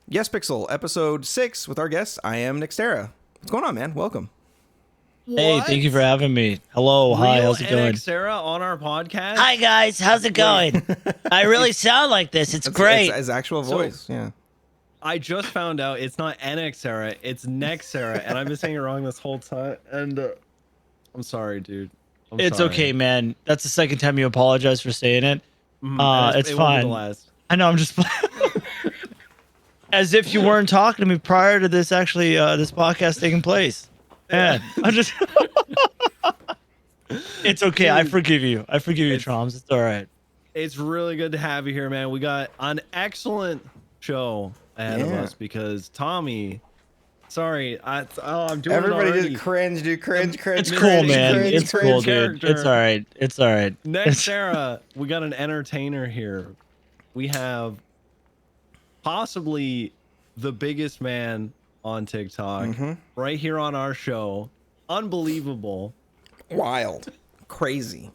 Yespixel, episode 6 with our guest, IamNXERA. What's going on, man? Welcome. Hey, thank you for having me. Hello, hi, how's it going? NxERA on our podcast. Hi guys, how's it going? I really sound like this. It's great. It's his actual voice, yeah. I just found out it's not NxERA, it's Nxera, and I've been saying it wrong this whole time. And I'm sorry, dude. It's sorry. okay, man. That's the second time you apologize for saying it. It's it fine. Won't be the last. I know. I'm just as if you weren't talking to me prior to this actually this podcast taking place. Man, I'm just. It's okay. Dude, I forgive you. I forgive you, Troms. It's all right. It's really good to have you here, man. We got an excellent show ahead of us because Tommy. Sorry, I'm doing Everybody it already. just cringe, dude. Cringe. It's cool, man. It's cool, dude. It's all right. It's all right. Nxera, we got an entertainer here. We have possibly the biggest man on TikTok right here on our show. Unbelievable. Wild. Crazy.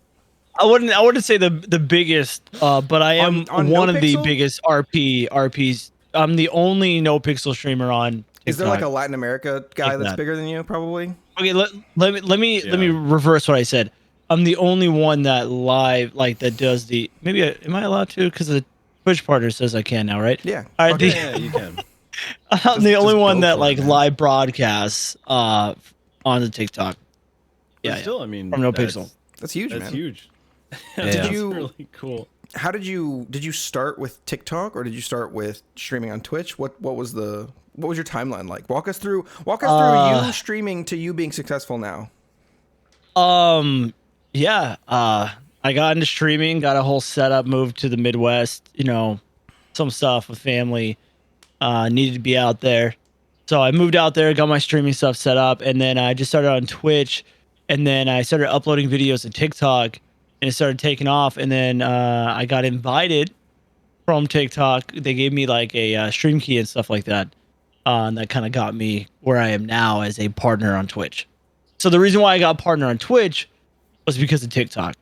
I wouldn't say the biggest, but I am on one NoPixel? of the biggest RPs. I'm the only NoPixel streamer on TikTok. Is there like a Latin America guy that's bigger than you, probably? Okay, let me reverse what I said. I'm the only one that that does the am I allowed to? Because the Twitch partner says I can now, right? Yeah. All right, Yeah, you can. I'm the only one that for it, man. live broadcasts on the TikTok. But still, I mean, from NoPixel. That's huge, That's man. huge. That's That's really cool. How did you start with TikTok or did you start with streaming on Twitch? What was your timeline like? Walk us through you streaming to you being successful now. Yeah. I got into streaming, got a whole setup, moved to the Midwest, some stuff with family, needed to be out there. So I moved out there, got my streaming stuff set up, and then I just started on Twitch, and then I started uploading videos to TikTok, and it started taking off, and then I got invited from TikTok. They gave me like a stream key and stuff like that, and that kind of got me where I am now as a partner on Twitch. So the reason why I got partner on Twitch was because of TikTok.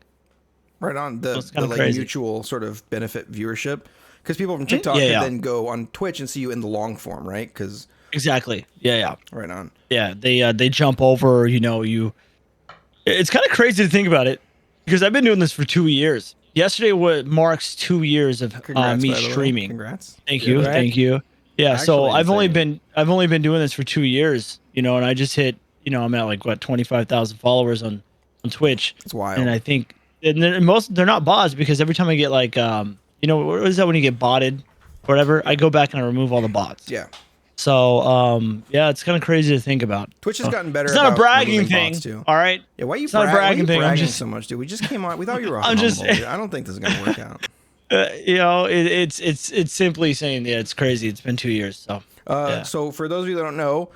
Right on the like crazy. mutual sort of benefit viewership, because people from TikTok can then go on Twitch and see you in the long form, right? Because exactly, yeah, right on. Yeah, they jump over. It's kind of crazy to think about it because I've been doing this for 2 years. Yesterday marks 2 years of me streaming. Congrats! Thank you. Yeah, so I've only been doing this for 2 years. And I just hit. I'm at like 25,000 followers on Twitch. It's wild. And I think. And they're not bots because every time I get like what is that when you get botted or whatever, I go back and I remove all the bots. Yeah. So it's kind of crazy to think about. Twitch has gotten better. It's not a bragging thing, thing, all right? Yeah, why are you it's not a bragging thing. I'm just so much, dude. We just came on. We thought you were humble. Dude. I don't think this is gonna work out. It's simply saying it's crazy. It's been 2 years. So So for those of you that don't know,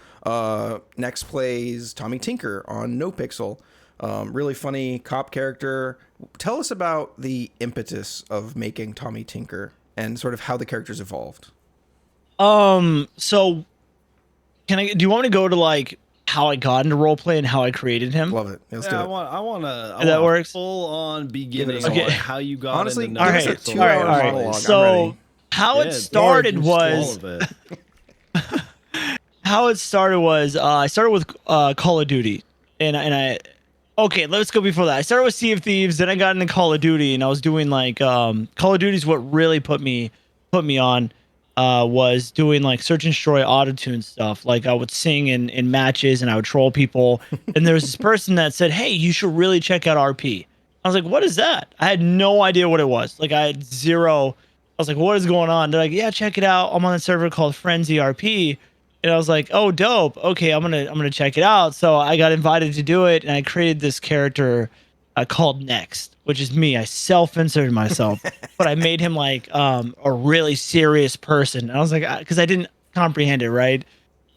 Next plays Tommy Tinker on NoPixel. Really funny cop character. Tell us about the impetus of making Tommy Tinker and sort of how the character's evolved. So do you want me to go to like how I got into roleplay and how I created him? Love it. Let's do it. I want that works. Full on beginning Okay. on how you got Honestly, into give us a NoPixel. 2-hour all right. monologue. So I'm ready. how it started was I started with Call of Duty, and I. Okay, let's go before that. I started with Sea of Thieves, then I got into Call of Duty, and I was doing like Call of Duty is what really put me on. Was doing like search and destroy auto-tune stuff. Like I would sing in matches and I would troll people. And there was this person that said, "Hey, you should really check out RP." I was like, "What is that?" I had no idea what it was. Like I had zero. I was like, "What is going on?" They're like, "Yeah, check it out. I'm on a server called Frenzy RP." And I was like, "Oh, dope. Okay, I'm gonna check it out." So I got invited to do it, and I created this character called Next, which is me. I self-inserted myself, but I made him like a really serious person. And I was like, because I didn't comprehend it, right?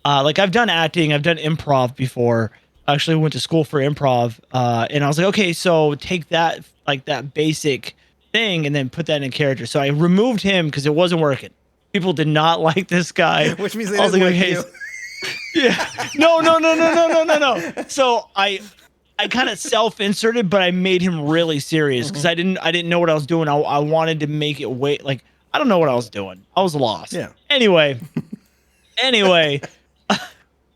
Like I've done acting, I've done improv before. I actually went to school for improv, and I was like, okay, so take that like that basic thing and then put that in character. So I removed him because it wasn't working. People did not like this guy. Which means they didn't like you. Yeah. No. So I kind of self-inserted, but I made him really serious because I didn't know what I was doing. I wanted to make it I don't know what I was doing. I was lost. Yeah. Anyway, Anyway, I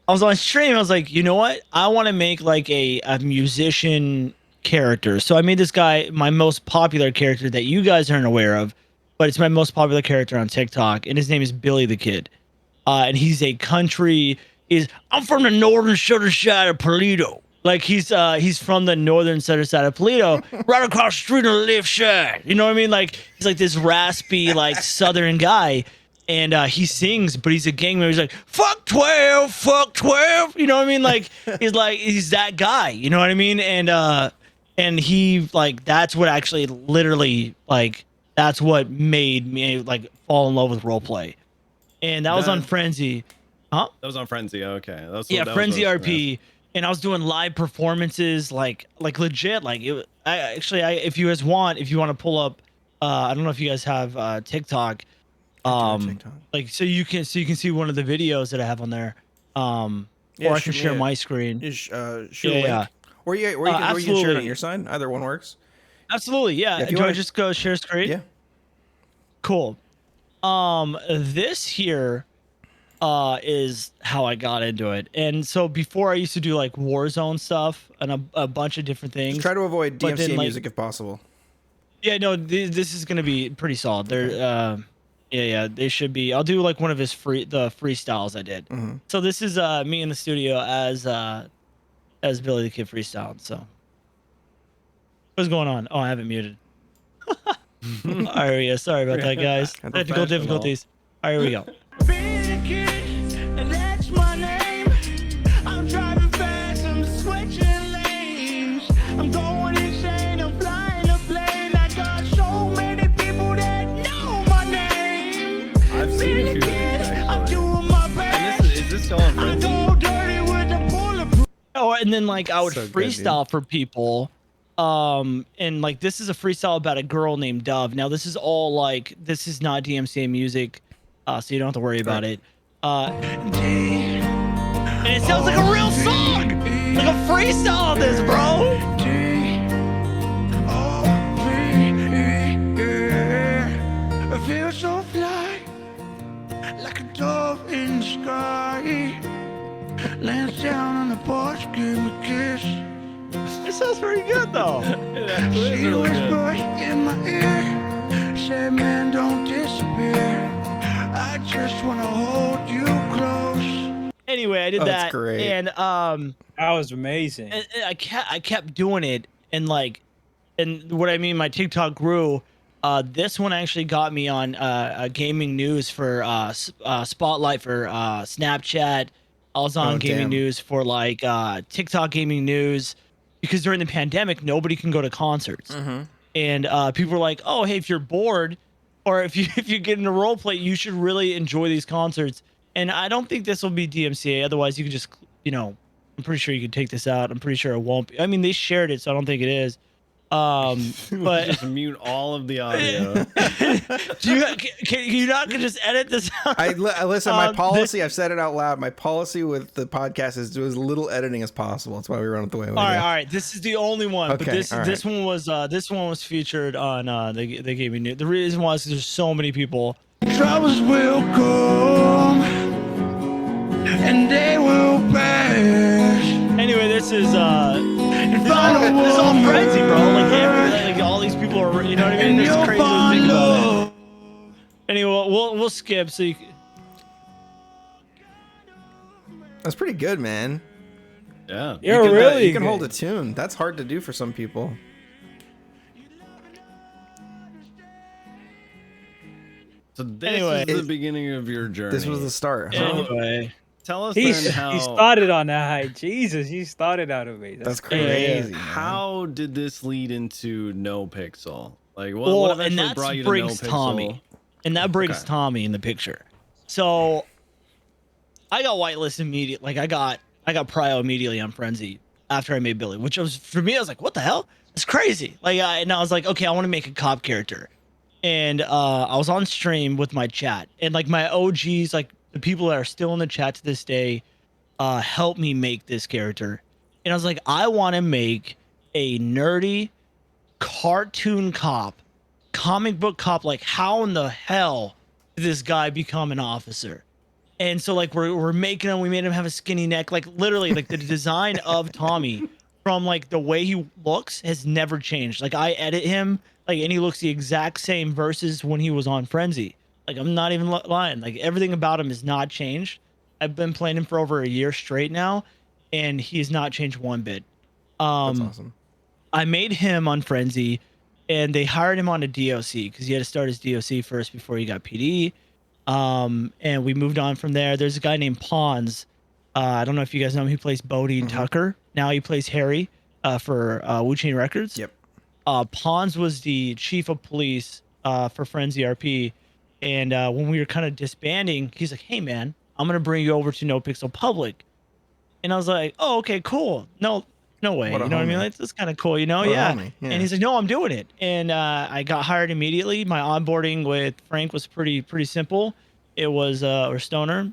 was on stream. I was like, you know what? I want to make like a musician character. So I made this guy my most popular character that you guys aren't aware of, but it's my most popular character on TikTok, and his name is Billy the Kid. And he's a country. I'm from the northern southern side of Toledo. Like he's from the northern southern side of Toledo, right across the street on the left side. You know what I mean? Like he's like this raspy, like southern guy, and he sings, but he's a gang member. He's like fuck 12, fuck 12. You know what I mean? Like he's that guy. You know what I mean? And he like that's what actually literally like that's what made me like fall in love with roleplay. And that was on Frenzy. Huh? That was on Frenzy. Okay. Frenzy RP. And I was doing live performances, like legit. Like it. If you guys want, if you want to pull up, I don't know if you guys have TikTok. Like so you can see one of the videos that I have on there. Or I can share my screen. Shoot a link. Or you can share it on your side. Either one works. Absolutely, yeah. Do I just go share screen? Yeah. Cool. This here is how I got into it. And so before I used to do like Warzone stuff and a bunch of different things. Just try to avoid DMCA music if possible. Yeah, no, this is gonna be pretty solid. They're they should be. I'll do like one of his freestyles I did. Mm-hmm. So this is me in the studio as Billy the Kid freestyle. So what's going on? Oh, I have it muted. All right, yeah, sorry about that, guys. Technical difficulties. All right, here we go. That's my name. I'm driving fast, I'm switching lanes. I'm going insane, I'm flying a plane. I got so many people that know my name. I've seen a few of these actually. I'm doing my best. And is this still on I'm Frenzy? so dirty with the bulletproof. Oh, and then like I would So good, freestyle for people. And like this is a freestyle about a girl named Dove. Now this is all like this is not DMCA music, so you don't have to worry about it. And it sounds like a real song, like a freestyle of this, bro. I feel so fly, like a dove in the sky. Lands down on the porch, give me a kiss. It sounds pretty good though. She whispered in my ear, said, "Man, don't disappear. I just wanna hold you close." Anyway, I did that. That's great. And That was amazing. and I kept doing it, and like, and what I mean, my TikTok grew. This one actually got me on gaming news for Spotlight for Snapchat. I was on gaming news for like TikTok gaming news because during the pandemic nobody can go to concerts, and people were like, "Oh, hey, if you're bored, or if you get into role play, you should really enjoy these concerts." And I don't think this will be DMCA. Otherwise, you could just, I'm pretty sure you could take this out. I'm pretty sure it won't be. I mean, they shared it, so I don't think it is. But just mute all of the audio. can you not just edit this out? Listen, my policy, I've said it out loud. My policy with the podcast is do as little editing as possible. That's why we run it the way we do. All right. This is the only one. Okay, But this one was featured on they gave me new. The reason why is there's so many people. Troubles will come and they will pass. Anyway, this is all Frenzy, bro. Like all these people are, you know what I mean? It's crazy to think about it. Anyway, we'll skip so you. That's pretty good, man. Yeah. You can hold a tune. That's hard to do for some people. So this is the beginning of your journey. This was the start. Huh? Anyway, Tell us He then how. he started on that high. Jesus, he started out of it. That's crazy. man. How did this lead into NoPixel? Like what and eventually that brought you to brings NoPixel? Tommy, and that brings Okay. Tommy in the picture. So I got whitelist immediately. Like I got prio immediately on Frenzy after I made Billy, which was for me. I was like, what the hell? It's crazy. And I was like, okay, I want to make a cop character. And I was on stream with my chat, and like my OGs, like the people that are still in the chat to this day, helped me make this character. And I was like, I want to make a nerdy cartoon cop, comic book cop. Like, how in the hell did this guy become an officer? And so like we're making him, we made him have a skinny neck, like literally like the design of Tommy from like the way he looks has never changed. Like I edit him like and he looks the exact same versus when he was on Frenzy. Like I'm not even lying. Like everything about him has not changed. I've been playing him for over a year straight now, and he has not changed one bit. That's awesome. I made him on Frenzy, and they hired him on a DOC because he had to start his DOC first before he got PD. And we moved on from there. There's a guy named Pawns. I don't know if you guys know him. He plays Bodie and Tucker. Now he plays Harry for Wu Chain Records. Yep. Pawns was the chief of police for Frenzy RP. And when we were kind of disbanding, he's like, hey, man, I'm going to bring you over to NoPixel Public. And I was like, oh, okay, cool. No way. You know what I mean? Like, that's kind of cool, you know? Yeah. And he's like, no, I'm doing it. And I got hired immediately. My onboarding with Frank was pretty simple. It was, or Stoner.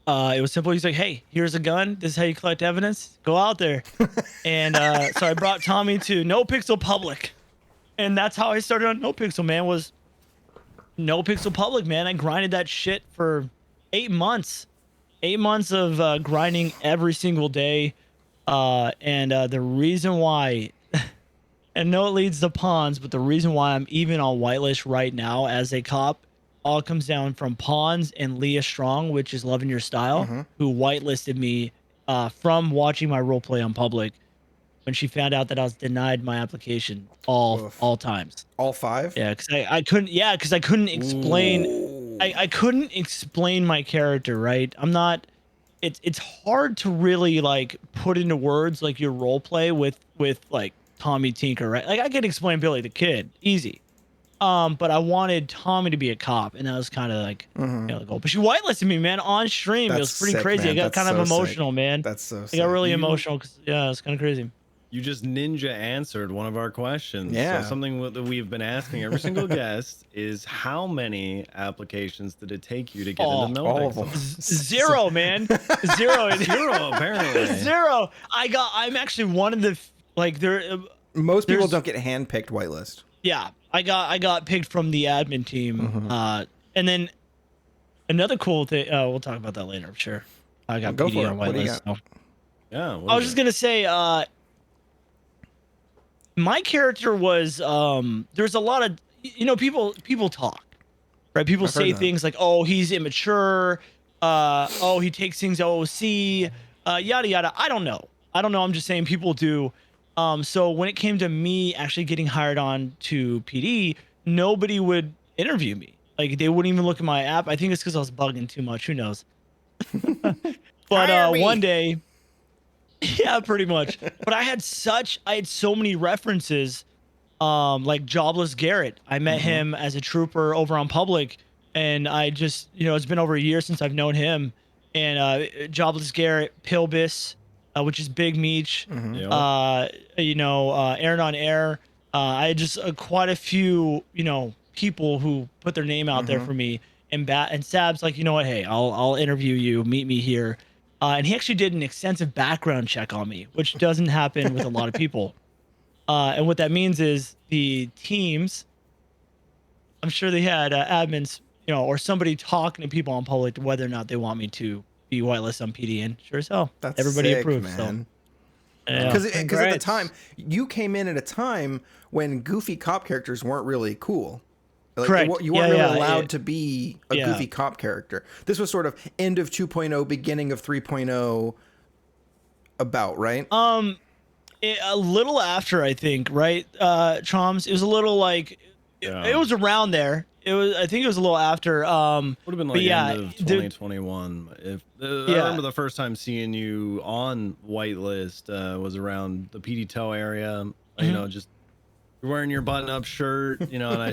It was simple. He's like, hey, here's a gun. This is how you collect evidence. Go out there. And so I brought Tommy to NoPixel Public. And that's how I started on NoPixel, man, was NoPixel Public, man. I grinded that shit for 8 months. 8 months of grinding every single day. And the reason why, and no, it leads to Pawns, but the reason why I'm even on whitelist right now as a cop all comes down from Pawns and Leah Strong, which is Loving Your Style, who whitelisted me from watching my roleplay on Public when she found out that I was denied my application all times. All 5? Yeah, because I couldn't explain. I couldn't explain my character, right? I'm not. It's hard to really like put into words like your role play with like Tommy Tinker, right? Like I could explain Billy the Kid easy, but I wanted Tommy to be a cop, and that was kind of like you know, the goal. But she whitelisted me, man, on stream. It was pretty crazy. Man. I got kind of emotional, man. That's so sick. I got really emotional because yeah, it's kind of crazy. You just ninja answered one of our questions. Yeah. So something that we've been asking every single guest is how many applications did it take you to get into all of NoPixel? them. 0, man. 0. 0, apparently. 0. I'm actually one of the like there. Most people don't get handpicked whitelist. Yeah, I got picked from the admin team. And then another cool thing. We'll talk about that later. I'm sure. I got PD on whitelist. So. Yeah. I was just gonna say. My character was there's a lot of people talk, right? People say things like, oh, he's immature, oh, he takes things OOC, yada yada. I don't know. I'm just saying people do. So when it came to me actually getting hired on to PD, nobody would interview me. Like they wouldn't even look at my app. I think it's because I was bugging too much. Who knows? But one day. Yeah, pretty much. But I had so many references, like Jobless Garrett. I met him as a trooper over on Public, and I just, it's been over a year since I've known him. And Jobless Garrett, Pilbis, which is Big Meech, Aaron on Air. I had just quite a few, people who put their name out there for me. And Sab's like, you know what? Hey, I'll interview you. Meet me here. And he actually did an extensive background check on me, which doesn't happen with a lot of people. And what that means is the teams, I'm sure they had admins, or somebody talking to people on Public whether or not they want me to be whitelisted on PD. And sure as hell, everybody sick, approved. Man. So, because at the time, you came in at a time when goofy cop characters weren't really cool. Like, correct. You weren't really allowed to be a goofy cop character. This was sort of end of 2.0, beginning of 3.0 about, right? A little after, I think, right? Troms, it was a little like, it was around there. I think it was a little after. Would have been like end of 2021. I remember the first time seeing you on whitelist was around the PD Toe area. Just you're wearing your button-up shirt, and I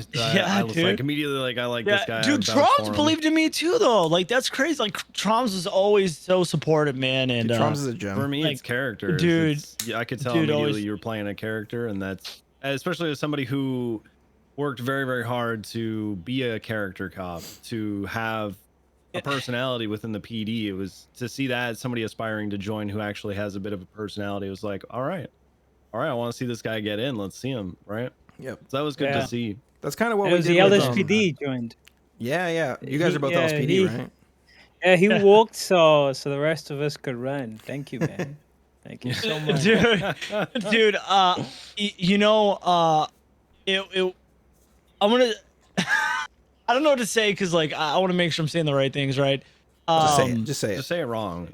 was like immediately like, I like this guy. Dude, Troms believed in me too, though. Like that's crazy. Like Troms was always so supportive, man. And Troms is a gem. For me, it's character, dude. I could tell immediately you were playing a character, and that's especially as somebody who worked very, very hard to be a character cop, to have a personality within the PD. It was to see that somebody aspiring to join who actually has a bit of a personality. It was like, all right, I want to see this guy get in. Let's see him, right? Yep. So that was good to see. That's kind of what we did. The LSPD joined. Yeah. You guys are both LSPD, right? Yeah, he walked so the rest of us could run. Thank you, man. Thank you so much. dude. You know, it. I'm gonna. I don't know what to say because like I want to make sure I'm saying the right things, right? Just say it. Just say it. Just say it wrong.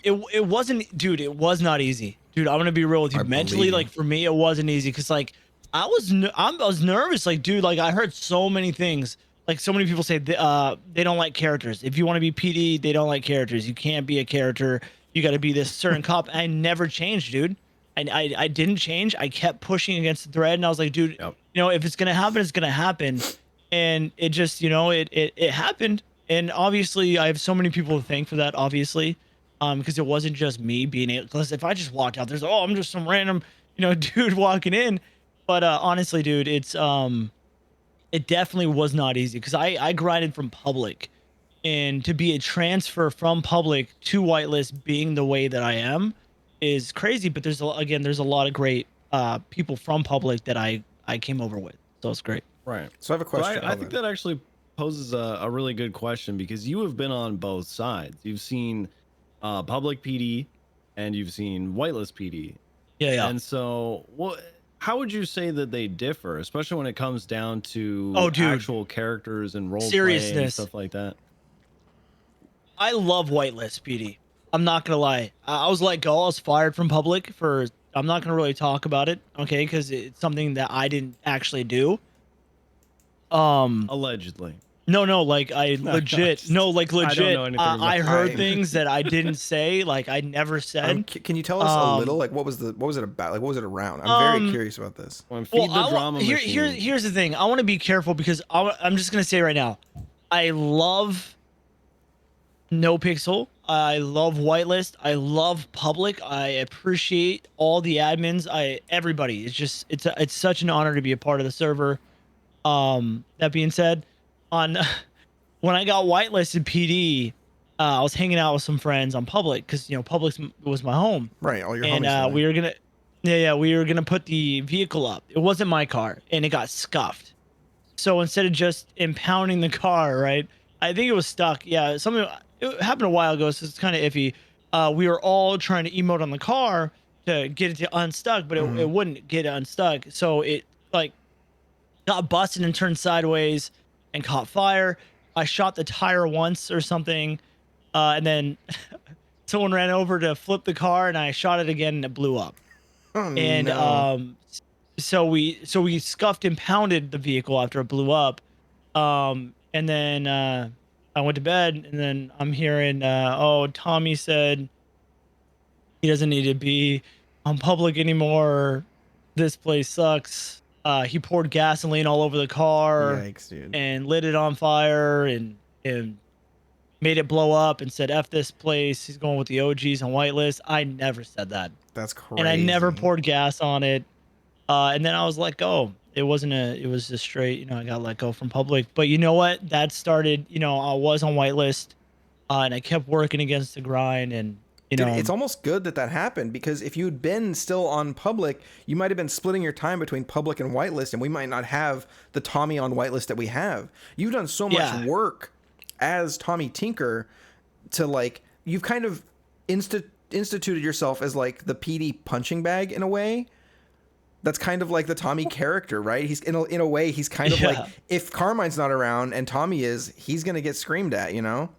It wasn't, dude. It was not easy, dude. I'm gonna be real with you. I Mentally, believe you. like for me, it wasn't easy because like I was nervous, like dude. Like I heard so many things. Like so many people say they don't like characters. If you want to be PD, they don't like characters. You can't be a character. You got to be this certain cop. I never changed, dude. I didn't change. I kept pushing against the thread, and I was like, dude, Yep. you know, if it's gonna happen, it's gonna happen. And it just, you know, it happened. And obviously, I have so many people to thank for that. Obviously, because it wasn't just me being able. Because if I just walked out, there's I'm just some random, you know, dude walking in. But honestly, dude, it definitely was not easy because I grinded from public, and to be a transfer from public to whitelist being the way that I am is crazy. But there's a lot of great people from public that I came over with, so it's great. Right. So I have a question. I think that actually poses a really good question because you have been on both sides. You've seen public PD and you've seen whitelist PD. Yeah. And so, how would you say that they differ, especially when it comes down to actual characters and role play and stuff like that? I love whitelist PD. I'm not gonna lie. I was let go. I was fired from public for. I'm not gonna really talk about it, okay? Because it's something that I didn't actually do. Allegedly. No, like I legit. No, like legit. I don't know anything about I heard things that I didn't say. Like I never said. Can you tell us a little? Like what was it about? Like what was it around? I'm very curious about this. Feed the drama machine. Here's the thing. I want to be careful because I'm just gonna say right now, I love NoPixel. I love whitelist. I love public. I appreciate all the admins. Everybody. It's such an honor to be a part of the server. That being said, when I got whitelisted PD, I was hanging out with some friends on public because you know public was my home. Right, all your and homies. We were gonna, we were gonna put the vehicle up. It wasn't my car, and it got scuffed. So instead of just impounding the car, right, I think it was stuck. Yeah, something it happened a while ago, so it's kind of iffy. We were all trying to emote on the car to get it to unstuck, but it wouldn't get unstuck. So it like got busted and turned sideways and caught fire. I shot the tire once or something, and then someone ran over to flip the car, and I shot it again, and it blew up. Oh, And no. so we scuffed and pounded the vehicle after it blew up, and then I went to bed, and then I'm hearing, Tommy said he doesn't need to be on public anymore. This place sucks. He poured gasoline all over the car. Yikes, dude. And lit it on fire and made it blow up and said, F this place. He's going with the OGs on whitelist. I never said that. That's crazy. And I never poured gas on it. And then I was let go. It was just straight, you know, I got let go from public. But you know what? That started, you know, I was on whitelist and I kept working against the grind and, you know, it's almost good that happened because if you'd been still on public, you might have been splitting your time between public and whitelist, and we might not have the Tommy on whitelist that we have. You've done so much work as Tommy Tinker to like you've kind of instituted yourself as like the PD punching bag in a way. That's kind of like the Tommy character, right? He's in a way he's kind of like if Carmine's not around and Tommy is, he's gonna get screamed at, you know.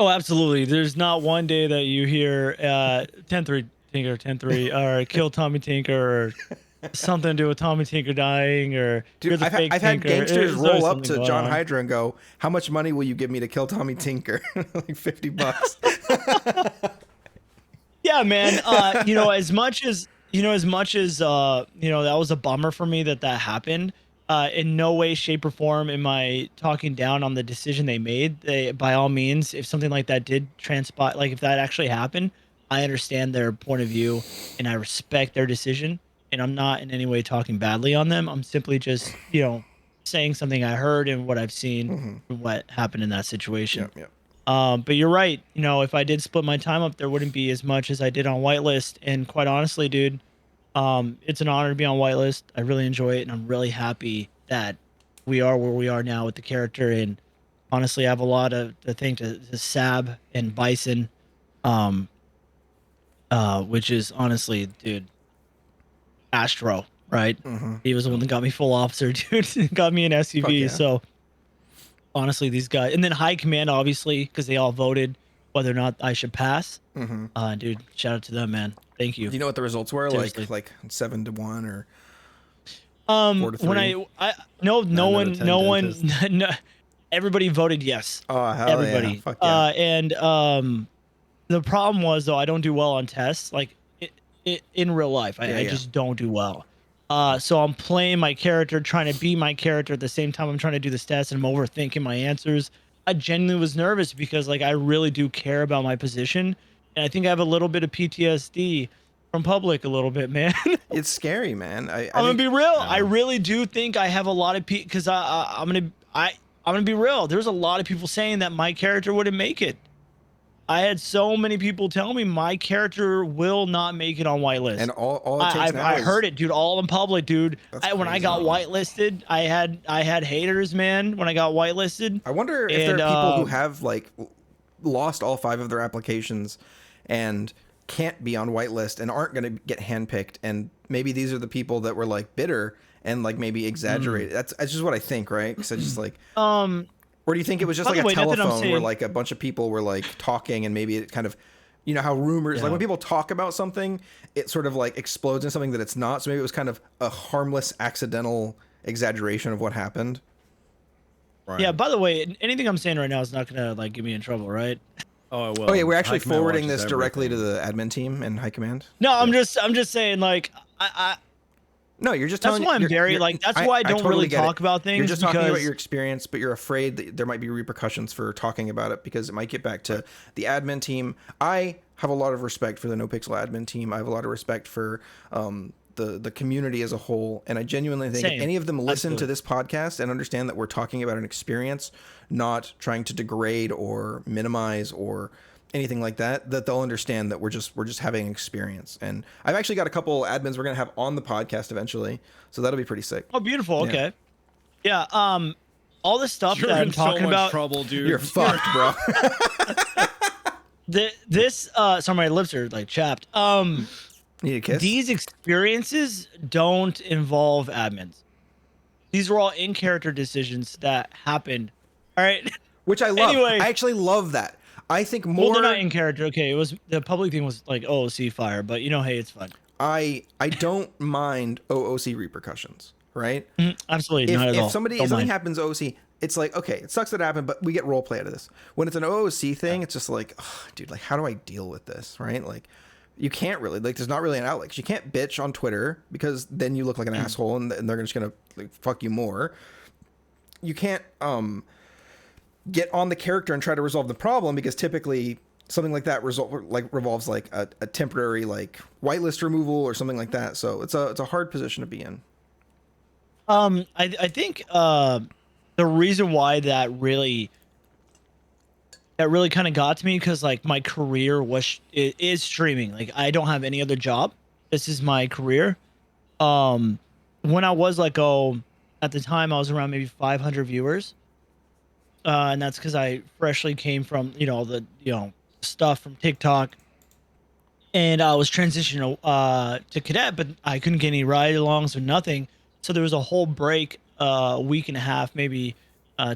Oh, absolutely. There's not one day that you hear 10-3 Tinker, 10-3, or kill Tommy Tinker, or something to do with Tommy Tinker dying, or dude, I've had gangsters roll up to John Hydra and go, "How much money will you give me to kill Tommy Tinker?" Like $50. Yeah, man. You know, as much as you know, that was a bummer for me that happened. In no way, shape, or form am I talking down on the decision they made. By all means, if something like that did transpire, like if that actually happened, I understand their point of view and I respect their decision. And I'm not in any way talking badly on them. I'm simply just, you know, saying something I heard and what I've seen and what happened in that situation. Yep. But you're right. You know, if I did split my time up, there wouldn't be as much as I did on whitelist. And quite honestly, dude, it's an honor to be on whitelist. I really enjoy it, and I'm really happy that we are where we are now with the character. And honestly, I have a lot to thank to Sab and Bison, which is honestly, dude, Astro, right? He was the one that got me full officer, dude. Got me an Fuck SUV. yeah. So honestly, these guys, and then High Command, obviously, because they all voted whether or not I should pass. Dude, shout out to them, man. Thank you. Do you know what the results were? Seriously. Like 7-1 or 4-3? When I no 9 out of one 10 no dentists. one no, everybody voted yes. Oh hell Everybody. yeah! Fuck yeah! And the problem was though I don't do well on tests like in real life. I just don't do well. So I'm playing my character, trying to be my character at the same time I'm trying to do this test, and I'm overthinking my answers. I genuinely was nervous because like I really do care about my position, and I think I have a little bit of PTSD from public a little bit, man. It's scary, man. I'm gonna be real. I really do think I have a lot of people because I'm gonna be real. There's a lot of people saying that my character wouldn't make it. I had so many people tell me my character will not make it on whitelist. And all it takes now I is, heard it, dude, all in public, dude. When I crazy. got whitelisted, I had haters, man. When I got whitelisted, I wonder if there are people who have like lost all 5 of their applications and can't be on whitelist and aren't going to get handpicked, and maybe these are the people that were like bitter and like maybe exaggerated. That's just what I think, right? Because I just like or do you think it was just By like the a way, not that I'm telephone where saying- like a bunch of people were like talking and maybe it kind of, you know how rumors, like when people talk about something, it sort of like explodes into something that it's not. So maybe it was kind of a harmless, accidental exaggeration of what happened. Right. Yeah, by the way, anything I'm saying right now is not gonna like get me in trouble, right? Oh, it will. Oh yeah, we're actually High Command forwarding watches this directly to everything. the admin team and High Command. No, I'm just saying like No, you're just that's telling. why I'm very like that's why I don't totally really get talk it. about things. You're just talking because about your experience, but you're afraid that there might be repercussions for talking about it because it might get back to the admin team. I have a lot of respect for the NoPixel admin team. I have a lot of respect for the community as a whole, and I genuinely think if Same. any of them listen to Absolutely. this podcast and understand that we're talking about an experience, not trying to degrade or minimize or anything like that, that they'll understand that we're just having an experience. And I've actually got a couple admins we're gonna have on the podcast eventually, so that'll be pretty sick. oh, beautiful. Yeah. Okay. Yeah. All the stuff You're that I'm in so talking much about. trouble, dude. You're fucked, bro. Sorry, my lips are like chapped. Need a kiss? These experiences don't involve admins. These were all in character decisions that happened. All right. Which I love. Anyway. I actually love that. I think Well, more. they're not in character. Okay, it was the public thing was like OOC fire, but you know, hey, it's fun. I don't mind OOC repercussions, right? Absolutely, not at all. If something Don't mind. happens OOC, it's like, okay, it sucks that it happened, but we get role play out of this. When it's an OOC thing, it's just like, ugh, dude, like how do I deal with this, right? Like you can't really, like there's not really an outlet. 'Cause you can't bitch on Twitter because then you look like an asshole and they're just gonna like, fuck you more. You can't get on the character and try to resolve the problem because typically something like that revolves like a temporary like whitelist removal or something like that. So it's a hard position to be in. I think the reason why that really kind of got to me because like my career is streaming. Like I don't have any other job. This is my career. When I was like at the time I was around maybe 500 viewers. And that's because I freshly came from, the stuff from TikTok. And I was transitioning to cadet, but I couldn't get any ride-alongs or nothing. So there was a whole break, a week and a half, maybe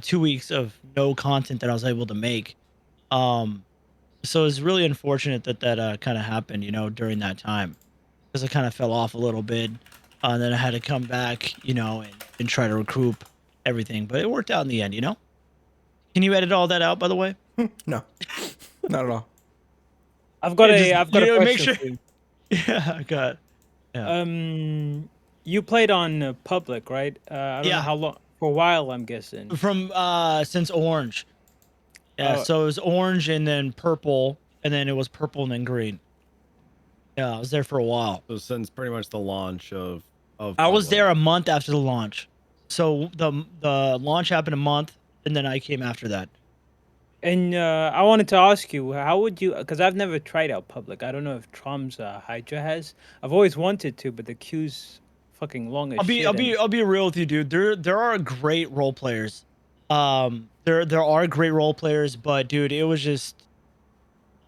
2 weeks of no content that I was able to make. So it was really unfortunate that kind of happened, during that time. Because I kind of fell off a little bit. And then I had to come back, and try to recoup everything. But it worked out in the end, Can you edit all that out, by the way? No, not at all. I've got Yeah, a question make sure. for you. Yeah, I got. Yeah. You played on public, right? I don't know how long. For a while, I'm guessing. From since orange. Yeah, Oh. so it was orange and then purple, and then it was purple and then green. Yeah, I was there for a while. So since pretty much the launch of I was public. there a month after the launch. So the launch happened a month, and then I came after that. And I wanted to ask you, how would you? Because I've never tried out public. I don't know if Trom's Hydra has. I've always wanted to, but the queue's fucking long as shit. I'll be real with you, dude. There are great role players. there are great role players, but dude, it was just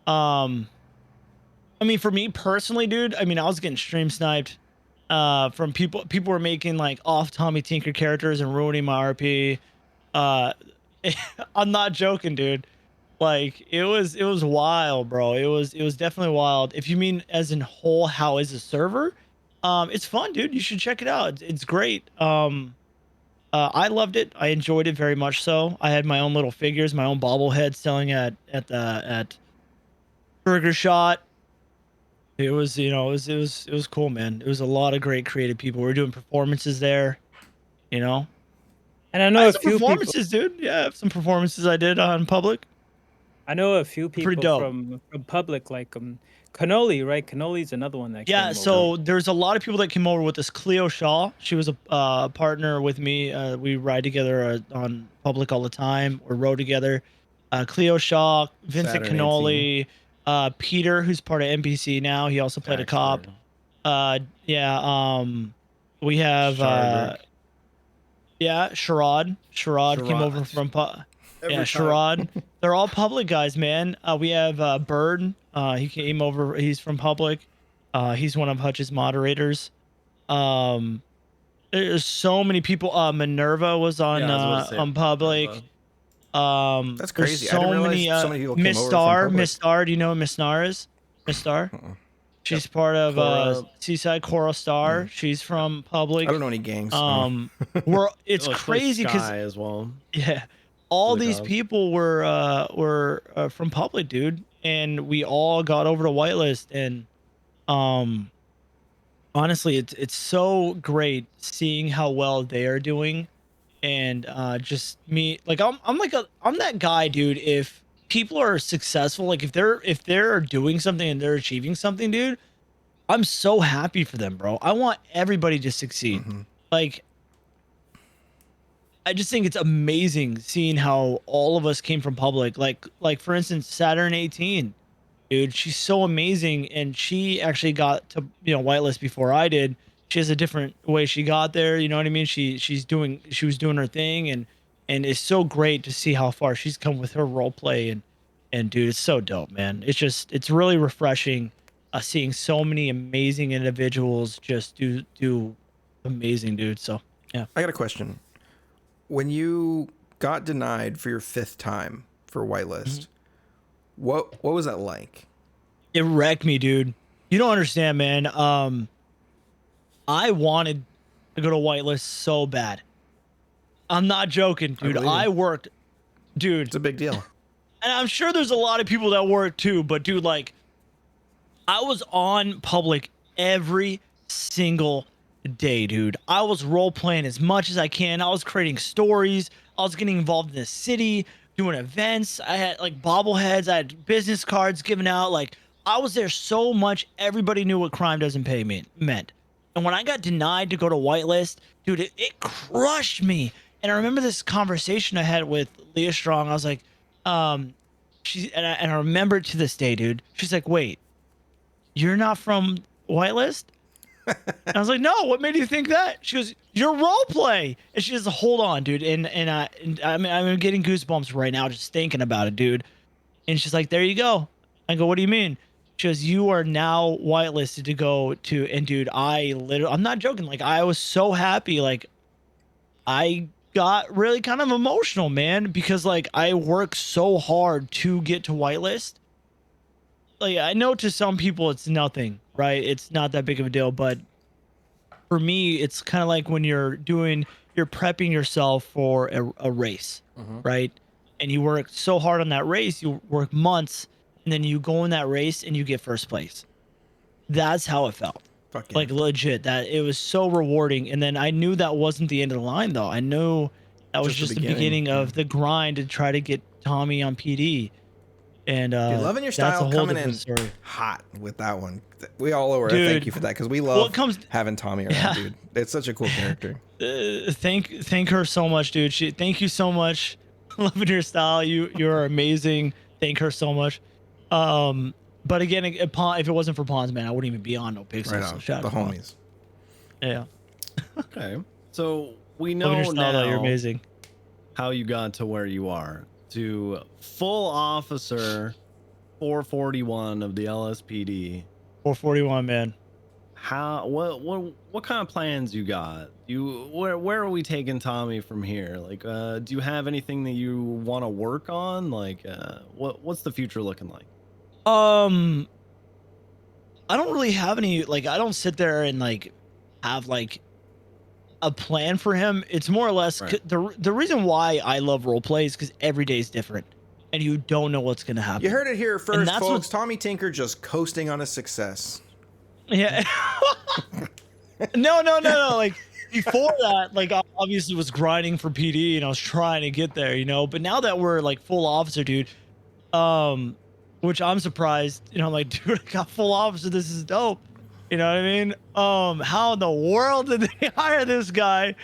I mean, for me personally, dude, I mean, I was getting stream sniped from people. People were making like off Tommy Tinker characters and ruining my RP. Uh, I'm not joking, dude. Like it was wild, bro. It was definitely wild. If you mean as in whole, how is the server? It's fun, dude. You should check it out. It's great. I loved it. I enjoyed it very much. So I had my own little figures, my own bobblehead selling at Burger Shot. It was, it was cool, man. It was a lot of great creative people. We were doing performances there, you know. And I I know had a some few people. performances, dude. Yeah, I have some performances I did on public. I know a few Pretty people dope. from public, like Cannoli, right? Cannoli's another one that Yeah, came so over. there's a lot of people that came over with this Cleo Shaw. She was a partner with me. We ride together on public all the time. We rode together. Cleo Shaw, Vincent Saturn 18. Cannoli, Peter, who's part of NBC now. He also played a cop. Yeah. We have Shardrick. yeah, Sherrod. Sherrod came over from yeah, Sherrod. They're all public guys, man. We have Bird. He came over. He's from public. He's one of Hutch's moderators. There's so many people. Minerva was on Yeah, I was about to say on public. Minerva. That's There's crazy. I didn't realize so many people came Miss over from Star. public. Miss Star. Do you know who Miss Star is? Miss Star. She's part of Cora. Seaside Coral Star. She's from public. I don't know any gangs. It's Oh, crazy because Sky as well. yeah, all Really these does. people were from public, dude, and we all got over to whitelist, and honestly, it's so great seeing how well they are doing, and just me, like I'm that guy, dude. If people are successful, like if they're doing something and they're achieving something, dude, I'm so happy for them, bro. I want everybody to succeed. Like, I just think it's amazing seeing how all of us came from public. Like for instance, Saturn 18, dude, she's so amazing, and she actually got to whitelist before I did. She has a different way she got there. You know what I mean? She was doing her thing, and it's so great to see how far she's come with her role play, and dude, it's so dope, man. It's really refreshing, seeing so many amazing individuals just do amazing, dude. So yeah. I got a question. When you got denied for your 5th time for whitelist, what was that like? It wrecked me, dude. You don't understand, man. I wanted to go to whitelist so bad. I'm not joking, dude. believe you. I worked, dude, It's a big deal. and I'm sure there's a lot of people that work too, but dude, like, I was on public every single day, dude. I was role playing as much as I can. I was creating stories. I was getting involved in the city, doing events. I had like bobbleheads. I had business cards given out. Like, I was there so much. Everybody knew what crime doesn't pay meant. And when I got denied to go to whitelist, dude, it crushed me. And I remember this conversation I had with Leah Strong. I was like, and I remember it to this day, dude. She's like, wait, you're not from whitelist? And I was like, no, what made you think that? She goes, your role play. And she goes, hold on, dude. And I'm getting goosebumps right now just thinking about it, dude. And she's like, there you go. I go, what do you mean? She goes, you are now whitelisted to go to, and dude, I'm not joking. Like, I was so happy. Like, I got really kind of emotional, man, because like I worked so hard to get to whitelist. Like, I know to some people it's nothing, right? It's not that big of a deal, but for me, it's kind of like when you're prepping yourself for a race, right? And you work so hard on that race, you work months, and then you go in that race and you get first place. That's how it felt. Fuck yeah. Like, legit, that it was so rewarding. And then I knew that wasn't the end of the line, though. I knew that was just the beginning of the grind to try to get Tommy on PD. And Dude, loving your that's a style whole coming different in story. hot with that one. We all over. Dude, Thank you for that because we love comes- having Tommy around, Yeah. dude. It's such a cool character. Thank her so much, dude. Thank you so much. Loving your style. You're amazing. Thank her so much. But again, if it wasn't for Pawns, man, I wouldn't even be on NoPixel. Right so on. shout The out to Pawns. homies. Yeah. Okay. So we Loving know your style, now though. You're amazing. how you got to where you are, to full officer 441 of the LSPD. 441, man. How what kind of plans you got? Where are we taking Tommy from here? Like, do you have anything that you want to work on? Like, what's the future looking like? I don't really have any, like, I don't sit there and like have like a plan for him. It's more or less Right. the reason why I love role play is because every day is different and you don't know what's gonna happen. You heard it here first, that's folks. Tommy Tinker just coasting on his success. Yeah. No. Like before that, like I obviously was grinding for PD and I was trying to get there, you know. But now that we're like full officer, dude, which I'm surprised, you know, like, dude, I got full officer. This is dope. You know what I mean? How in the world did they hire this guy?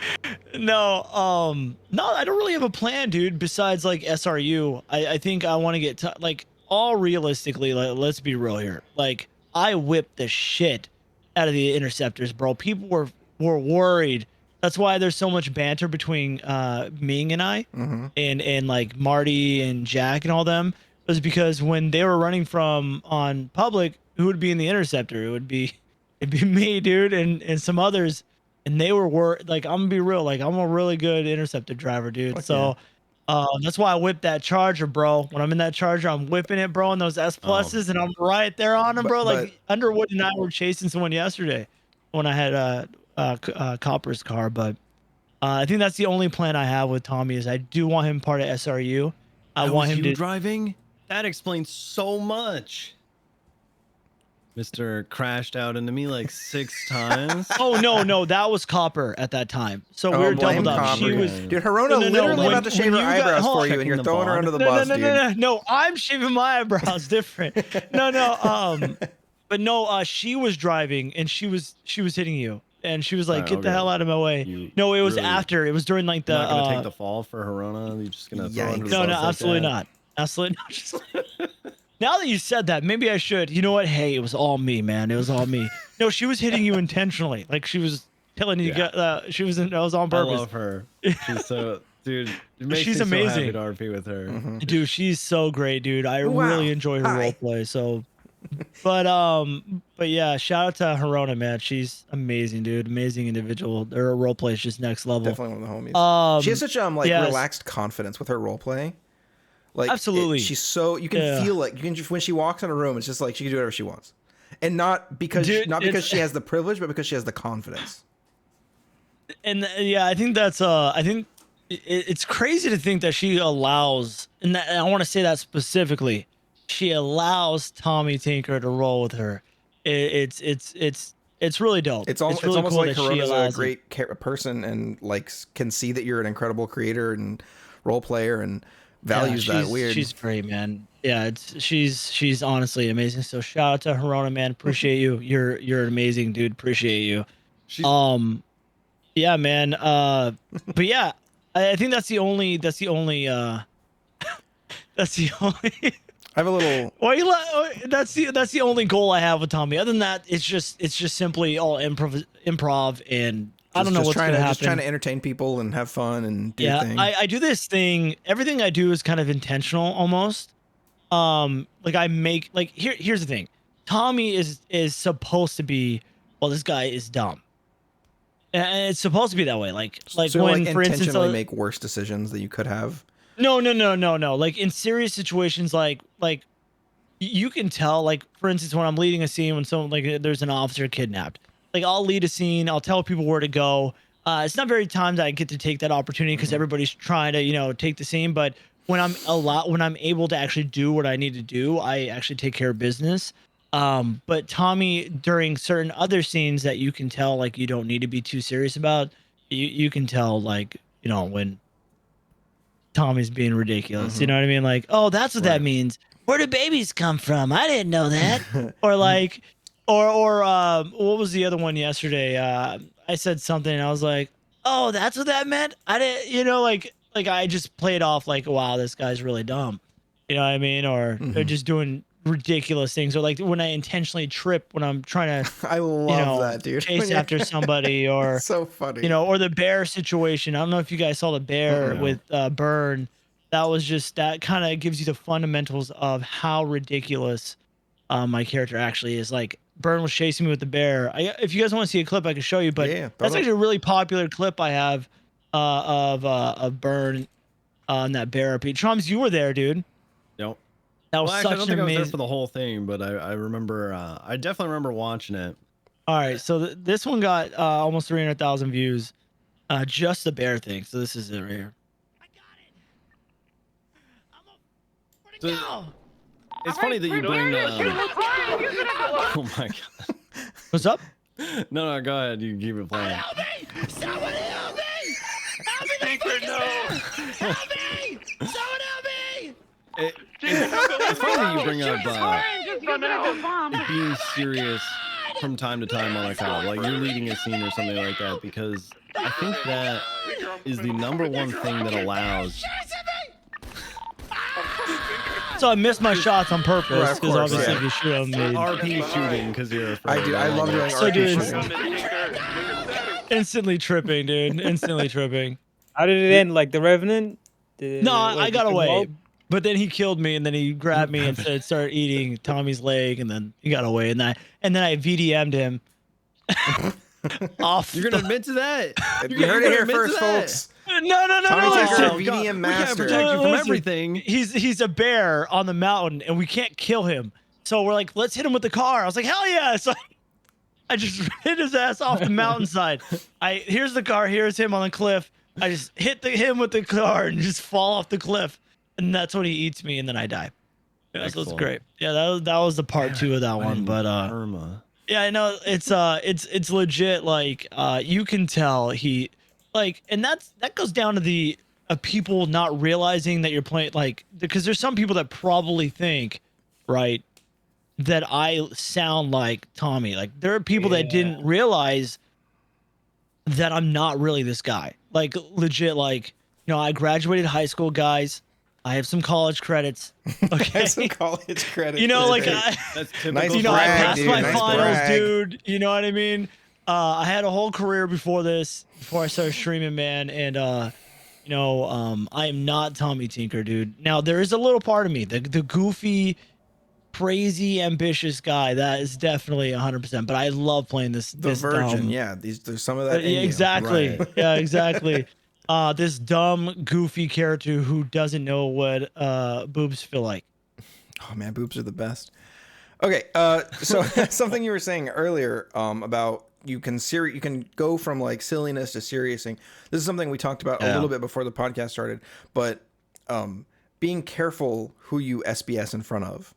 No, I don't really have a plan, dude. Besides like SRU, I think I want to get like all realistically. Like, let's be real here. Like, I whipped the shit out of the interceptors, bro. People were worried. That's why there's so much banter between Ming and I, and like Marty and Jack and all them. Was because when they were running from on public, who would be in the interceptor? It'd be me, dude, and some others, and they were like, I'm gonna be real, like I'm a really good interceptor driver, dude. So that's why I whipped that Charger, bro. When I'm in that Charger, I'm whipping it, bro, and those S pluses, and I'm right there on them, bro. Like Underwood and I were chasing someone yesterday when I had Copper's car, but I think that's the only plan I have with Tommy is I do want him part of SRU. I want him to driving. That explains so much. Mr. crashed out into me like 6 times. Oh no, that was Copper at that time. So we were doubled up. Copper. She was, dude. Hirona literally about to shave her eyebrows for you, and you're throwing her under the bus, dude. No, I'm shaving my eyebrows. Different. No. But no, she was driving and she was hitting you, and she was like, "Get the hell out of my way." No, it was really, after. It was during like the. You're not gonna take the fall for Hirona. You're just gonna throw her under the bus. No, absolutely not. Absolutely not. Now that you said that, maybe I should. You know what? Hey, it was all me, man. It was all me. No, she was hitting you intentionally. Like she was telling you. She was. That was on purpose. I love her. She's so, dude. It makes she's me amazing. So happy to RP with her. Dude, she's so great, dude. I really enjoy her role play. So, but yeah, shout out to Hirona, man. She's amazing, dude. Amazing individual. Her role play is just next level. Definitely one of the homies. She has such relaxed confidence with her role play. Like, absolutely, she's so, you can feel like when she walks in a room, it's just like she can do whatever she wants, and not because she has the privilege, but because she has the confidence. And yeah, I think that's I think it's crazy to think that she allows, and I want to say that specifically, she allows Tommy Tinker to roll with her. It's really dope. It's really almost cool like that Hirona's a great person and like can see that you're an incredible creator and role player and values that weird. She's great, man. Yeah, she's honestly amazing. So shout out to Hirona, man. Appreciate you. You're an amazing dude. Appreciate you. Yeah, man. But yeah, I think that's the only that's the only I have a little. That's the only goal I have with Tommy. Other than that, it's just simply all improv, and I don't know what's going to happen. Just trying to entertain people and have fun and do things. I do this thing. Everything I do is kind of intentional, almost. Like I make like here's the thing. Tommy is supposed to be. Well, this guy is dumb. And it's supposed to be that way. Like so when, for instance, intentionally make worse decisions that you could have. No. Like in serious situations, like you can tell. Like for instance, when I'm leading a scene, when someone like there's an officer kidnapped, like I'll lead a scene. I'll tell people where to go. It's not very times I get to take that opportunity because everybody's trying to take the scene. But when I'm able to actually do what I need to do, I actually take care of business. But Tommy, during certain other scenes that you can tell, like you don't need to be too serious about, you can tell, like, when Tommy's being ridiculous, you know what I mean? Like, oh, that's what that means. Where do babies come from? I didn't know that. Or like, or what was the other one yesterday? I said something and I was like, oh, that's what that meant. I didn't, like I just played off like, wow, this guy's really dumb. You know what I mean? Or they're just doing ridiculous things, or like when I intentionally trip when I'm trying to, I love that, dude. chase after somebody, or so funny. or the bear situation. I don't know if you guys saw the bear with Burn. That kind of gives you the fundamentals of how ridiculous my character actually is. Like Burn was chasing me with the bear. If you guys want to see a clip, I can show you. But that's actually a really popular clip I have of Burn on that bear RP. Trumps, you were there, dude. Yep. That was actually, I don't such think an I was there amazing. for the whole thing, but I remember. I definitely remember watching it. All right, so this one got almost 300,000 views, just the bear thing. So this is it right here. I got it. So, it's funny that you bring. Oh my god. What's up? No, go ahead. You keep it playing. Help me! Someone help me! Help me! Help me! Someone help me! It's funny that you bring up being serious from time to time on a call, like you're leading a scene or something like that, because I think that is the number one thing that allows. So I missed my shots on purpose because obviously if you shoot on me. RP shooting because you're afraid. I do. I love doing So RP shooting. Instantly tripping, dude. Instantly tripping. How did it end? Like the Revenant? No, I got away. But then he killed me, and then he grabbed me and started eating Tommy's leg, and then he got away. And then I VDM'd him. Off. You're gonna admit to that? You heard it here first, folks. No. Tommy Tinker, Oh, VDM God, we can't master. protect you from Listen, everything. He's a bear on the mountain, and we can't kill him. So we're like, let's hit him with the car. I was like, hell yeah! So I just hit his ass off the mountainside. Here's the car. Here's him on the cliff. I just hit him with the car and just fall off the cliff, and that's when he eats me, and then I die. Yeah, so it's great. Yeah, that was the part 2 of that one. But yeah, I know it's legit. Like you can tell he like, and that goes down to the people not realizing that you're playing, like, because there's some people that probably think, right, that I sound like Tommy. Like there are people that didn't realize that I'm not really this guy. Like legit, like, I graduated high school, guys. I have some college credits. Okay. Some college credits. Like that's typical. Nice I brag, passed dude. my Nice finals, brag. dude. You know what I mean? I had a whole career before this, before I started streaming, man. And I am not Tommy Tinker, dude. Now there is a little part of me, the goofy, crazy, ambitious guy. That is definitely 100%. But I love playing this. The virgin, dumb, yeah. There's some of that. In yeah, you. exactly. Right. Yeah, exactly. This dumb, goofy character who doesn't know what boobs feel like. Oh man, boobs are the best. Okay, so something you were saying earlier about you can go from like silliness to serious thing. This is something we talked about a little bit before the podcast started, but being careful who you SBS in front of.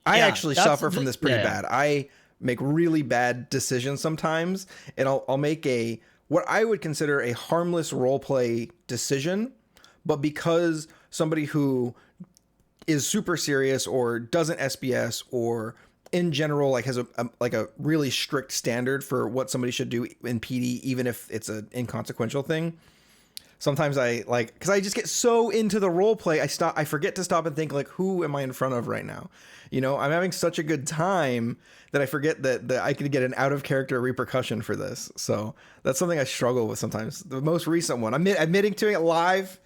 I actually suffer from this pretty bad. I make really bad decisions sometimes, and I'll make what I would consider a harmless roleplay decision, but because somebody who is super serious or doesn't SBS or in general like has a really strict standard for what somebody should do in PD, even if it's an inconsequential thing. Sometimes because I just get so into the role play, I forget to stop and think, like, who am I in front of right now? I'm having such a good time that I forget that I could get an out of character repercussion for this. So that's something I struggle with sometimes. The most recent one, I'm admitting to it live.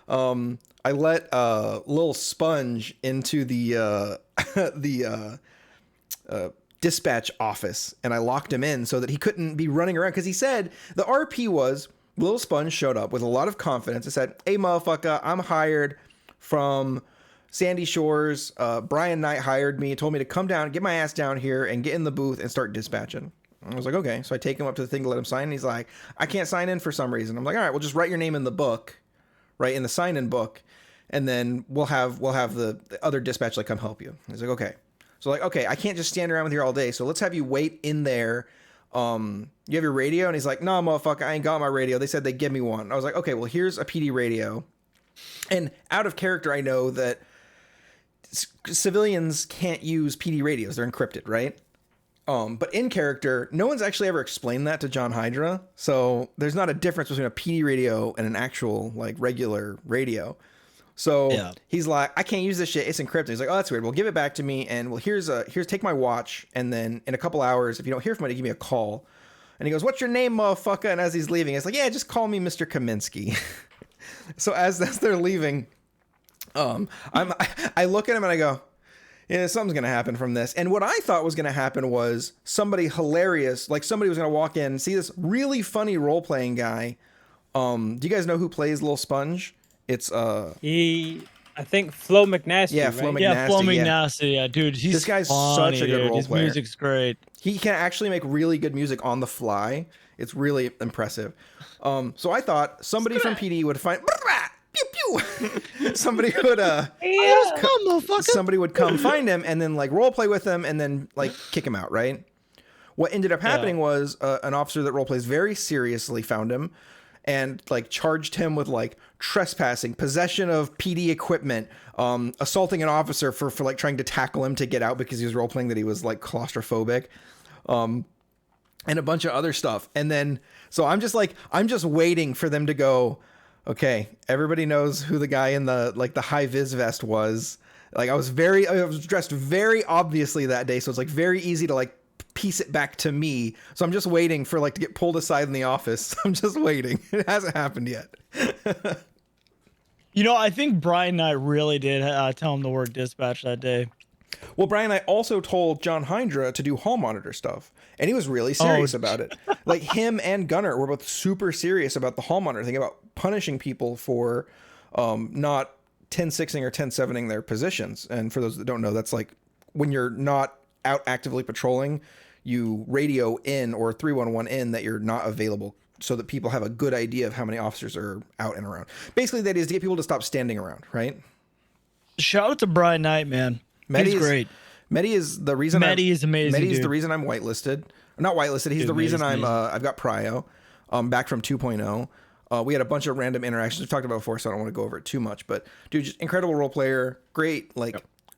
I let Lil Sponge into the dispatch office, and I locked him in so that he couldn't be running around, because he said the RP was Lil Sponge showed up with a lot of confidence and said, "Hey motherfucker, I'm hired from Sandy Shores. Brian Knight hired me, told me to come down, get my ass down here and get in the booth and start dispatching." I was like, okay. So I take him up to the thing to let him sign, and he's like, "I can't sign in for some reason." I'm like, all right, well, just write your name in the book, right, in the sign-in book, and then we'll have the other dispatch come help you. He's like, okay. So okay, I can't just stand around with you all day, so let's have you wait in there. You have your radio? And he's like, "No, motherfucker, I ain't got my radio. They said they'd give me one." I was like, okay, well, here's a PD radio. And out of character, I know that civilians can't use PD radios. They're encrypted, right? But in character, no one's actually ever explained that to John Hydra. So there's not a difference between a PD radio and an actual regular radio. So Yeah. he's like, I can't use this shit. It's encrypted. He's like, oh, that's weird. Well, give it back to me. And well, here's take my watch. And then in a couple hours, if you don't hear from me, give me a call. And he goes, what's your name, motherfucker? And as he's leaving, it's like, yeah, just call me Mr. Kaminsky. So as they're leaving, I look at him and I go, yeah, something's going to happen from this. And what I thought was going to happen was somebody hilarious, like somebody was going to walk in and see this really funny role-playing guy. Do you guys know who plays Little Sponge? It's I think Flo McNasty. Yeah, right? Flo McNasty. Yeah, Flo yeah. McNasty. Yeah, dude, he's This guy's funny, such a good dude. role His player. music's great. He can actually make really good music on the fly. It's really impressive. So I thought somebody from PD would find pew pew. Somebody would somebody would come find him and then like role play with him and then like kick him out, right? What ended up happening was an officer that role plays very seriously found him and like charged him with like trespassing, possession of PD equipment, assaulting an officer for like trying to tackle him to get out because he was role playing that he was like claustrophobic. And a bunch of other stuff. And then, so I'm just waiting for them to go, okay, everybody knows who the guy in the, like the high vis vest was. Like I was dressed very obviously that day. So it's like very easy to like piece it back to me. So I'm just waiting for like to get pulled aside in the office. I'm just waiting. It hasn't happened yet. You know, I think Brian and I really did tell him the word dispatch that day. Well, Brian, I also told John Hydra to do hall monitor stuff, and he was really serious about it. Like him and Gunnar were both super serious about the hall monitor thing, about punishing people for not 10-6ing or 10-7ing their positions. And for those that don't know, that's like when you're not out actively patrolling, you radio in or 311 in that you're not available so that people have a good idea of how many officers are out and around. Basically, that is to get people to stop standing around, right? Shout out to Brian Knight, man. He's great. Medi is the reason. Medi is amazing. Medi is dude. the reason I'm whitelisted. Not whitelisted. He's Dude, the reason Medi's I've got prio. Back from 2.0. We had a bunch of random interactions we've talked about before, so I don't want to go over it too much. But dude, just incredible role player. Great,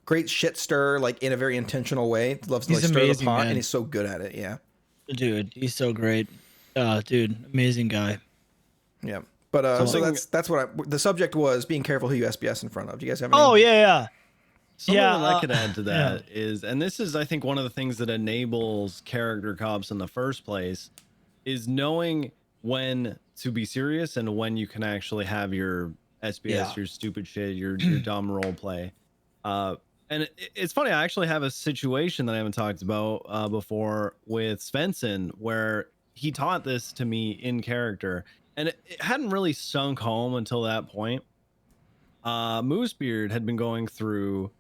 great shit stir, like in a very intentional way. Loves to like stir the pot, and he's so good at it. Yeah. Dude, he's so great. Dude, amazing guy. Yeah. But so that's what the subject was: being careful who you SBS in front of. Do you guys have any? Oh yeah. Something that I could add to that is, and this is, I think, one of the things that enables character cops in the first place, is knowing when to be serious and when you can actually have your SBS, your stupid shit, your dumb role play. And it's funny, I actually have a situation that I haven't talked about before with Svensson, where he taught this to me in character, and it hadn't really sunk home until that point. Moosebeard had been going through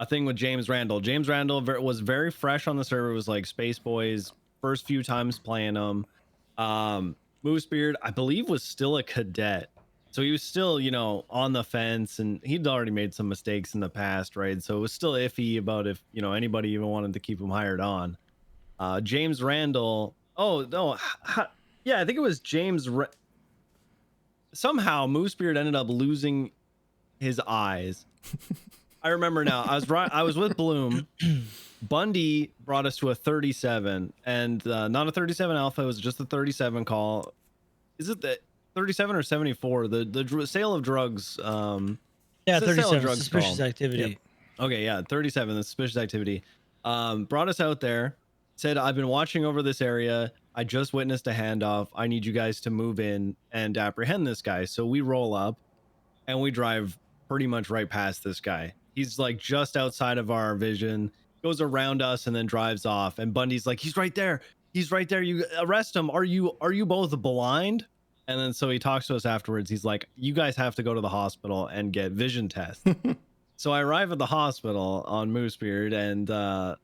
a thing with James Randall. James Randall was very fresh on the server. It was like Space Boys, first few times playing them. Moosebeard, I believe, was still a cadet. So he was still, you know, on the fence, and he'd already made some mistakes in the past, right? So it was still iffy about if, you know, anybody even wanted to keep him hired on. James Randall, I think it was somehow Moosebeard ended up losing his eyes. I remember now. I was with Bloom. Bundy brought us to a 37, and not a 37 Alpha. It was just a 37 call. Is it the 37 or 74? The sale of drugs. Yeah, 37. Suspicious activity. Yep. Okay, yeah, 37. The suspicious activity. Brought us out there. Said, I've been watching over this area. I just witnessed a handoff. I need you guys to move in and apprehend this guy. So we roll up, and we drive pretty much right past this guy. He's like just outside of our vision, goes around us and then drives off. And Bundy's like, he's right there. He's right there. You arrest him. Are you both blind? And then so he talks to us afterwards. He's like, you guys have to go to the hospital and get vision tests. So I arrive at the hospital on Moosebeard, and I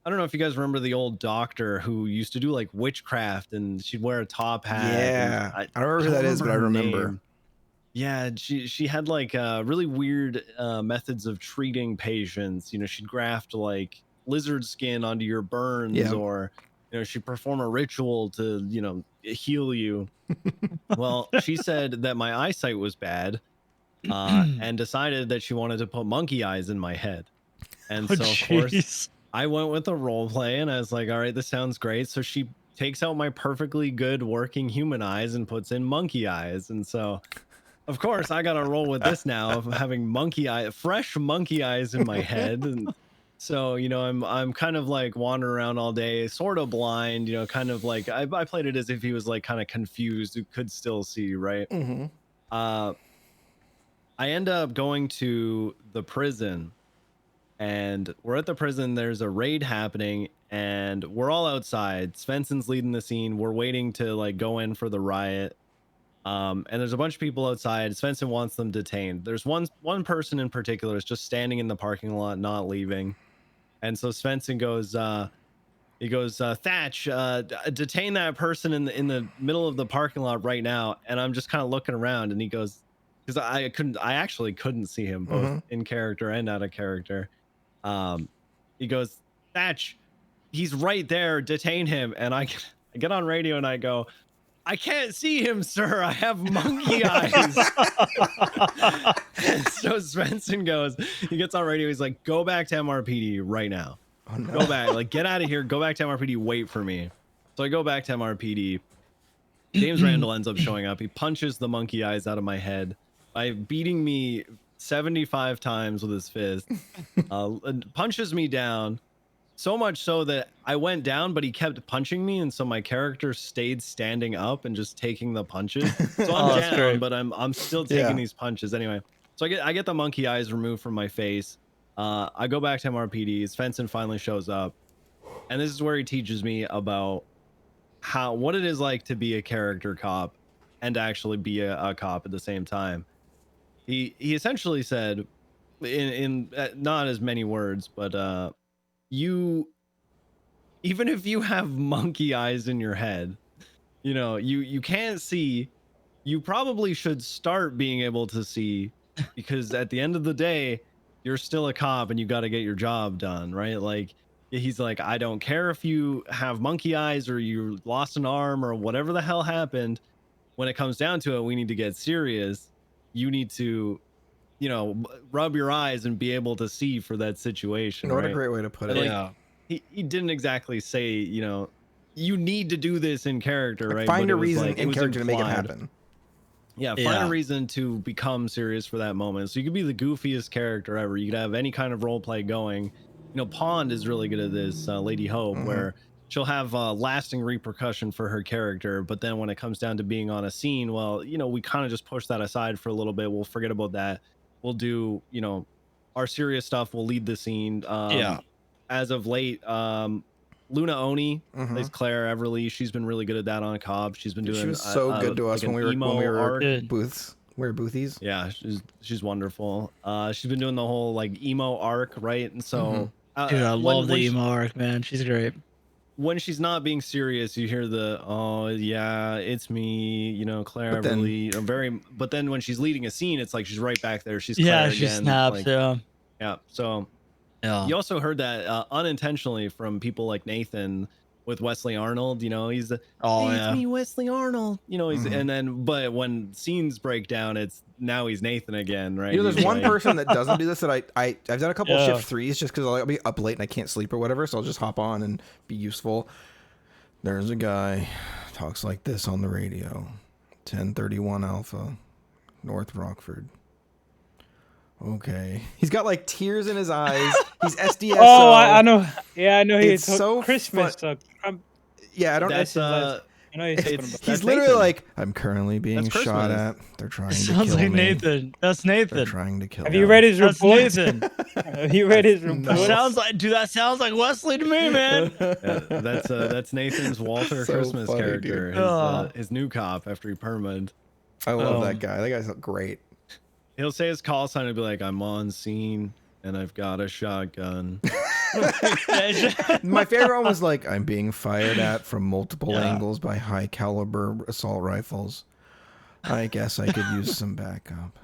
don't know if you guys remember the old doctor who used to do like witchcraft, and she'd wear a top hat. Yeah. I don't remember who that is, but I remember. Name. Yeah, she had like really weird methods of treating patients. You know, she'd graft like lizard skin onto your burns, or you know, she'd perform a ritual to, you know, heal you. Well, she said that my eyesight was bad, and decided that she wanted to put monkey eyes in my head. And so of course I went with the role play, and I was like, all right, this sounds great. So she takes out my perfectly good working human eyes and puts in monkey eyes, and so of course, I gotta roll with this now of having fresh monkey eyes in my head, and so I'm kind of like wandering around all day, sort of blind, kind of like I played it as if he was like kind of confused, who could still see, right? Mm-hmm. I end up going to the prison, and we're at the prison. There's a raid happening, and we're all outside. Svensson's leading the scene. We're waiting to like go in for the riot. And there's a bunch of people outside. Svensson wants them detained. There's one person in particular is just standing in the parking lot, not leaving. And so Svensson goes, Thatch, detain that person in the middle of the parking lot right now. And I'm just kind of looking around, and he goes, because I actually couldn't see him both in character and out of character. He goes, Thatch, he's right there, detain him. And I get on radio and I go, I can't see him, sir. I have monkey eyes. And so Svensson goes, he gets on radio. He's like, go back to MRPD right now. Oh, no. Go back, like get out of here. Go back to MRPD. Wait for me. So I go back to MRPD. James Randall ends up showing up. He punches the monkey eyes out of my head by beating me 75 times with his fist. Punches me down. So much so that I went down, but he kept punching me, and so my character stayed standing up and just taking the punches. So I'm down, great. but I'm still taking these punches anyway. So I get the monkey eyes removed from my face. I go back to MRPD. Svensson finally shows up, and this is where he teaches me about what it is like to be a character cop and actually be a cop at the same time. He essentially said, in not as many words, but even if you have monkey eyes in your head, you can't see, you probably should start being able to see, because at the end of the day, you're still a cop and you got to get your job done, right? Like, he's like, I don't care if you have monkey eyes or you lost an arm or whatever the hell happened. When it comes down to it, we need to get serious. You need to, rub your eyes and be able to see for that situation. What right? a great way to put it. Like, Yeah. He didn't exactly say, you need to do this in character, Like, right? find But a it was reason like, in was character to make it implied. happen. Yeah, find Yeah. a reason to become serious for that moment. So you could be the goofiest character ever. You could have any kind of role play going. Pond is really good at this, Lady Hope, where she'll have lasting repercussion for her character. But then when it comes down to being on a scene, well, we kind of just push that aside for a little bit. We'll forget about that. We'll do, our serious stuff. We'll lead the scene. Yeah. As of late, Luna Oni plays Claire Everly. She's been really good at that on Cobb. She's been doing. She was so good to us like when an we emo were arc. booths. We were boothies. Yeah, she's wonderful. She's been doing the whole like emo arc, right? And so, Dude, I love the when emo arc, man. She's great. when she's not being serious, you hear the "oh yeah, it's me," Claire But then- Everly. But then when she's leading a scene, it's like she's right back there. She's Yeah, Claire she again, snaps. like, Yeah. yeah. So Yeah. you also heard that unintentionally from people like Nathan with Wesley Arnold. He's the, Oh, "Hey, yeah. it's me, Wesley Arnold." And then, but when scenes break down, it's now he's Nathan again, right? There's He's one like- person that doesn't do this that I've done a couple of Yeah. shift threes just because I'll be up late and I can't sleep or whatever, so I'll just hop on and be useful. There's a guy talks like this on the radio, 1031 Alpha, North Rockford. Okay, he's got like tears in his eyes. He's SDSO. Oh, I know. Yeah, I know. It's He's so Christmas. Yeah, I don't. That's I know he's talking it's- about. He's that's literally Nathan. like, I'm currently being That's shot Christmas. at. They're trying to Sounds kill like me. Nathan. That's They're Nathan. trying to kill Have me. you read his That's reports? Nathan. Have you read his No. reports? That sounds like Wesley to me, man. Yeah, that's Nathan's Walter So Christmas funny, character, dude. his new cop after he permed. I love Oh. that guy. That guy's great. He'll say his call sign and be like, "I'm on scene and I've got a shotgun." My favorite one was like, I'm being fired at from multiple Yeah. angles by high caliber assault rifles. I guess I could use some backup.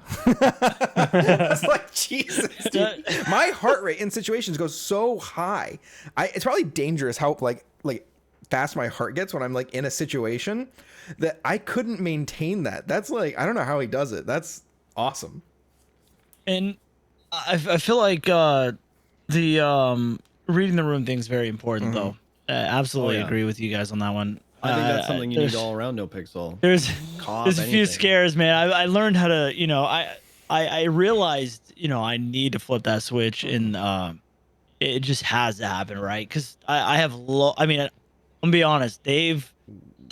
It's like, Jesus, dude. My heart rate in situations goes so high. It's probably dangerous how like fast my heart gets when I'm like in a situation that I couldn't maintain that. That's like, I don't know how he does it. That's awesome. And I feel like the reading the room thing is very important, though. I absolutely Oh, yeah. agree with you guys on that one. I think that's something you need all around NoPixel. There's Cop, there's a few anything. scares, man. I learned how to, I realized, I need to flip that switch, and it just has to happen, right? Because I have low. I mean, I'm gonna be honest.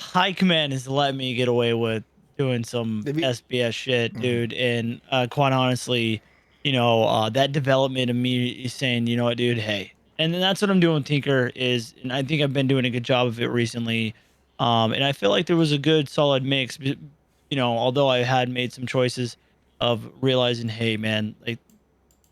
High command has let me get away with doing some SBS shit, dude. And quite honestly, that development of me saying, you know what, dude, hey. And then that's what I'm doing with Tinker and I think I've been doing a good job of it recently. And I feel like there was a good solid mix, although I had made some choices of realizing, hey, man, like,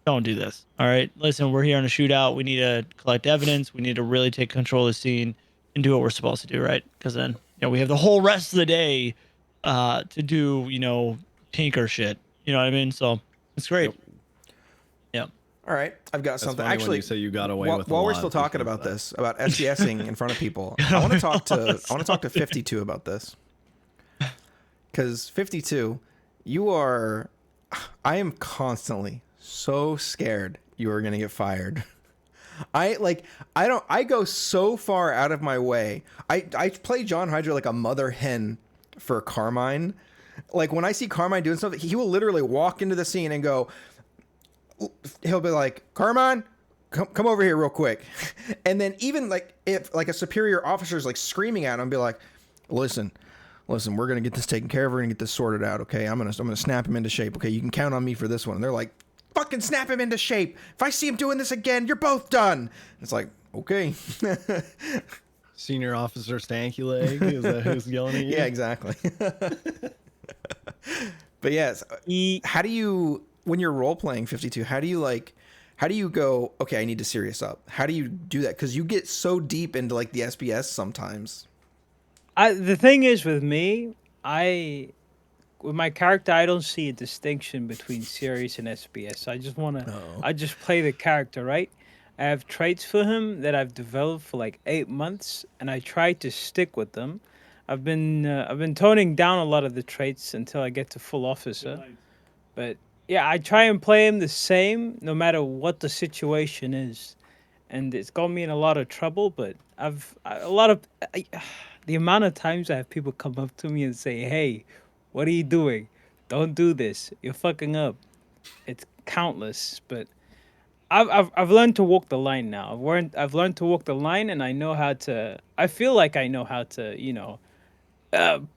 don't do this. All right. Listen, we're here on a shootout. We need to collect evidence. We need to really take control of the scene and do what we're supposed to do, right? Because then, we have the whole rest of the day to do, Tinker shit. You know what I mean? So it's great. Yep. Yeah. All right, I've got something. Funny Actually, when you say you got away with while a we're lot still talking because about of this, about SBSing in front of people, I want to talk to 52 about this. Because 52, I am constantly so scared you are going to get fired. I go so far out of my way. I play John Hydra like a mother hen for Carmine. Like, when I see Carmine doing something, he will literally walk into the scene and go, he'll be like, Carmine, come over here real quick. And then even like if like a superior officer is like screaming at him, be like, listen, we're gonna get this taken care of. We're gonna get this sorted out. Okay, I'm gonna snap him into shape. Okay, you can count on me for this one. And they're like, fucking snap him into shape. If I see him doing this again, you're both done. It's like, okay. Senior Officer Stanky Leg, is that who's yelling at you? Yeah, exactly. But yes, how do you, when you're role playing 52, how do you go, okay, I need to serious up? How do you do that? Because you get so deep into like the SBS sometimes. The thing is with me, with my character, I don't see a distinction between serious and SBS. I just play the character, right? I have traits for him that I've developed for like 8 months, and I try to stick with them. I've been toning down a lot of the traits until I get to full officer. But yeah, I try and play him the same no matter what the situation is. And it's got me in a lot of trouble, but the amount of times I have people come up to me and say, "Hey, what are you doing? Don't do this. You're fucking up." It's countless, but I've learned to walk the line now. I've learned to walk the line, and I know how to. I feel like I know how to,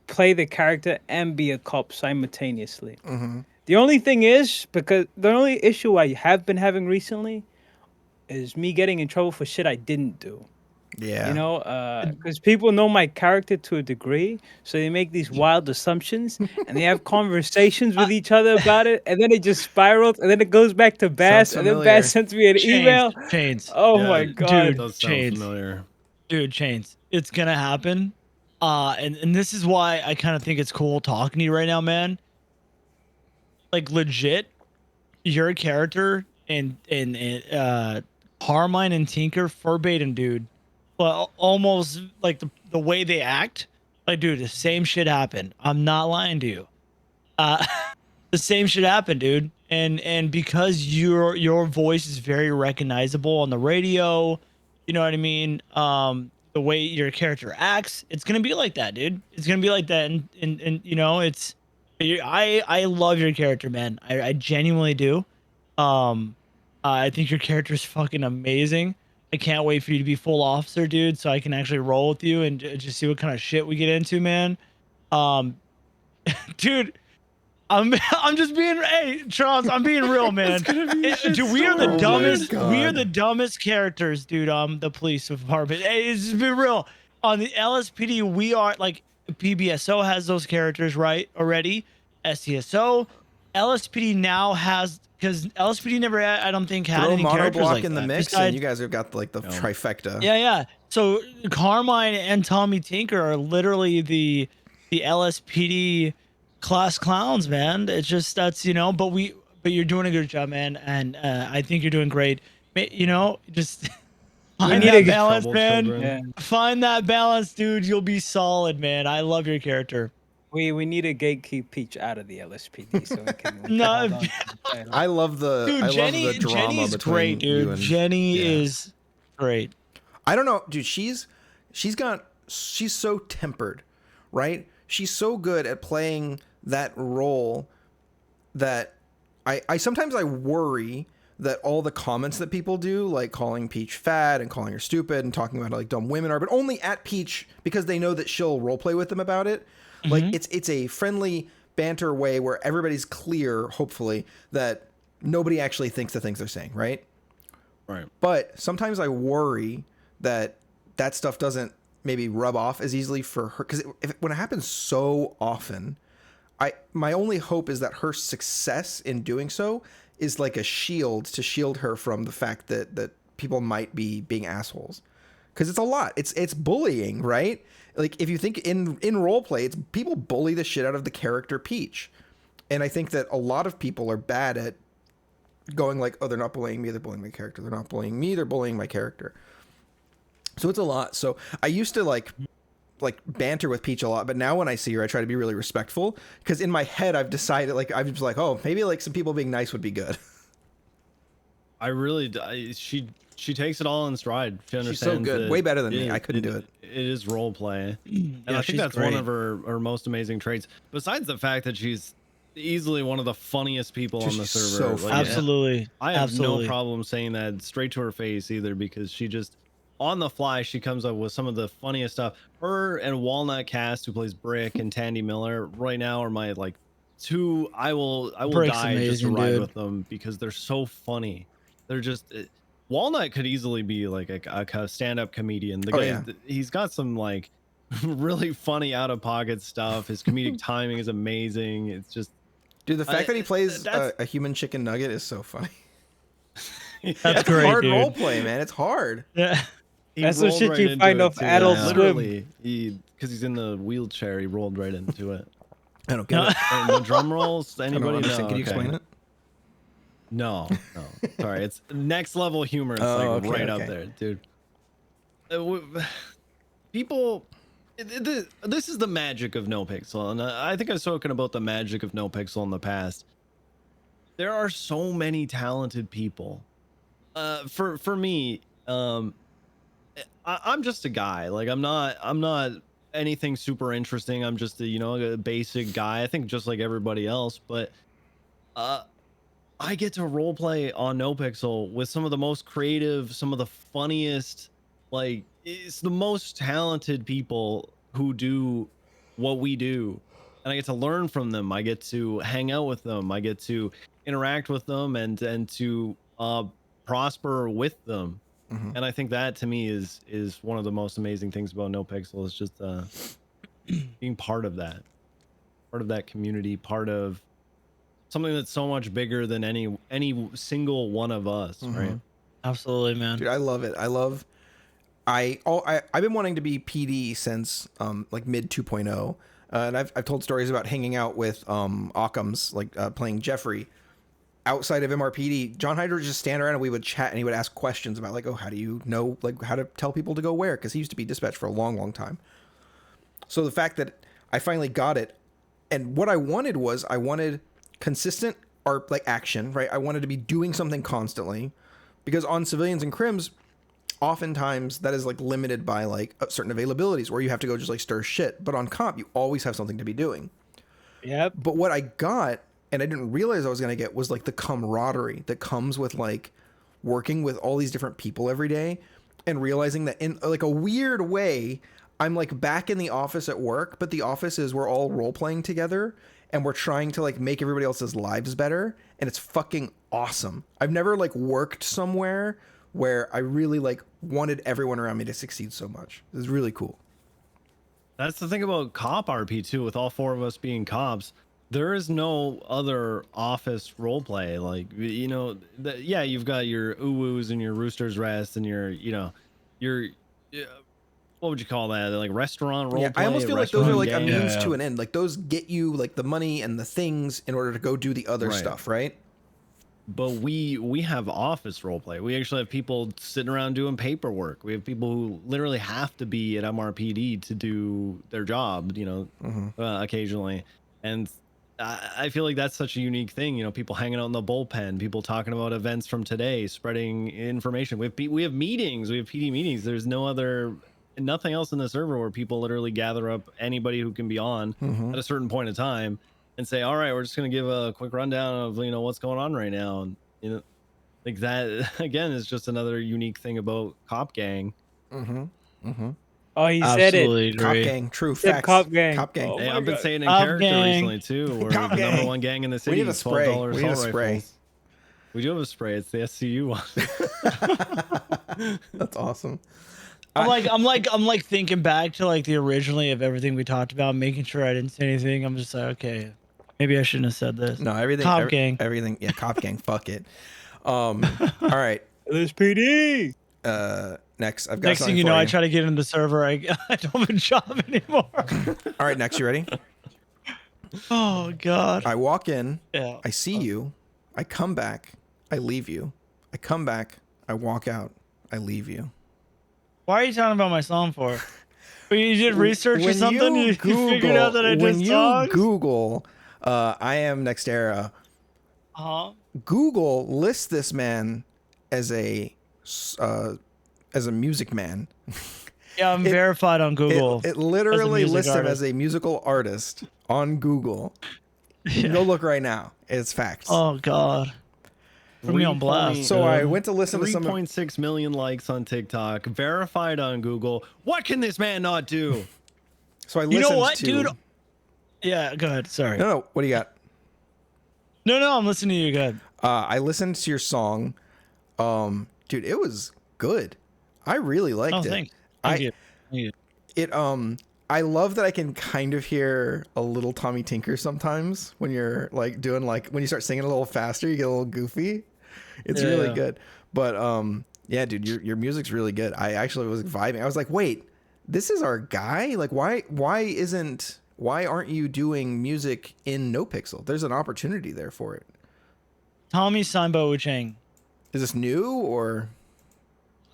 play the character and be a cop simultaneously. Mm-hmm. The only thing is, because the only issue I have been having recently is me getting in trouble for shit I didn't do. Yeah. Because people know my character to a degree, so they make these wild assumptions, and they have conversations with each other about it, and then it just spirals, and then it goes back to Bass, and then Bass sends me an email. Chains. Oh my god, dude, does sound Chains. familiar. Dude, Chains. It's gonna happen. And this is why I kind of think it's cool talking to you right now, man. Like, legit, your character and Carmine and Tinker verbatim, dude. Well, almost like the way they act. Like, dude, the same shit happened. I'm not lying to you. The same shit happened, dude. And because your voice is very recognizable on the radio, you know what I mean? The way your character acts, it's gonna be like that, dude. It's gonna be like that, and it's. I love your character, man. I genuinely do. I think your character is fucking amazing. I can't wait for you to be full officer, dude, so I can actually roll with you and just see what kind of shit we get into, man. Dude, I'm just being, hey, Charles, I'm being real, man. Dude, we are the dumbest. We are the dumbest characters, dude. The police department. Hey, it's just be real. On the LSPD, we are like, PBSO has those characters, right? Already. STSO, LSPD now has, because LSPD never, I don't think, had any characters like in the that. mix, Besides, and you guys have got like the trifecta. Yeah. So Carmine and Tommy Tinker are literally the LSPD class clowns, man. It's just but you're doing a good job, man, and I think you're doing great. Just find that balance, man. Yeah. Find that balance, dude. You'll be solid, man. I love your character. We need to gatekeep Peach out of the LSPD so we can. No, I love the Jenny, drama Jenny's between great, dude. you and Jenny is great. I don't know, dude. She's got she's so tempered, right? She's so good at playing that role that I sometimes I worry that all the comments that people do, like calling Peach fat and calling her stupid and talking about how like dumb women are, but only at Peach because they know that she'll roleplay with them about it. Like it's a friendly banter way where everybody's clear, hopefully, that nobody actually thinks the things they're saying, right? Right. But sometimes I worry that that stuff doesn't maybe rub off as easily for her, because when it happens so often, my only hope is that her success in doing so is like a shield to shield her from the fact that people might be being assholes, because it's a lot. It's bullying, right? Like if you think in role play, it's people bully the shit out of the character Peach, and I think that a lot of people are bad at going like, oh, they're not bullying me, they're bullying my character. They're not bullying me, they're bullying my character. So it's a lot. So I used to like banter with Peach a lot, but now when I see her, I try to be really respectful, because in my head I've decided, like, I'm just like, oh, maybe like some people being nice would be good. She takes it all in stride. She understands. She's so good, way better than me. I couldn't do it. It is role play, and Yeah, I think she's that's great. one of her most amazing traits. Besides the fact that she's easily one of the funniest people on the She's server. so Like, funny. Absolutely. I have Absolutely. no problem saying that straight to her face either, because she just, on the fly, she comes up with some of the funniest stuff. Her and Walnut Cast, who plays Brick, and Tandy Miller right now are my like two. I will Brick's die just to amazing, ride dude. with them because they're so funny. They're just Walnut could easily be like a stand-up comedian. The Oh, guy, yeah. he's got some like really funny out-of-pocket stuff. His comedic timing is amazing. It's just, Dude, the fact that he plays that's- a human chicken nugget is so funny. That's It's great, hard dude. role play, man. It's hard. Yeah. He That's the rolled shit you into find it, off too. Adult Swim. Literally, because he's in the wheelchair, he rolled right into it. I don't get it. And the drum rolls, I don't anybody know? understand. Can you Okay. explain it? No. Sorry, it's next level humor. It's Oh, like okay, right okay. up there, dude. People, this is the magic of NoPixel, and I think I've spoken about the magic of NoPixel in the past. There are so many talented people. For me, I'm just a guy. Like I'm not anything super interesting. I'm just a basic guy. I think just like everybody else, but I get to role play on NoPixel with some of the most creative, some of the funniest, like it's the most talented people who do what we do. And I get to learn from them. I get to hang out with them. I get to interact with them and to prosper with them. Mhm. And I think that to me is one of the most amazing things about NoPixel is just being part of that community, part of something that's so much bigger than any single one of us, right? Absolutely, man. Dude, I love it. I've been wanting to be PD since like mid 2.0, and I've told stories about hanging out with Occam's, like playing Jeffrey outside of MRPD. John Hydra would just stand around and we would chat, and he would ask questions about like, oh, how do you know like how to tell people to go where? Because he used to be dispatch for a long time. So the fact that I finally got it, and what I wanted was consistent art, like action, right? I wanted to be doing something constantly, because on Civilians and Crims, oftentimes that is like limited by like certain availabilities where you have to go just like stir shit. But on comp, you always have something to be doing. Yep. But what I got, and I didn't realize I was going to get, was like the camaraderie that comes with like working with all these different people every day, and realizing that in like a weird way, I'm like back in the office at work, but the office is, we're all role playing together and we're trying to like make everybody else's lives better. And it's fucking awesome. I've never like worked somewhere where I really like wanted everyone around me to succeed so much. It's really cool. That's the thing about cop RP too, with all four of us being cops. There is no other office role play. Like, yeah, you've got your uwoos and your Rooster's Rest and your what would you call that? Like restaurant role play? I almost feel like those are like a restaurant means game? to an end. Like those get you like the money and the things in order to go do the other Right. stuff, right? But we have office role play. We actually have people sitting around doing paperwork. We have people who literally have to be at MRPD to do their job, occasionally. And I feel like that's such a unique thing. People hanging out in the bullpen, people talking about events from today, spreading information. We have meetings. We have PD meetings. There's no other nothing else in the server where people literally gather up anybody who can be on at a certain point in time and say, all right, we're just going to give a quick rundown of, what's going on right now. And, like that, again, is just another unique thing about Cop Gang. Oh, he said it. Absolutely Cop agree. gang, true Said facts. Cop Gang. Cop gang. Oh Hey, my I've been God. saying in Cop character Gang. recently too. We're Cop the Gang. number one gang in the We city. need a spray. $12 We need a assault spray. rifles. We do have a spray. It's the SCU one. That's awesome. I'm like thinking back to like the originally of everything we talked about, making sure I didn't say anything. I'm just like, okay, maybe I shouldn't have said this. No, everything. Cop gang. Everything. Yeah, cop gang. Fuck it. All right. LSPD. Next, I've got Next something thing you for know, I try to get into the server. I don't have a job anymore. All right, next, you ready? Oh God. I walk in. Yeah. I see you. I come back. I leave you. I come back. I walk out. I leave you. Why are you talking about my song for? You did research or When something? You figured out that I did when songs? you Google, IamNXERA, Uh-huh. Google lists this man as a music man. Yeah, I'm verified on Google. It literally music lists him artist. as a musical artist on Google. You can go look right now. It's facts. Oh God. Put me on blast. So I went to listen to some. 3.6 million likes on TikTok, verified on Google. What can this man not do? So I You listened know what, to, dude? Yeah, go ahead. Sorry. No, what do you got? No, I'm listening to you. Go ahead. I listened to your song. Dude, it was good. I really liked Oh, it. thanks. Thank you. Thank you. It I love that I can kind of hear a little Tommy Tinker sometimes when you're like doing like when you start singing a little faster, you get a little goofy. It's really Yeah. good. But yeah, dude, your music's really good. I actually was vibing. I was like, wait, this is our guy? Like why aren't you doing music in NoPixel? There's an opportunity there for it. Tommy signed by Wu Chang. Is this new or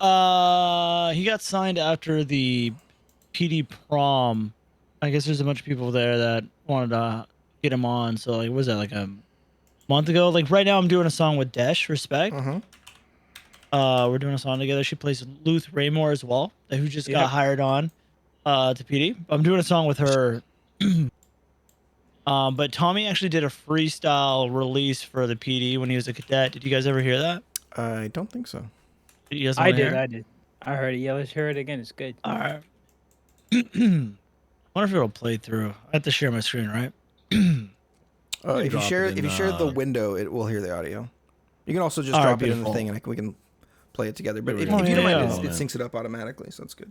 He got signed after the PD prom. I guess there's a bunch of people there that wanted to get him on. So like, was that like a month ago? Like right now, I'm doing a song with Desh. Respect. We're doing a song together. She plays Luth Raymore as well, who just got hired on to PD. I'm doing a song with her. But Tommy actually did a freestyle release for the PD when he was a cadet. Did you guys ever hear that? I don't think so. Did you guys I wanna did. hear it? I did. I heard it. Yeah, let's hear it again. It's good. All right. I wonder if it'll play through. I have to share my screen, right? If you drop share it in, the window, it will hear the audio. You can also just All right, drop it in the beautiful. thing, and we can play it together. But There if, we go. if you don't mind, Yeah. it syncs it up automatically, so that's good.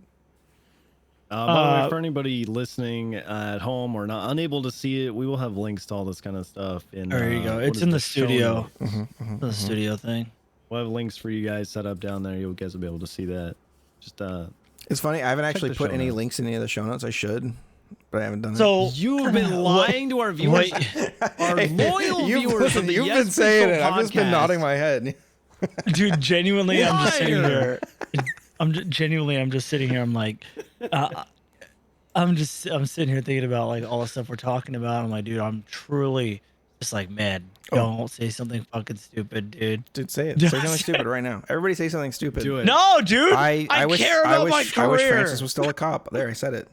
By the way, for anybody listening at home or not unable to see it, we will have links to all this kind of stuff. There you go. what It's is in the this, show studio. notes. The studio thing. We'll have links for you guys set up down there. You guys will be able to see that. Just It's funny. I haven't actually the put show any notes. links in any of the show notes. I should, but I haven't done So you've been lying to our viewers, our loyal viewers of the You've been Yespixel saying it. I've just been podcast. nodding my head. dude, genuinely, I'm just sitting Liar! here. I'm just sitting here. I'm like, I'm sitting here thinking about like all the stuff we're talking about. I'm like, dude, I'm truly just like, man, don't say something fucking stupid, dude. Dude, say it. Say something stupid right now. Everybody say something stupid. Do it. No, dude. I wish, care about my career. I wish Francis was still a cop. There, I said it.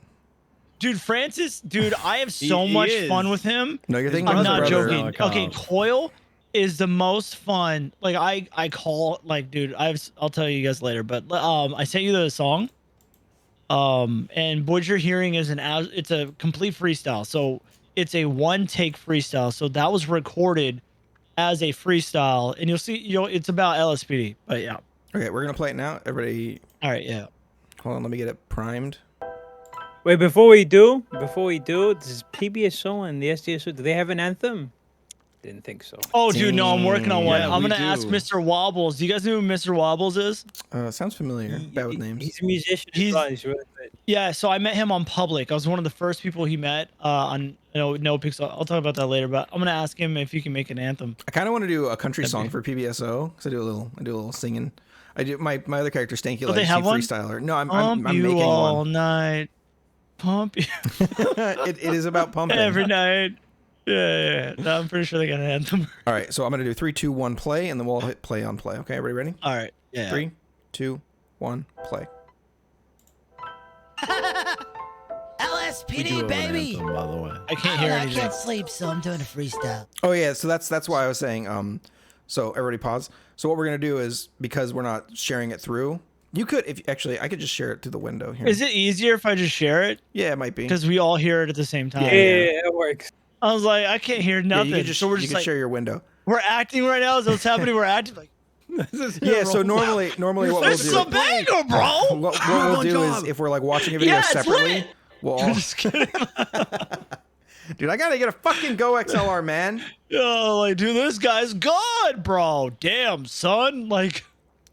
Dude, Francis, dude, I have so He much is. fun with him. No, you're thinking I'm about not his brother. joking. Brother. Okay, Coil is the most fun. Like I call like, dude, I'll tell you guys later. But I sent you the song. And what you're hearing is it's a complete freestyle. So it's a one take freestyle. So that was recorded as a freestyle, and you'll see, it's about LSPD. But yeah. Okay, we're gonna play it now. Everybody, All right, yeah. hold on. Let me get it primed. Wait, before we do, this is PBSO and the SDSO. Do they have an anthem? Didn't think so. Oh, dude, no, I'm working on one. Yeah, I'm we gonna ask do. Mr. Wobbles. Do you guys know who Mr. Wobbles is? Sounds familiar. Bad with names. He's a musician. He's- He's really good. Yeah, so I met him on Public. I was one of the first people he met on NoPixel. I'll talk about that later, but I'm gonna ask him if he can make an anthem. I kind of want to do a country song for PBSO because I do a little singing. I do my other character Stanky they likes have one? freestyler. No, I'm Pump you making all one. night. Pump you It is about pumping. every night. Yeah. No, I'm pretty sure they got an anthem. All right, so I'm gonna do 3, 2, 1, play, and then we'll hit play on play. Okay, everybody ready? All right. Yeah. 3, 2, 1, play. We do LSPD, have an baby. anthem, by the way. I can't hear I anything. can't sleep, so I'm doing a freestyle. Oh yeah, so that's why I was saying. So everybody pause. So what we're gonna do is, because we're not sharing it through, you could, if actually I could just share it to the window here. Is it easier if I just share it? Yeah, it might be. Because we all hear it at the same time. Yeah, it works. I was like, I can't hear Yeah, nothing. you can just so we're you just can like, share your window. we're acting right now. Is what's happening? We're acting like, Yeah. So normally what we'll this is a do. banger, bro. What we'll do is, if we're like watching a video Yeah, it's separately, lit. we'll I'm all, just kidding. dude, I gotta get a fucking Go XLR, man. Oh, like, dude, this guy's good, bro. Damn, son. Like,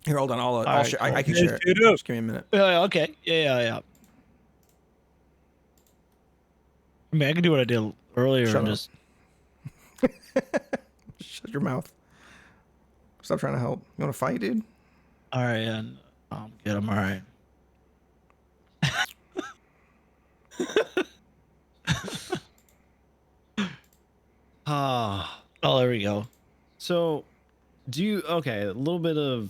Here, hold on. I'll right, share. I cool. can share it. Dude, Just give me a minute. okay. Yeah. I mean, I can do what I did earlier Shut and up. just. Shut your mouth. Stop trying to help. You want to fight, dude? All right, and get him. All right. Ah. Oh, there we go. So, do you okay? A little bit of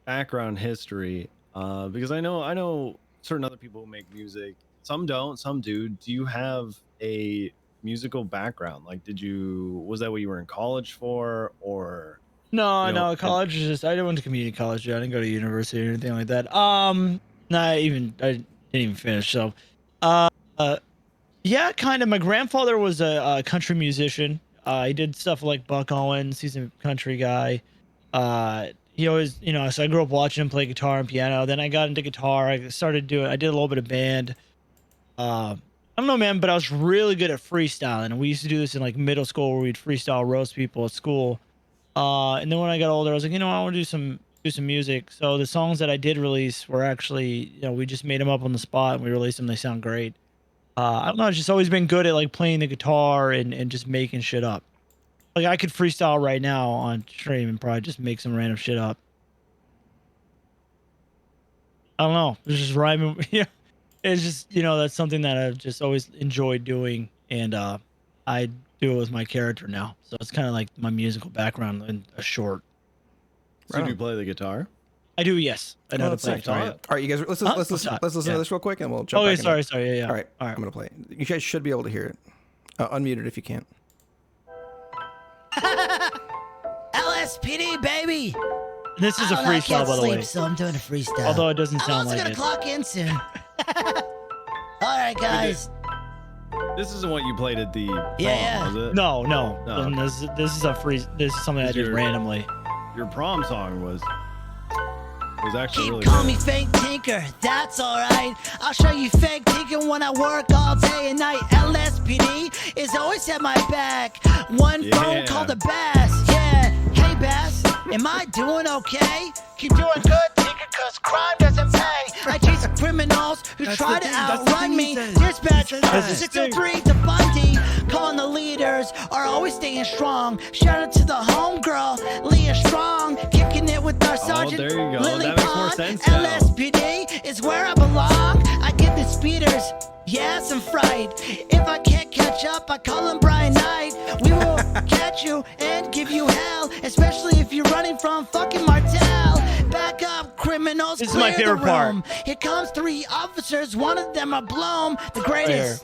background history, because I know certain other people who make music. Some don't, some do. Do you have a musical background? Like, was that what you were in college for, or? No, You know, no, college is just. I didn't went to community college. I didn't go to university or anything like that. I didn't even finish. So, yeah, kind of. My grandfather was a country musician. He did stuff like Buck Owens. He's a country guy. He always, so I grew up watching him play guitar and piano. Then I got into guitar. I did a little bit of band. I don't know, man, but I was really good at freestyling. And we used to do this in like middle school where we'd freestyle roast people at school. And then when I got older, I was like, I want to do some music. So the songs that I did release were actually, we just made them up on the spot and we released them. They sound great. I don't know. I've just always been good at like playing the guitar and just making shit up. Like I could freestyle right now on stream and probably just make some random shit up. I don't know. It's just rhyming. Yeah. It's just, that's something that I've just always enjoyed doing. And I do it with my character now. So it's kind of like my musical background in a short. So do you play the guitar? I do, yes. I know how to that's play sick. guitar. All yeah. right. All right, you guys, let's listen Yeah. to this real quick, and we'll jump Oh, yeah, back into sorry. Yeah. All right, I'm gonna play it. You guys should be able to hear it. Unmute it if you can't. LSPD, baby. This is a I freestyle, can't by the sleep, way. so I'm doing a freestyle. Although it doesn't I'm sound also like gonna it. clock in soon. All right, guys. This isn't what you played at the prom, Yeah. was it? No. No. And This is a free. This is something I did Your- randomly. Your prom song was actually Keep really calling good. me fake tinker, that's alright. I'll show you fake tinker when I work all day and night. LSPD is always at my back. One phone Yeah. call to Bass. Yeah, hey Bass, am I doing okay? Keep doing good, tinker, cause crime doesn't pay. I chase criminals who try to outrun me. Dispatch 603 to Bundy. Calling the leaders are always staying strong. Shout out to the homegirl, Leah Strong. Kicking it with our sergeant, there you go. Lily That makes more Pond. sense now. LSPD is where I belong. I give the speeders, some fright. If I can't catch up, I call him Brian Knight. We will catch you and give you hell, especially if you're running from fucking Martell. Back up, criminals, This is clear my favorite the part. room. Here comes 3 officers, one of them a Bloom, the greatest.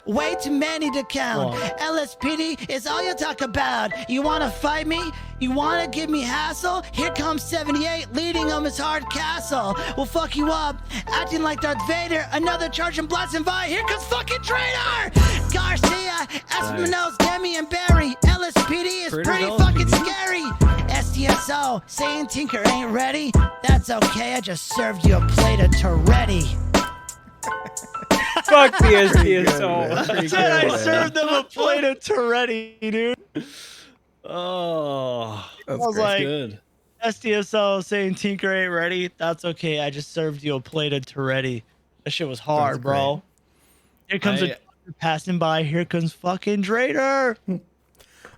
Way too many to count. Wow. LSPD is all you talk about. You want to fight me? You want to give me hassle? Here comes 78, leading them his hard castle. We'll fuck you up, acting like Darth Vader. Another charge and blast and vi. Here comes fucking traitor! Garcia, Espinosa, Demi, and Barry. LSPD is Traitor's pretty LSPD. fucking scary. STSO, saying Tinker ain't ready? That's okay, I just served you a plate of Toretti. Fuck the man. STSO. Pretty Said I good, man. served them a plate of Toretti, dude. Oh, That's I was great. like, good. SDSO saying Tinker ain't ready. That's okay. I just served you a plate of Toretti. That shit was hard, That's bro. Here comes a doctor passing by. Here comes fucking Drader.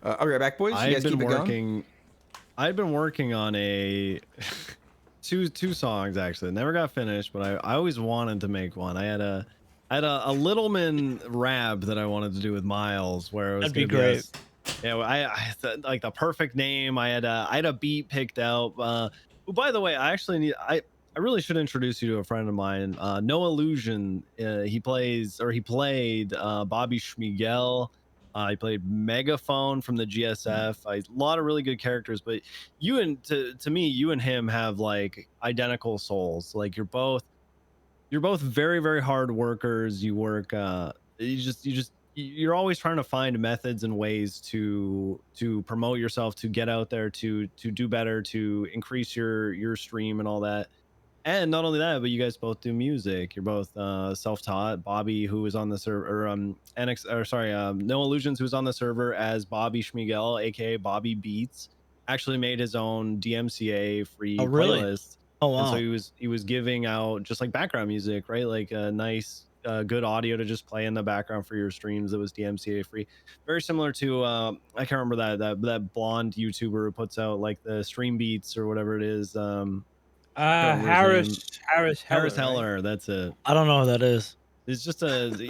I'll be right back, boys. You I've guys been keep it going. working. I've been working on a two songs actually. Never got finished, but I always wanted to make one. I had a Littleman rap that I wanted to do with Miles, where it was That'd be gonna great. Yeah, I thought, like the perfect name. I had a beat picked out. By the way, I really should introduce you to a friend of mine, No Illusion. He played Bobby Schmigel. He played Megaphone from the GSF. A lot of really good characters, but to me, you and him have like identical souls. Like you're both very, very hard workers. You work, you're always trying to find methods and ways to promote yourself, to get out there, to do better, to increase your stream and all that. And not only that, but you guys both do music. You're both self-taught. Bobby, who is on the server, No Illusions, who's on the server as Bobby Schmigel, aka Bobby Beats, actually made his own DMCA free playlist. Oh wow! And so he was giving out just like background music, right? Like a nice, good audio to just play in the background for your streams. That was DMCA free. Very similar to I can't remember that blonde YouTuber who puts out like the stream beats or whatever it is. Harris Heller, right? that's it. I don't know who that is. It's just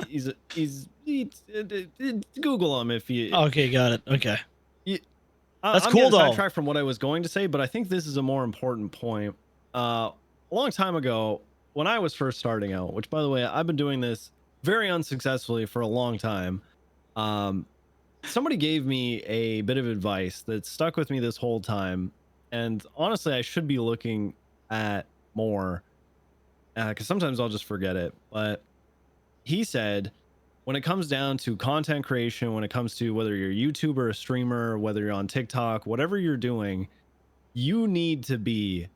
he's Google him if you. Okay, got it. Okay, that's I'm cool though. Sidetracked from what I was going to say, but I think this is a more important point. A long time ago, when I was first starting out, which by the way, I've been doing this very unsuccessfully for a long time. Somebody gave me a bit of advice that stuck with me this whole time, and honestly, I should be looking at more because sometimes I'll just forget it. But he said, when it comes down to content creation, when it comes to whether you're a YouTuber, a streamer, whether you're on TikTok, whatever you're doing, you need to be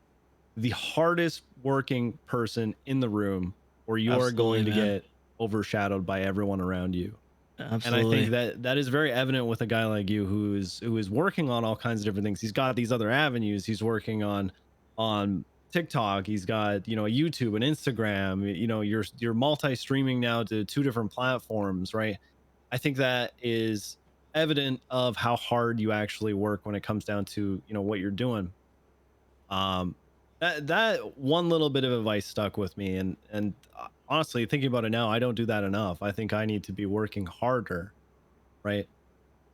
the hardest working person in the room, or you are going to get overshadowed by everyone around you. Absolutely. And I think that is very evident with a guy like you who is working on all kinds of different things. He's got these other avenues. He's working on TikTok. He's got, you know, YouTube and Instagram. You know, you're multi-streaming now to 2 different platforms, right? I think that is evident of how hard you actually work when it comes down to, you know, what you're doing. That one little bit of advice stuck with me, and honestly, thinking about it now, I don't do that enough. I think I need to be working harder, right?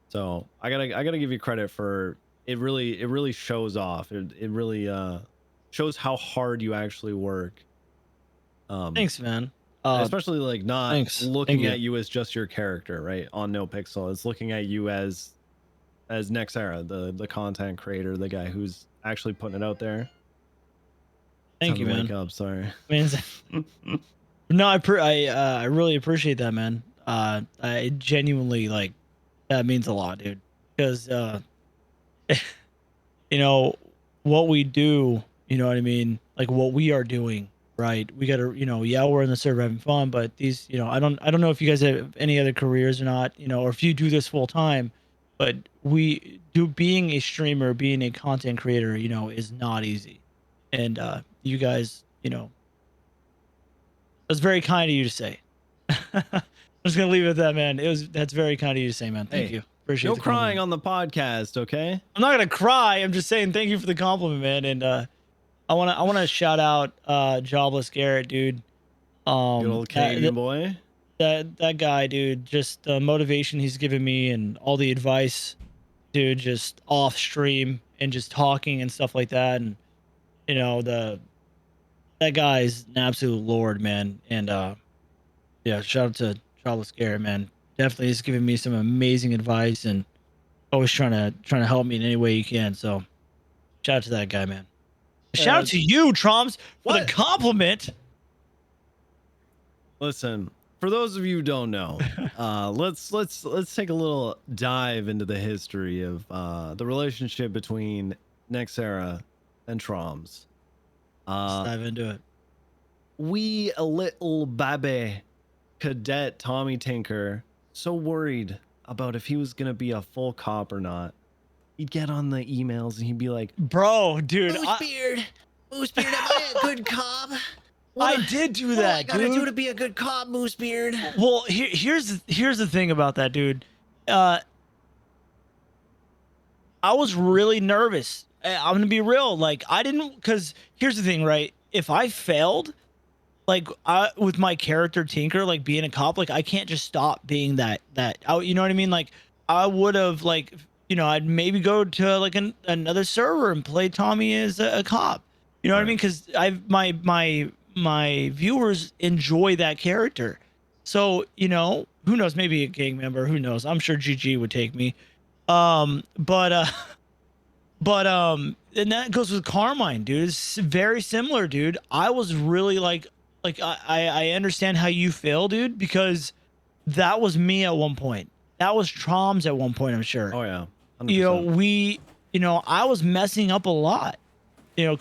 So I gotta give you credit for it. Really shows off. It really shows how hard you actually work. Thanks, man. Especially like not looking at you as just your character, right? On NoPixel, it's looking at you as NxERA, the content creator, the guy who's actually putting it out there. Thank you, man. Wake up, sorry. No, I really appreciate that, man. I genuinely, like, that means a lot, dude. Because you know what we do, you know what I mean, like what we are doing, right? We gotta, you know, yeah, we're in the server having fun, but these, you know, I don't know if you guys have any other careers or not, you know, or if you do this full time, but being a streamer, being a content creator, you know, is not easy. And you guys, you know, that's very kind of you to say. I'm just gonna leave it at that, man. That's very kind of you to say, man. Thank you. Appreciate it. No crying on the podcast, okay? I'm not gonna cry. I'm just saying thank you for the compliment, man. And I wanna shout out Jobless Garrett, dude. Good old Canadian boy. That guy, dude. Just the motivation he's given me and all the advice, dude. Just off stream and just talking and stuff like that. And you know, that guy's an absolute lord, man. And yeah, shout out to Jobless Garrett, man. Definitely has given me some amazing advice and always trying to help me in any way he can. So shout out to that guy, man. Shout out to you, Troms, for the compliment. Listen, for those of you who don't know, let's take a little dive into the history of the relationship between NxERA and Troms. Let's dive into it. We a little baby cadet Tommy Tinker, so worried about if he was gonna be a full cop or not. He'd get on the emails and he'd be like, "Bro, dude, Moosebeard, am I a good cop? I did do that, what do I gotta dude. do to be a good cop, Moosebeard?" Well, here's the thing about that, dude. I was really nervous. I'm gonna be real. Like, I didn't, because here's the thing, right? If I failed, like, with my character Tinker, like being a cop, like I can't just stop being that. You know what I mean? Like, I would have, like, you know, I'd maybe go to like another server and play Tommy as a cop. You You know what I mean? Because my viewers enjoy that character. So, you know, who knows? Maybe a gang member. Who knows? I'm sure GG would take me. But and that goes with Carmine, dude. It's very similar, dude. I was really like I understand how you feel, dude, because that was me at one point. That was Troms at one point, I'm sure. Oh yeah. 100%. You know, I was messing up a lot. You know,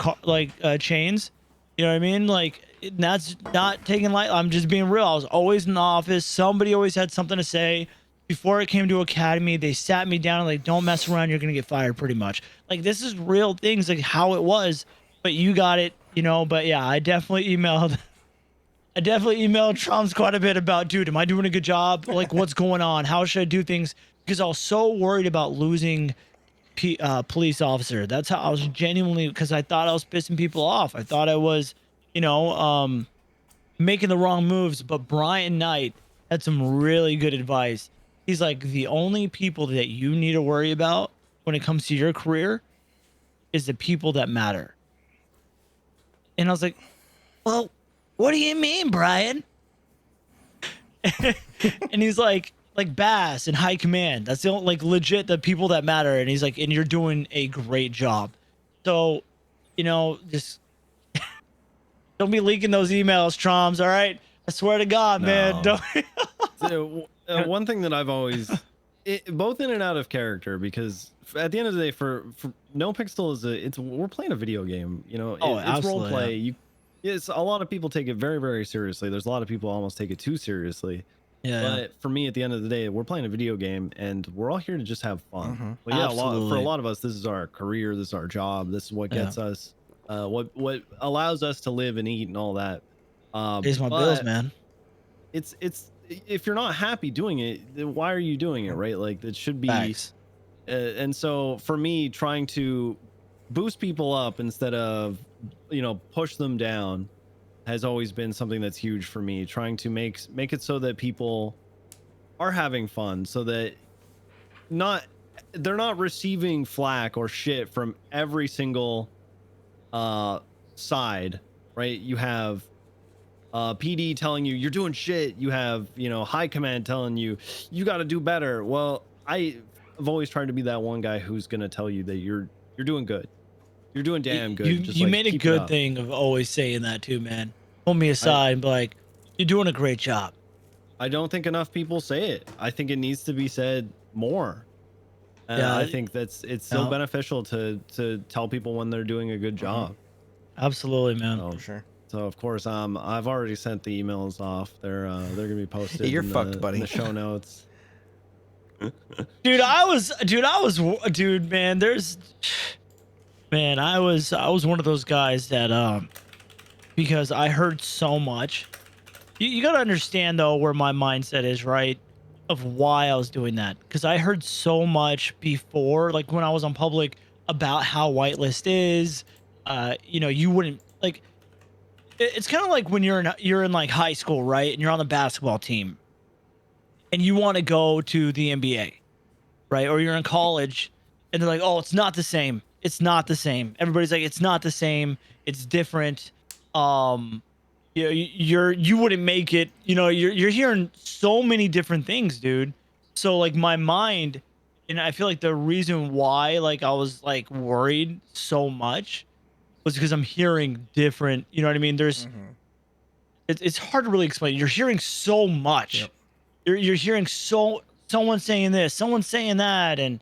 chains. You know what I mean? Like, that's not taking light. I'm just being real. I was always in the office. Somebody always had something to say. Before it came to Academy, they sat me down and like, don't mess around. You're going to get fired pretty much. Like, this is real things, like how it was, but you got it, you know? But yeah, I definitely emailed Trumps quite a bit about, dude, am I doing a good job? Like, what's going on? How should I do things? Because I was so worried about losing police officer. That's how I was genuinely, because I thought I was pissing people off. I thought I was, you know, making the wrong moves. But Brian Knight had some really good advice. He's like, the only people that you need to worry about when it comes to your career is the people that matter. And I was like, well, what do you mean, Brian? And he's like Bass and High Command. That's the only, like, legit, the people that matter. And he's like, and you're doing a great job. So, you know, just don't be leaking those emails, Troms. All right. I swear to God, man. Don't. So, one thing that I've always, both in and out of character, because at the end of the day, for NoPixel we're playing a video game. You know, it's role play. Yeah. Yes, a lot of people take it very, very seriously. There's a lot of people almost take it too seriously. Yeah. But for me, at the end of the day, we're playing a video game, and we're all here to just have fun. Mm-hmm. But yeah, for a lot of us, this is our career. This is our job. This is what gets us, what allows us to live and eat and all that. Pays my bills, man. It's if you're not happy doing it, then why are you doing it, right? Like, it should be. Facts. And so for me, trying to boost people up instead of, you know, push them down has always been something that's huge for me. Trying to make it so that people are having fun, so that they're not receiving flack or shit from every single side, right? You have PD telling you you're doing shit. You have, you know, High Command telling you got to do better. Well, I've always tried to be that one guy who's gonna tell you that you're doing good. You're doing damn good. You made a good thing of always saying that too, man. Pull me aside and be like, you're doing a great job. I don't think enough people say it. I think it needs to be said more. I think it's so beneficial to tell people when they're doing a good job. Absolutely, man. For sure. So of course, I've already sent the emails off. They're gonna be posted. You're fucked, buddy. In the show notes. Dude, I was, man. I was one of those guys that because I heard so much. You got to understand though where my mindset is, right? Of why I was doing that, because I heard so much before, like when I was on public, about how whitelist is. You know, you wouldn't like. It's kind of like when you're in like high school, right? And you're on the basketball team, and you want to go to the NBA, right? Or you're in college, and they're like, "Oh, it's not the same. It's not the same." Everybody's like, "It's not the same. It's different." You wouldn't make it. You know, you're hearing so many different things, dude. So like my mind, and I feel like the reason why like I was like worried so much was because I'm hearing different. You know what I mean? There's, it's hard to really explain. You're hearing so much. Yep. You're hearing someone saying this, someone saying that, and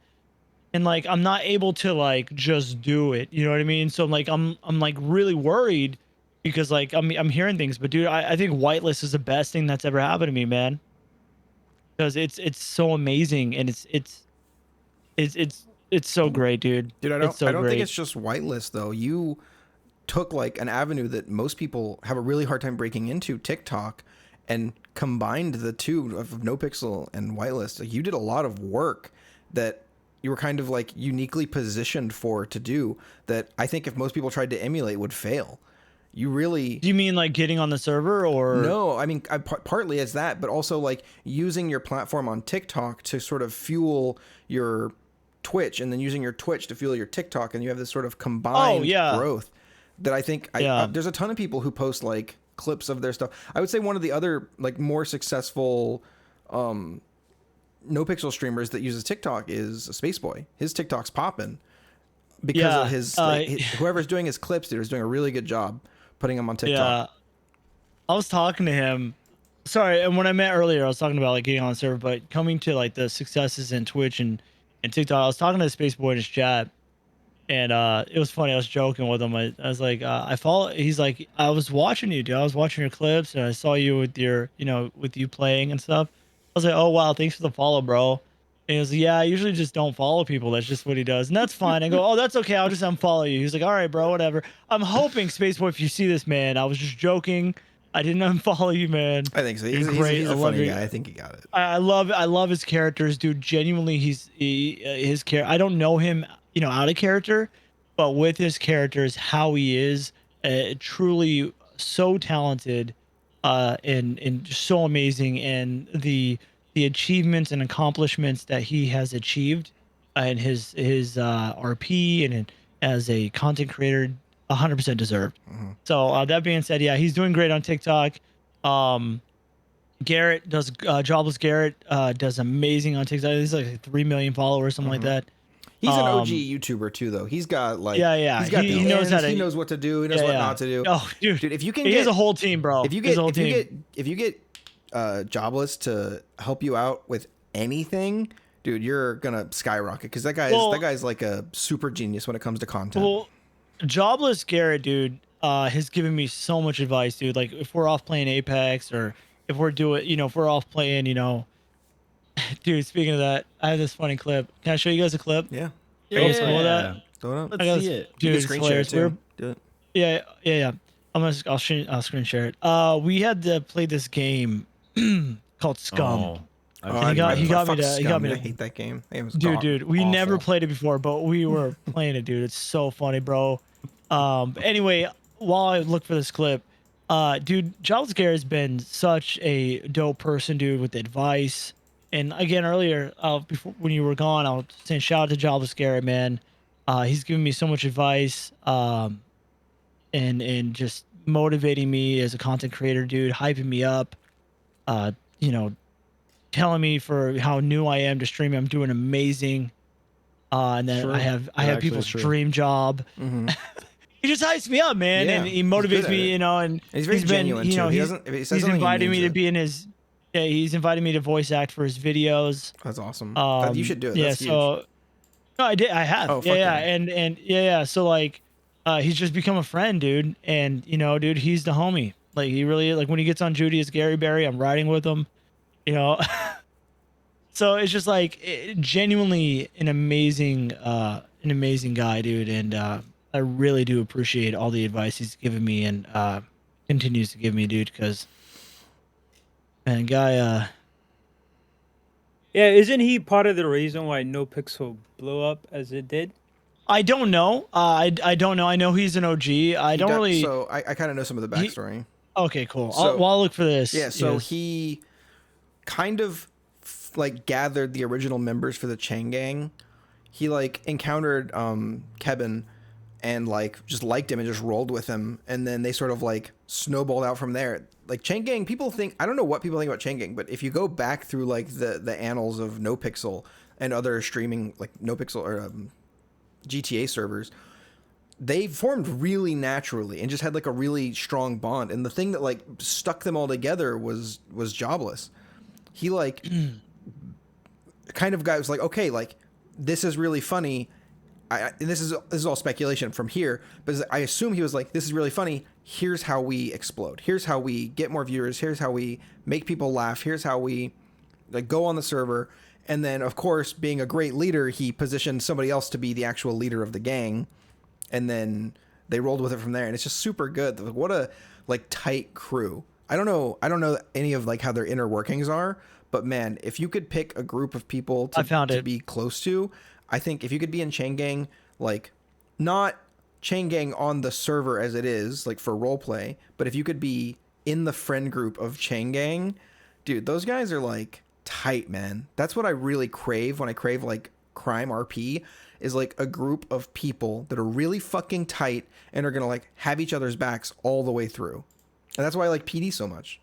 like I'm not able to like just do it. You know what I mean? So I'm like really worried. Because like I'm hearing things, but dude, I think whitelist is the best thing that's ever happened to me, man. Because it's so amazing and it's so great, dude. Dude, I don't think it's just whitelist though. You took like an avenue that most people have a really hard time breaking into, TikTok, and combined the two of NoPixel and whitelist. Like, you did a lot of work that you were kind of like uniquely positioned to do that I think if most people tried to emulate would fail. You really... Do you mean like getting on the server or... No, I mean, partly as that, but also like using your platform on TikTok to sort of fuel your Twitch, and then using your Twitch to fuel your TikTok, and you have this sort of combined growth that I think there's a ton of people who post like clips of their stuff. I would say one of the other like more successful NoPixel streamers that uses TikTok is Spaceboy. His TikTok's popping because of his whoever's doing his clips is doing a really good job putting them on TikTok. Yeah, I was talking to him. Sorry, and when I met earlier, I was talking about like getting on the server, but coming to like the successes in Twitch and TikTok. I was talking to Spaceboy in his chat, and it was funny. I was joking with him. I was like, I follow. He's like, I was watching you, dude. I was watching your clips, and I saw you with your, with you playing and stuff. I was like, oh wow, thanks for the follow, bro. And he was like, yeah, I usually just don't follow people. That's just what he does, and that's fine. I go, oh, that's okay. I'll just unfollow you. He's like, all right, bro, whatever. I'm hoping, Spaceboy, if you see this, man, I was just joking. I didn't unfollow you, man. I think so. He's a funny guy. I think he got it. I love his characters, dude. Genuinely, his character. I don't know him, out of character, but with his characters, how he is, truly so talented, and just so amazing, and the achievements and accomplishments that he has achieved, in his RP and as a content creator. 100% deserved. So that being said, yeah, he's doing great on TikTok. Garrett does Jobless Garrett does amazing on TikTok. He's like 3 million followers, something like that. He's an OG YouTuber too, though. He's got like he knows how to, he knows what to do. He knows what not to do. Oh, dude, if you can he get has a whole team, bro. If you get Jobless to help you out with anything, dude, you're gonna skyrocket because that guy's like a super genius when it comes to content. Well, Jobless Garrett, dude, has given me so much advice, dude. Like if we're off playing Apex or if we're if we're off playing, dude, speaking of that, I have this funny clip. Can I show you guys a clip? Yeah. Are you guys cool with that? Throw it up. Let's see it. Dude, screen share it too. Do it. Yeah. I'll screen share it. We had to play this game called Scum. He got me to I hate that game. Dude, we awful. never played it before, but we were playing it, dude. It's so funny, bro. Anyway, while I look for this clip, dude, Jobless Garrett has been such a dope person, dude, with advice. And again, earlier, before when you were gone, I was saying shout out to Jobless Garrett, man. He's given me so much advice, and just motivating me as a content creator, dude, hyping me up, telling me for how new I am to streaming. I'm doing amazing. And then I have people's dream job. Mm-hmm. He just hypes me up, man, and he motivates me, and he's very genuine too. He's invited me to be in his. Yeah, he's invited me to voice act for his videos. That's awesome. You should do it. Yeah, That's huge. no, I did. I have. Oh, yeah. So like, he's just become a friend, dude. And dude, he's the homie. Like he really when he gets on Judy as Gary Barry, I'm riding with him. So it's just like genuinely an amazing guy, dude. And I really do appreciate all the advice he's given me and continues to give me, dude. Because man, guy. Yeah, isn't he part of the reason why NoPixel blew up as it did? I don't know. I don't know. I know he's an OG. So I kind of know some of the backstory. Okay, cool. I'll look for this. Yeah, so he kind of like gathered the original members for the Chang Gang. He like encountered Kevin and like just liked him and just rolled with him, and then they sort of like snowballed out from there. Like Chang Gang, people think, I don't know what people think about Chang Gang, but if you go back through like the annals of NoPixel and other streaming like NoPixel or GTA servers, they formed really naturally and just had like a really strong bond. And the thing that like stuck them all together was Jobless. He like kind of guy was like, okay, like this is really funny. And this is all speculation from here, but I assume he was like, this is really funny. Here's how we explode. Here's how we get more viewers. Here's how we make people laugh. Here's how we like go on the server. And then of course, being a great leader, he positioned somebody else to be the actual leader of the gang. And then they rolled with it from there. And it's just super good. What a like tight crew. I don't know any of like how their inner workings are, but man, if you could pick a group of people to be close to, I think if you could be in Chang Gang, like not Chang Gang on the server as it is, like for roleplay, but if you could be in the friend group of Chang Gang, dude, those guys are like tight, man. That's what I really crave when I crave like crime RP. is like a group of people that are really fucking tight and are gonna like have each other's backs all the way through. And that's why I like PD so much.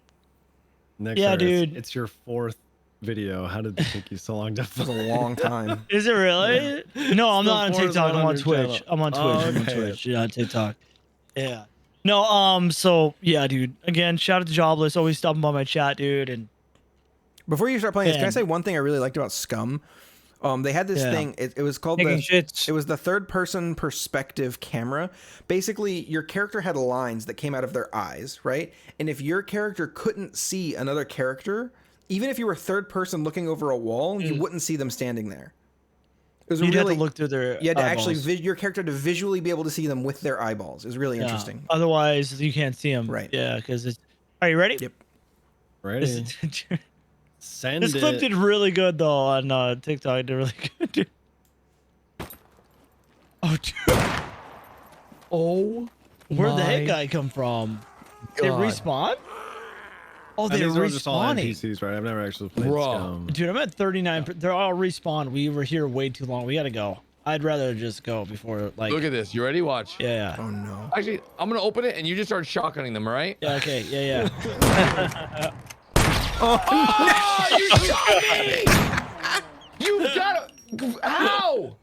Yeah, dude. It's your 4th video. How did it take you so long to It was a long time. Is it really? No, I'm not on the TikTok. I'm on 4th Twitch. channel. I'm on Twitch. Oh, I'm on okay. Twitch. Yeah, TikTok. Yeah. No, so yeah, dude. Again, shout out to Jobless. Always stopping by my chat, dude. And Before you start playing this, can I Man. say one thing I really liked about Scum? They had this Yeah. thing. It was called Taking the. shits. It was the third-person perspective camera. Basically, your character had lines that came out of their eyes, right? And if your character couldn't see another character, even if you were third person looking over a wall, you wouldn't see them standing there. It was you'd really. have to look through their. You had to eyeballs. actually your character to visually be able to see them with their eyeballs. It was really Yeah. interesting. Otherwise, you can't see them. Right. Yeah, because it's. Are you ready? Yep. Ready? This, Send this it. clip did really good though on TikTok. It did really good, dude. Oh, dude. Oh, Where'd the my head guy come from? They God. respawn? Oh, And they're these are just all respawning. NPCs, right? I've never actually played Bro. Scum. Dude, I'm at 39. They're all respawned. We were here way too long. We gotta go. I'd rather just go before, like. Look at this. You ready? Watch. Yeah. Oh no. Actually, I'm gonna open it and you just start shotgunning them, all right? Yeah. Okay. Yeah. Yeah. Oh, you shot me! You got to How?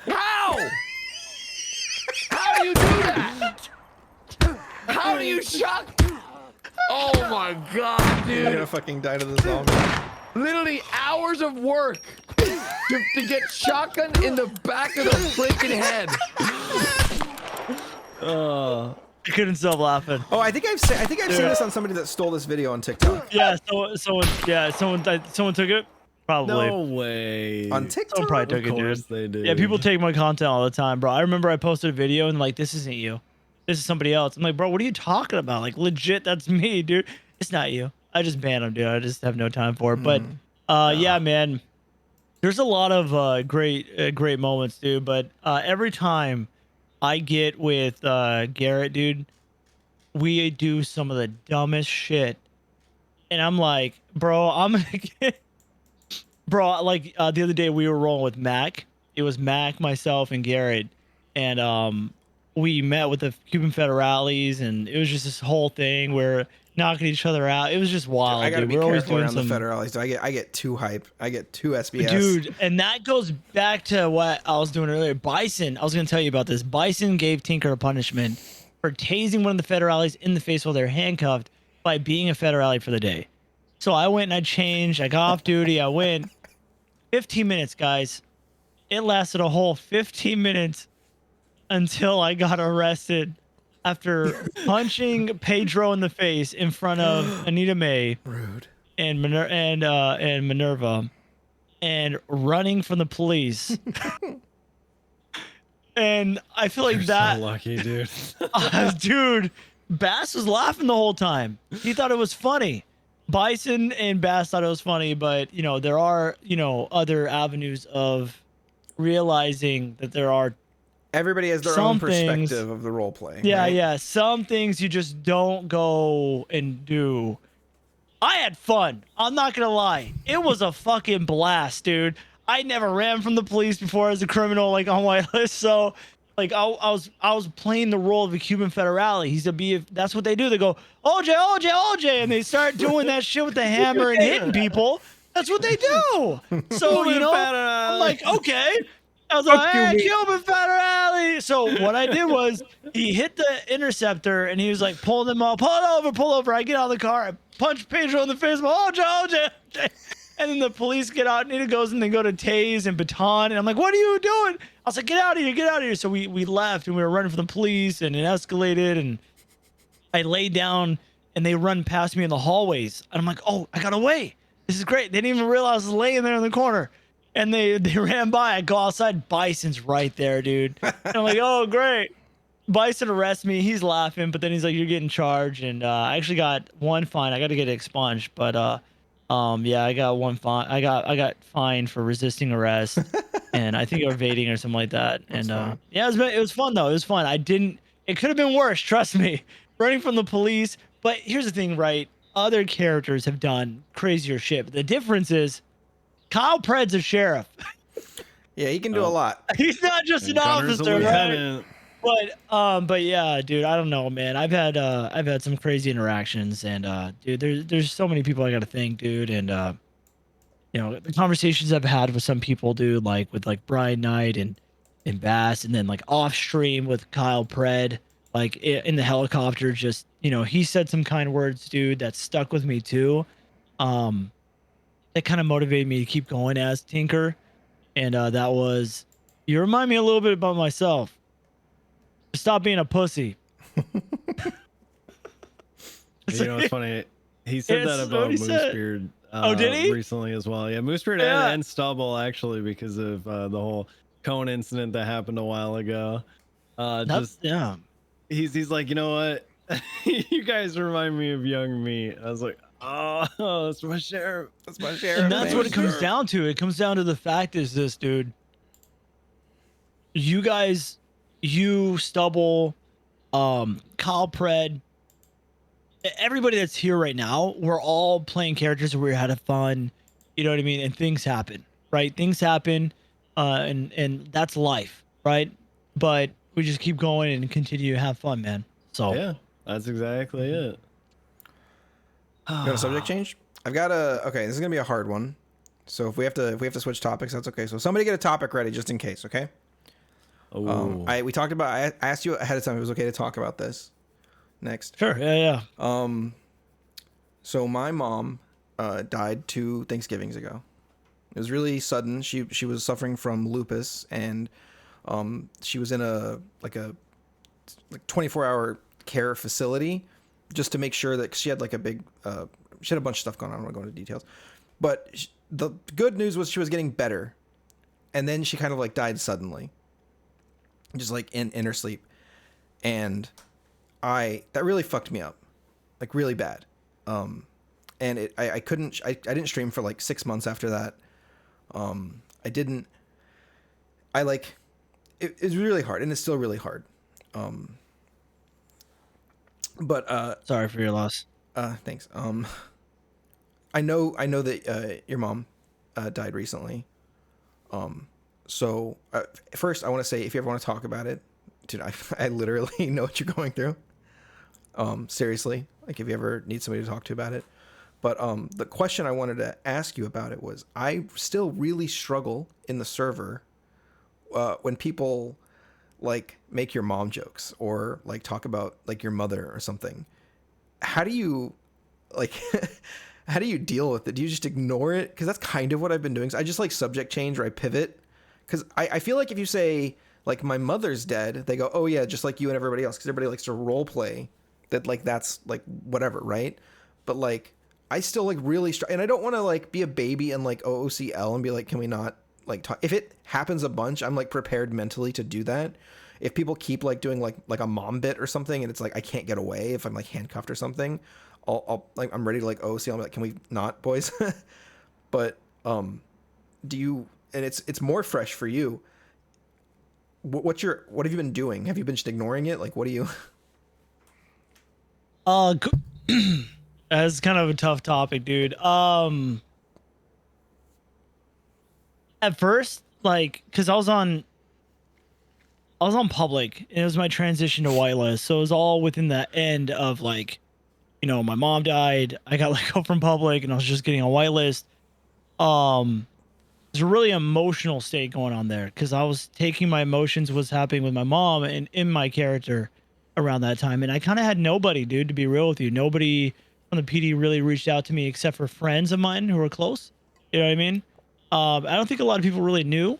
How? How do you do that? How do you shot? Oh my god, You're gonna dude! fucking die to the zombie. Literally hours of work to get shotgun in the back of the freaking head. I couldn't stop laughing. Oh, I think I've seen this on somebody that stole this video on TikTok. Yeah. Someone took it. Probably. No way. On Someone TikTok. probably Of took it, course dude. they did. Yeah, people take my content all the time, bro. I remember I posted a video and like, this isn't you. This is somebody else. I'm like, bro, what are you talking about? Like, legit, that's me, dude. It's not you. I just ban them, dude. I just have no time for it. But yeah, man, there's a lot of great moments, dude. But every time I get with Garrett, dude, we do some of the dumbest shit. And I'm like, bro, I'm gonna get. Bro, like the other day we were rolling with Mac. It was Mac, myself, and Garrett, and we met with the Cuban Federales, and it was just this whole thing where knocking each other out. It was just wild. I gotta dude. be We're always careful doing around some, the federales. I get too hype. I get too SBS. dude, and that goes back to what I was doing earlier. Bison, I was gonna tell you about this. Bison gave Tinker a punishment for tasing one of the Federales in the face while they're handcuffed by being a Federale for the day. So I went and I changed. I got off duty. I went 15 minutes, guys. It lasted a whole 15 minutes until I got arrested after punching Pedro in the face in front of Anita Mae Rude. and Minerva and running from the police. And I feel like You're that, so lucky, dude. dude, Bass was laughing the whole time. He thought it was funny. Bison and Bass thought it was funny, but you know, there are, you know, other avenues of realizing that there are Everybody has their Some own things- perspective of the role play. yeah, right? yeah. Some things you just don't go and do. I had fun. I'm not gonna lie. It was a fucking blast, dude. I never ran from the police before as a criminal, like on whitelist. So, like, I was playing the role of a Cuban Federale. He's a B. That's what they do. They go OJ, OJ, OJ, and they start doing that shit with the hammer and hitting people. That's what they do. So you know, I'm like, okay. I was like, hey, Cuban Federale. So what I did was he hit the interceptor and he was like, pull them up, pull over. I get out of the car, I punch Pedro in the face. I'm like, OJ. And then the police get out and it goes and they go to tase and baton. And I'm like, what are you doing? I was like, get out of here. So we left and we were running from the police and it escalated and I laid down and they run past me in the hallways. And I'm like, oh, I got away. This is great. They didn't even realize I was laying there in the corner. And they ran by. I go outside. Bison's right there, dude. And I'm like, oh, great. Bison arrests me. He's laughing, but then he's like, you're getting charged. And I actually got one fine. I got to get it expunged. But yeah, I got one fine. I got fined for resisting arrest. And I think evading or something like that. And yeah, it was fun, though. It was fun. It could have been worse. Trust me. Running from the police. But here's the thing, right? Other characters have done crazier shit. But the difference is, HydraPlz a sheriff. Yeah, he can do a lot. He's not just an Gunner's a officer, right? lieutenant. But yeah, dude, I don't know, man. I've had some crazy interactions, and dude, there's so many people I got to thank, dude, and the conversations I've had with some people, dude, like with like Brian Knight and Bass, and then like off stream with Kyle Pred, like in the helicopter, just he said some kind words, dude, that stuck with me too. That kind of motivated me to keep going as Tinker, and that was, you remind me a little bit about myself. Stop being a pussy. It's funny. He said that about Moosebeard. Oh, did he? Recently as well? Yeah, Moosebeard and Stubble, actually, because of the whole cone incident that happened a while ago. He's like, you know what? You guys remind me of young me. I was like, oh, that's my sheriff. That's my sheriff. And that's what it comes down to. It comes down to the fact is this, dude. You guys, Stubble, Kyle Pred, everybody that's here right now, we're all playing characters where we had fun, you know what I mean? And things happen, right? Things happen, and that's life, right? But we just keep going and continue to have fun, man. So yeah, that's exactly it. You got a subject change? I've got okay, this is gonna be a hard one. So if we have to switch topics, that's okay. So somebody get a topic ready just in case, okay? We talked about. I asked you ahead of time if it was okay to talk about this. Next. Sure. Yeah. So my mom died 2 Thanksgivings ago. It was really sudden. She was suffering from lupus, and she was in a 24-hour care facility just to make sure that, 'cause she had like a big she had a bunch of stuff going on. I don't want to go into details, but the good news was she was getting better, and then she kind of like died suddenly. Just like in her sleep, and that really fucked me up, like really bad. And I didn't stream for like 6 months after that. It was really hard, and it's still really hard. But sorry for your loss. Thanks. I know that your mom died recently. So first I want to say, if you ever want to talk about it, dude, I literally know what you're going through. Seriously, like if you ever need somebody to talk to about it. But the question I wanted to ask you about it was, I still really struggle in the server when people like make your mom jokes or like talk about like your mother or something. How do you like how do you deal with it? Do you just ignore it? Because that's kind of what I've been doing. So I just like subject change or I pivot. Because I feel like if you say, like, my mother's dead, they go, oh, yeah, just like you and everybody else. Because everybody likes to role play that, like, that's, like, whatever, right? But, like, I still, like, really... and I don't want to, like, be a baby and, like, OOCL and be like, can we not, like, talk? If it happens a bunch, I'm, like, prepared mentally to do that. If people keep, like, doing, like a mom bit or something and it's, like, I can't get away if I'm, like, handcuffed or something, I'll like, I'm ready to, like, OOCL. I'm like, can we not, boys? But, do you... and it's more fresh for you. What have you been doing? Have you been just ignoring it? Like, what do you? That's kind of a tough topic, dude. At first, like, cause I was on public, and it was my transition to whitelist, so it was all within the end of like, my mom died, I got let go from public, and I was just getting a whitelist. There's a really emotional state going on there because I was taking my emotions, what's happening with my mom and in my character around that time. And I kind of had nobody, dude, to be real with you. Nobody from the PD really reached out to me except for friends of mine who were close. You know what I mean? I don't think a lot of people really knew.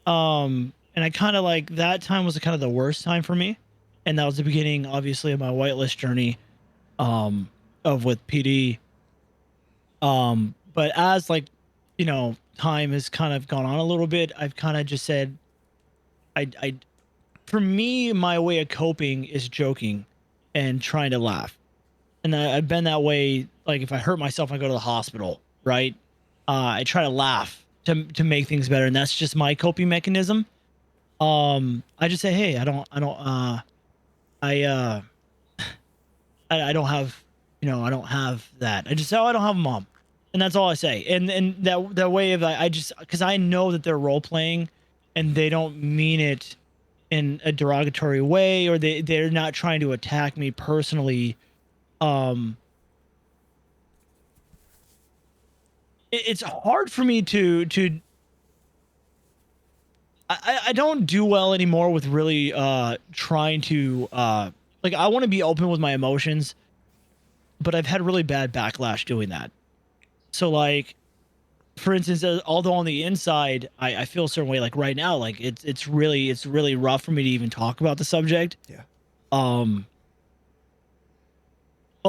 And I kind of like, that time was kind of the worst time for me. And that was the beginning, obviously, of my whitelist journey of with PD. But as like, time has kind of gone on a little bit, I've kind of just said, for me, my way of coping is joking and trying to laugh. And I've been that way. Like if I hurt myself, I go to the hospital, right? I try to laugh to make things better. And that's just my coping mechanism. I just say, hey, I don't have, I don't have that. I just say, oh, I don't have a mom. And that's all I say. And that way of I just because I know that they're role playing, and they don't mean it in a derogatory way, or they're not trying to attack me personally. It's hard for me to I don't do well anymore with really trying to like I want to be open with my emotions, but I've had really bad backlash doing that. So like, for instance, although on the inside I feel a certain way, like right now, like it's really rough for me to even talk about the subject. Yeah. But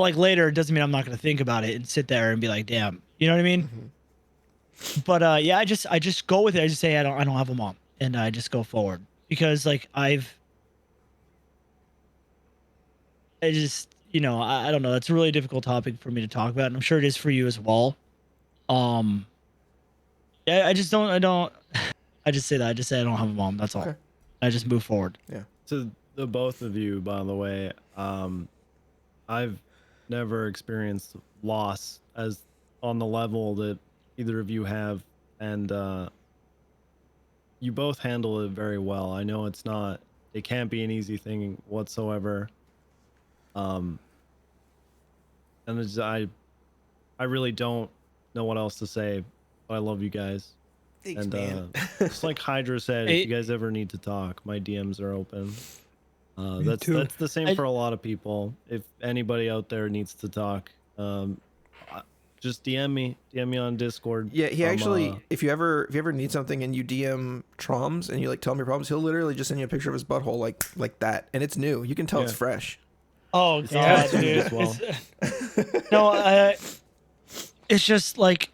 like later, it doesn't mean I'm not going to think about it and sit there and be like, damn, you know what I mean? Mm-hmm. But yeah, I just go with it. I just say I don't have a mom, and I just go forward because like I just, you know, I don't know. It's a really difficult topic for me to talk about, and I'm sure it is for you as well. Yeah, I just don't. I just say that. I just say I don't have a mom. That's all. Okay. I just move forward. Yeah. To the both of you, by the way, I've never experienced loss as on the level that either of you have, and you both handle it very well. I know it can't be an easy thing whatsoever. And I really don't know what else to say, but I love you guys. Thanks, and man. Just like Hydra said, if you guys ever need to talk, my DMs are open. That's the same for a lot of people. If anybody out there needs to talk, just DM me on Discord. Yeah, he actually, if you ever need something and you DM Troms and you like tell him your problems, he'll literally just send you a picture of his butthole like that, and it's new. You can tell it's fresh. Oh god, dude. As well. No, it's just like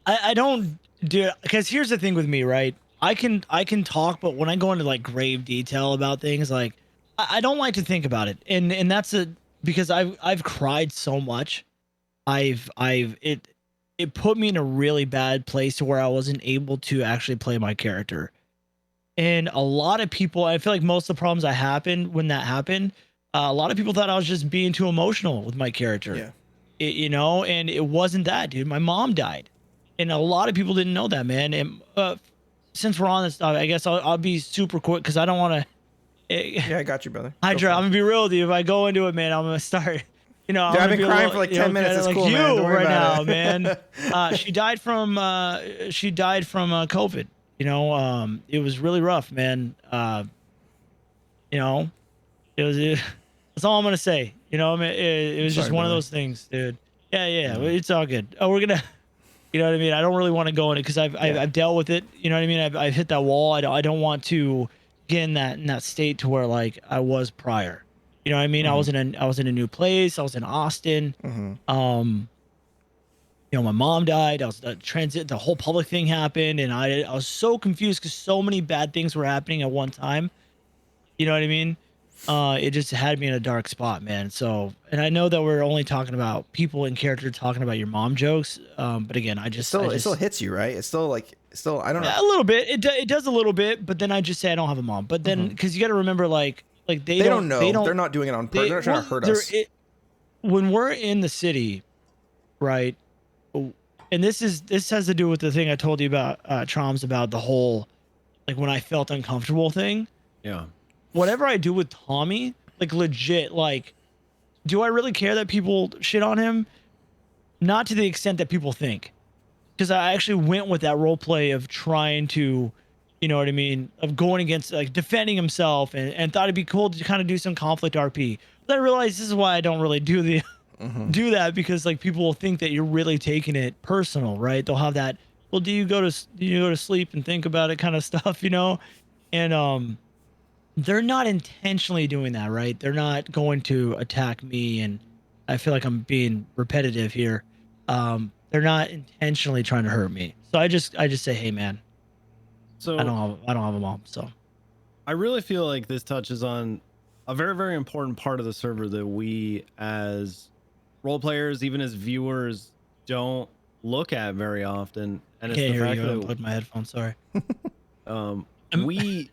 I don't do, because here's the thing with me, right? I can talk, but when I go into like grave detail about things, like I don't like to think about it, and that's because I've cried so much. It put me in a really bad place to where I wasn't able to actually play my character. And a lot of people, I feel like most of the problems that happened when that happened, a lot of people thought I was just being too emotional with my character. Yeah. You know, and it wasn't that, dude. My mom died, and a lot of people didn't know that, man. And since we're on this topic, I guess I'll be super quick because I don't want to. Yeah, I got you, brother. Hydra, I'm gonna be real with you. If I go into it, man, I'm gonna start. You know, Dude, I've been crying for like 10 minutes. It's like cool, man. Don't worry right about now, it. man. She died from COVID. You know, it was really rough, man. You know, that's all I'm gonna say. You know, I mean, it was just one of those things, dude. Yeah, it's all good. Oh, we're gonna, you know what I mean? I don't really want to go in it because I've dealt with it. You know what I mean? I've hit that wall. I don't want to get in that state to where like I was prior. You know what I mean? Mm-hmm. I was in a new place. I was in Austin. Mm-hmm. You know, my mom died. I was the whole public thing happened, and I was so confused because so many bad things were happening at one time. You know what I mean? It just had me in a dark spot, man. So, and I know that we're only talking about people in character talking about your mom jokes. But again, it still hits you, right? It's still I don't know. A little bit. It does a little bit, but then I just say I don't have a mom. But then because you got to remember, like they don't know. They're not doing it on purpose. They're not trying to hurt us. When we're in the city, right? And this has to do with the thing I told you about, Troms, about the whole, like when I felt uncomfortable thing. Yeah. Whatever I do with Tommy, like legit, like, do I really care that people shit on him? Not to the extent that people think. Because I actually went with that role play of trying to, you know what I mean, of going against, like, defending himself, and thought it'd be cool to kind of do some conflict RP. But I realized this is why I don't really do do that, because like people will think that you're really taking it personal, right? They'll have that, well, do you go to sleep and think about it kind of stuff, you know? And they're not intentionally doing that, right? They're not going to attack me, and I feel like I'm being repetitive here. They're not intentionally trying to hurt me. So I just say, hey man, so I don't have a mom. So I really feel like this touches on a very, very important part of the server that we as role players, even as viewers, don't look at very often. And it's the fact that I unplugged my headphones. Sorry. We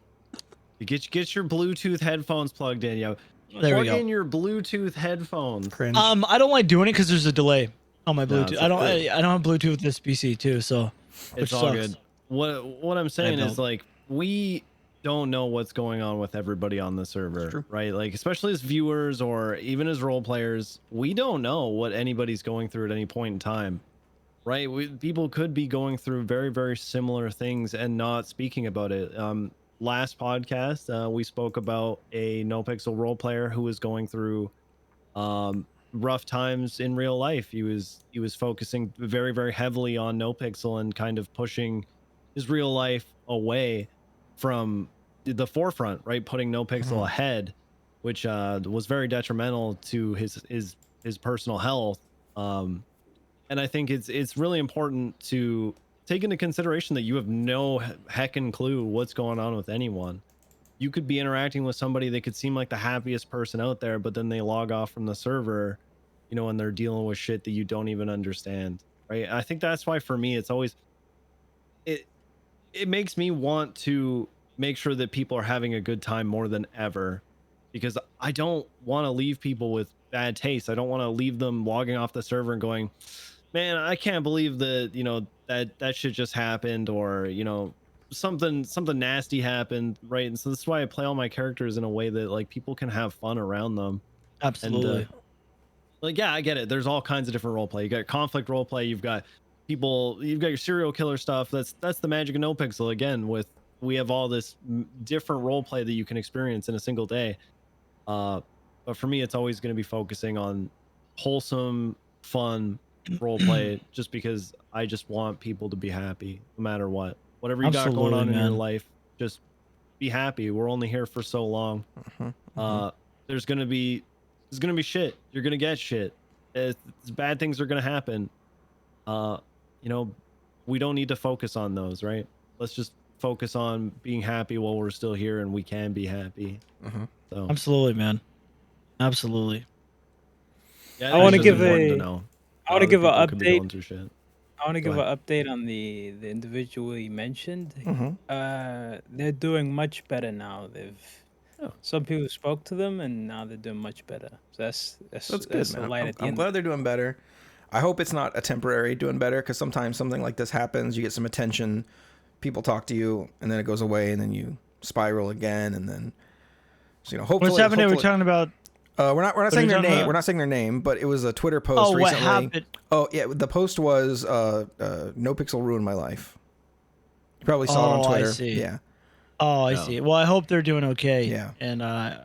get your Bluetooth headphones plugged in, yo. There we go. Plug in your Bluetooth headphones. Cringe. I don't like doing it because there's a delay. on my No, Bluetooth. it's I don't okay. I don't have Bluetooth with this PC too, so It's which all sucks. good. What I'm saying is, don't. like, we don't know what's going on with everybody on the server, right? Like, especially as viewers or even as role players, we don't know what anybody's going through at any point in time, right? People could be going through very, very similar things and not speaking about it. Last podcast, we spoke about a NoPixel role player who was going through rough times in real life. He was focusing very, very heavily on NoPixel and kind of pushing his real life away from the forefront, right? Putting NoPixel ahead, which was very detrimental to his personal health. And I think it's really important to take into consideration that you have no heckin' clue what's going on with anyone. You could be interacting with somebody that could seem like the happiest person out there, but then they log off from the server, you know, and they're dealing with shit that you don't even understand, right? I think that's why for me, it's always, it makes me want to make sure that people are having a good time more than ever, because I don't want to leave people with bad taste. I don't want to leave them logging off the server and going, man, I can't believe that, you know, that shit just happened, or, you know, something nasty happened, right? And so that's why I play all my characters in a way that, like, people can have fun around them. Absolutely. And like, yeah, I get it. There's all kinds of different role play. You got conflict role play, you've got people, you've got your serial killer stuff. That's the magic of NoPixel. Again, we have all this different role play that you can experience in a single day. But for me, it's always going to be focusing on wholesome, fun role play, just because I just want people to be happy no matter what. Whatever you got going on in your life, just be happy. We're only here for so long. There's gonna be shit. You're gonna get shit. Bad things are gonna happen. You know, we don't need to focus on those, right? Let's just focus on being happy while we're still here and we can be happy. So Absolutely, man. Absolutely. yeah, I want to it's give important to a know I want how to give an other people could be update. going through shit. I want to Go give an update on the individual you mentioned. They're doing much better now. Some people spoke to them, and now they're doing much better. So that's good, the man. light at the I'm end. glad they're doing better. I hope it's not a temporary doing better, because sometimes something like this happens. You get some attention, people talk to you, and then it goes away, and then you spiral again, and then, so, you know, hopefully. What's happening? We're talking about. We're not saying their talking name. about? We're not saying their name, but it was a Twitter post What recently. happened? Oh yeah, the post was NoPixel ruined my life. You probably saw it on Twitter. I see. Yeah. Oh, I see. Well, I hope they're doing okay. Yeah. And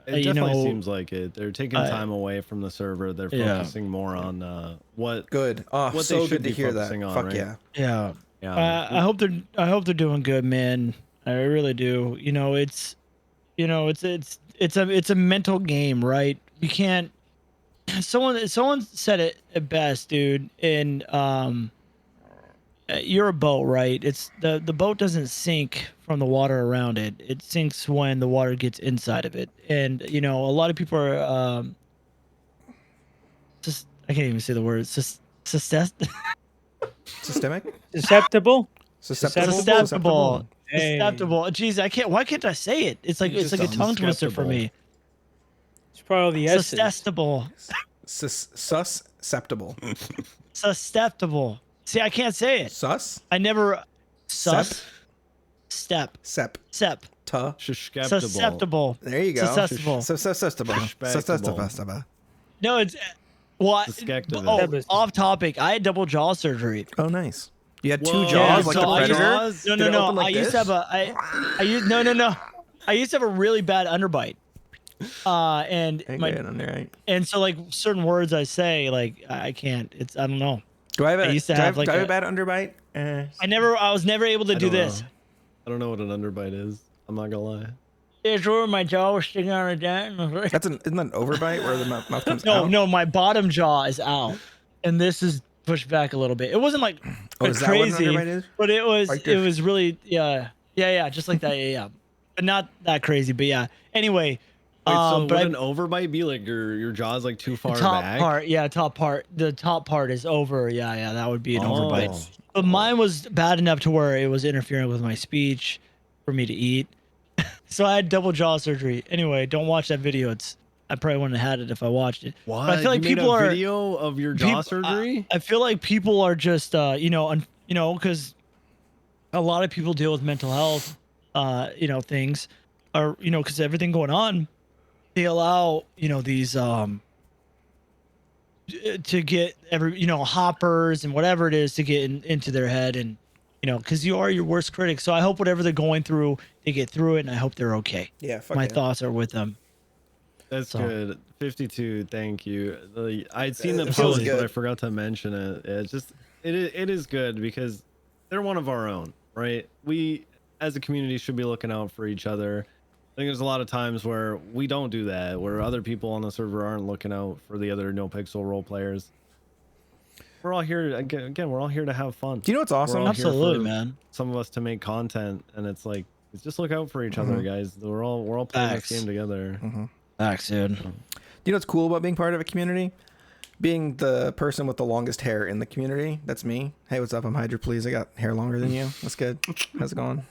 It you definitely know, seems like it. They're taking time away from the server. They're focusing more on what Good. Oh, what so they good should to be hear that. focusing on, Fuck right? yeah. yeah. Yeah. I hope they're doing good, man. I really do. You know, it's a mental game, right? You can't. Someone said it best, dude. And you're a boat, right? It's the boat doesn't sink from the water around it. It sinks when the water gets inside of it. And you know, a lot of people are just I can't even say the word. Systemic? Susceptible. Susceptible. Hey. Susceptible. Jeez, I can't. Why can't I say it? It's like a tongue twister for me. It's probably the essence. Susceptible. Susceptible. Susceptible. See, I can't say it. Sus? I never. Sus. Step. Sep. Sep. Ta. Susceptible. There you go. Susceptible. Susceptible. No, it's what? Susceptible. Oh, off topic. I had double jaw surgery. Oh, nice. You had two Whoa. jaws Yeah, like so the I used- predator? No, Did it no. open like I used this? to have I used no. I used to have a really bad underbite. And and so like certain words I say, like I can't. It's I don't know. Do I have a, used to do I have, have, like, do I have a- a bad underbite? I was never able to do don't this. know. I don't know what an underbite is. I'm not gonna lie. It's where my jaw was sticking out of that. Isn't that an overbite where the mouth comes No, out? no, my bottom jaw is out, and this is pushed back a little bit. It wasn't like Oh, is that what an crazy, underbite is? but it was Like it this? was really yeah, just like that, yeah, but not that crazy, but yeah. Anyway, Wait, so but would an overbite be like your jaw's like too far top back? part, the top part is over, yeah, that would be an Oh. overbite. But mine was bad enough to where it was interfering with my speech for me to eat. So I had double jaw surgery. Anyway, don't watch that video. I probably wouldn't have had it if I watched it. What? But I feel like You made people a are video of your jaw surgery? I feel like people are just because a lot of people deal with mental health things, or because everything going on, they allow these to get hoppers and whatever it is to get into their head, and because you are your worst critic. So I hope whatever they're going through, they get through it, and I hope they're okay. Yeah, fuck My yeah. thoughts are with them. That's good. 52. Thank you. I'd seen the It feels post, but good. I forgot to mention it. It is good because they're one of our own, right? We as a community should be looking out for each other. I think there's a lot of times where we don't do that, where other people on the server aren't looking out for the other NoPixel role players. We're all here again. We're all here to have fun. Do you know what's awesome? We're all here Absolutely, for man. Some of us to make content, and it's like just look out for each other, guys. We're all playing Facts. this game together. Thanks, dude. Do you know what's cool about being part of a community? Being the person with the longest hair in the community. That's me. Hey, what's up? I'm HydraPlz. I got hair longer than you. That's good. How's it going?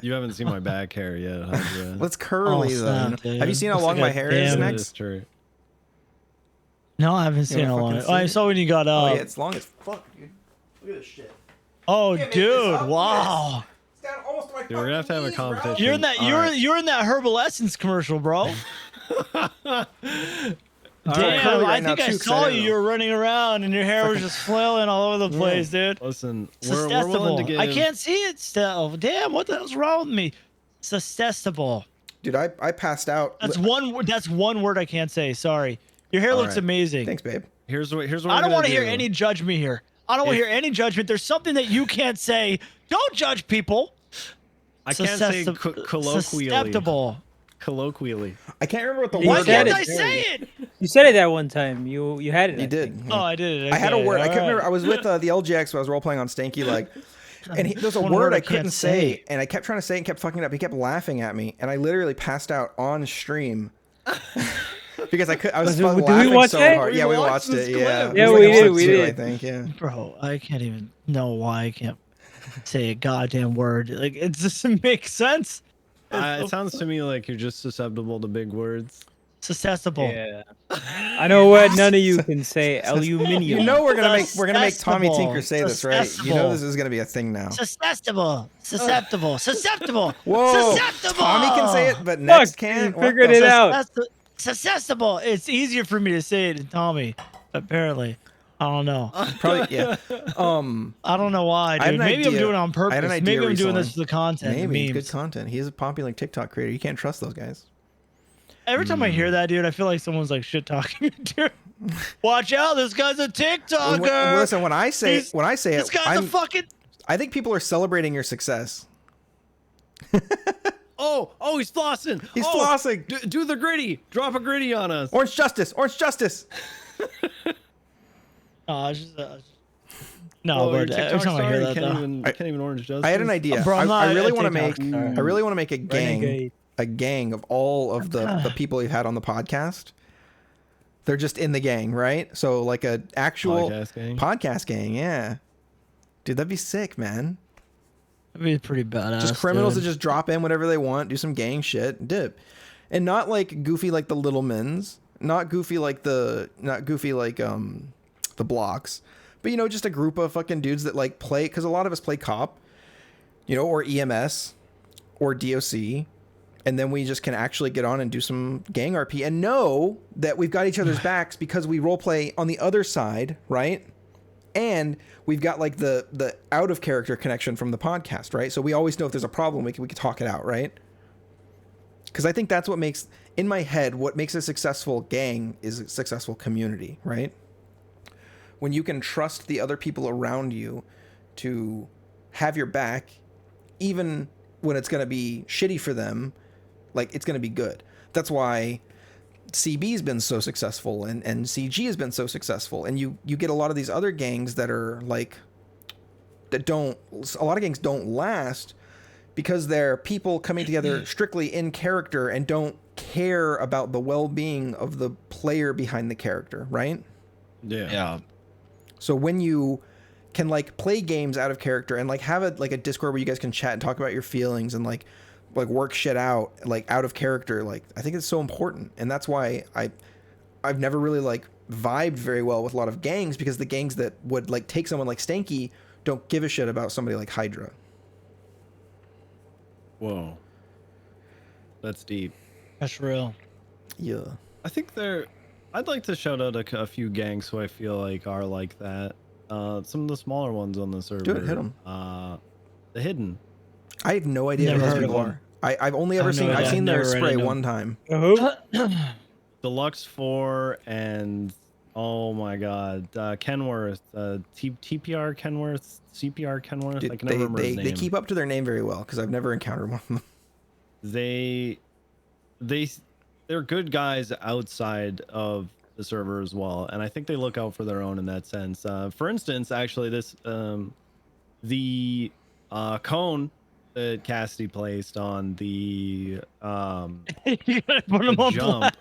You haven't seen my back hair yet, Hydra. Let's curly Oh, though. snap, dude. Have you seen how Looks long like my a hair is damn- That next? is true. No, I haven't seen wanna how long. fucking Oh, I see? saw when you got Oh up. yeah, it's long as fuck, dude. Look at this shit. Oh, Can't make this dude! up, Wow. It's down almost to my Dude, we're gonna have to have a fucking knees, bro. competition. You're in that. All You're right. you're in that Herbal Essence commercial, bro. Damn, curly I right now, think I too, 'cause saw I you. don't You were running around, and your hair was just flailing all over the place, dude. Listen, It's we're willing to give. I can't see it still. Damn, what the hell's wrong with me? Suggestible. Dude, I passed out. That's one word. That's one word I can't say. Sorry. Your hair All looks right. amazing. Thanks, babe. Here's what I don't want to hear any judgment here. I don't want to hear any judgment. There's something that you can't say. Don't judge people. I can't say colloquially. Susceptible. Colloquially. I can't remember what the You Why word said can't was. I say it? You said it that one time. You had it. You I did. think. Oh, I did it. I had a Okay, word. I all couldn't right. remember. I was with the LGX. So I was role playing on Stanky Leg, and there's a One word I can't couldn't say, and I kept trying to say it and kept fucking it up. He kept laughing at me, and I literally passed out on stream because I was Did we laughing watch so it? hard. We Yeah, we watched watched this it. clip. Yeah, Yeah, It was we like did, episode we 2, did. I think. Yeah. Bro, I can't even know why I can't say a goddamn word. Like, it doesn't make sense. It sounds to me like you're just susceptible to big words. Susceptible. Yeah. I know what none of you can say. Aluminium. You know we're gonna make Tommy Susceptible. Tinker say this, right? You know this is gonna be a thing now. Susceptible. Susceptible. Susceptible. Whoa, Susceptible. Tommy can say it, but Next Fuck, can't. you What figured the- it out. Susceptible. It's easier for me to say it than Tommy. Apparently. I don't know. Probably, yeah. I don't know why, I had dude. an Maybe I'm idea. doing it on I purpose. had an idea Maybe I'm doing this recently. for the content. the Maybe it's memes. good content. He is a popular TikTok creator. You can't trust those guys. Every time I hear that, dude, I feel like someone's like shit talking. Dude, watch out! This guy's a TikToker. Well, listen, when I say This it, guy's a fucking. I think people are celebrating your success. Oh, he's flossing. He's Oh, flossing. Do the gritty. Drop a gritty on us. Orange justice. Orange justice. Oh, it's just, no, your but every TikTok time I star, hear you that, can't though, even, you can't even orange justice. I had an idea. Bro, I'm I not really a want to make. TikTok star. I really want to make a gang. Renegade. A gang of all of the people you've had on the podcast. They're just in the gang, right? So like a actual Podcast gang? Yeah, dude, that'd be sick, man. that'd be pretty badass. Just criminals dude. that just drop in whatever they want, do some gang shit, dip, and not like goofy like the Little Mins, not goofy like the blocks, but just a group of fucking dudes that like play, because a lot of us play cop, or EMS or DOC, and then we just can actually get on and do some gang RP and know that we've got each other's backs because we role play on the other side, right? And we've got like the out of character connection from the podcast, right? So we always know if there's a problem, we can talk it out, right? Because I think that's what makes, in my head, what makes a successful gang is a successful community, right? When you can trust the other people around you to have your back, even when it's going to be shitty for them, like it's going to be good. That's why CB's been so successful and CG has been so successful. And you get a lot of these other gangs that are like, a lot of gangs don't last because they're people coming together strictly in character and don't care about the well-being of the player behind the character, right? Yeah. So when you can like play games out of character and like have a Discord where you guys can chat and talk about your feelings and like like work shit out like out of character. Like I think it's so important, and that's why I've never really like vibed very well with a lot of gangs, because the gangs that would like take someone like Stanky don't give a shit about somebody like Hydra. Whoa, that's deep. That's real. Yeah. I think I'd like to shout out a few gangs who I feel like are like that. Some of the smaller ones on the server. Do it, hit 'em. The Hidden. I have no idea Never who those heard of people them. are. I've only ever have no seen I've idea. seen their Never read spray into one time. Who? Deluxe 4 and oh my god, Kenworth, TPR Kenworth, CPR Kenworth. I can never remember his name. They keep up to their name very well, because I've never encountered one of them. They're good guys outside of the server as well, and I think they look out for their own in that sense. For instance, actually, this the cone that Cassidy placed on the You gotta put him on jump.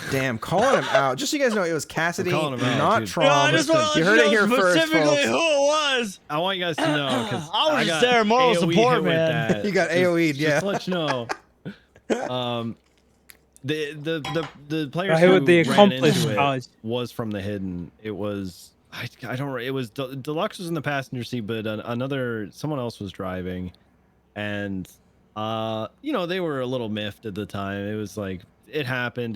Damn, calling him out. Just so you guys know, it was Cassidy, calling him out, not dude. Trom. Yeah, I just want to You let heard you it know here first, specifically folks. who it was. I want you guys to know because I was just there, moral support, man. You got AOE'd, yeah. Just to let you know. The players Right, who with the ran accomplice into it cause. was from the Hidden. It was I don't. It was Deluxe was in the passenger seat, but someone else was driving, and they were a little miffed at the time. It was like it happened.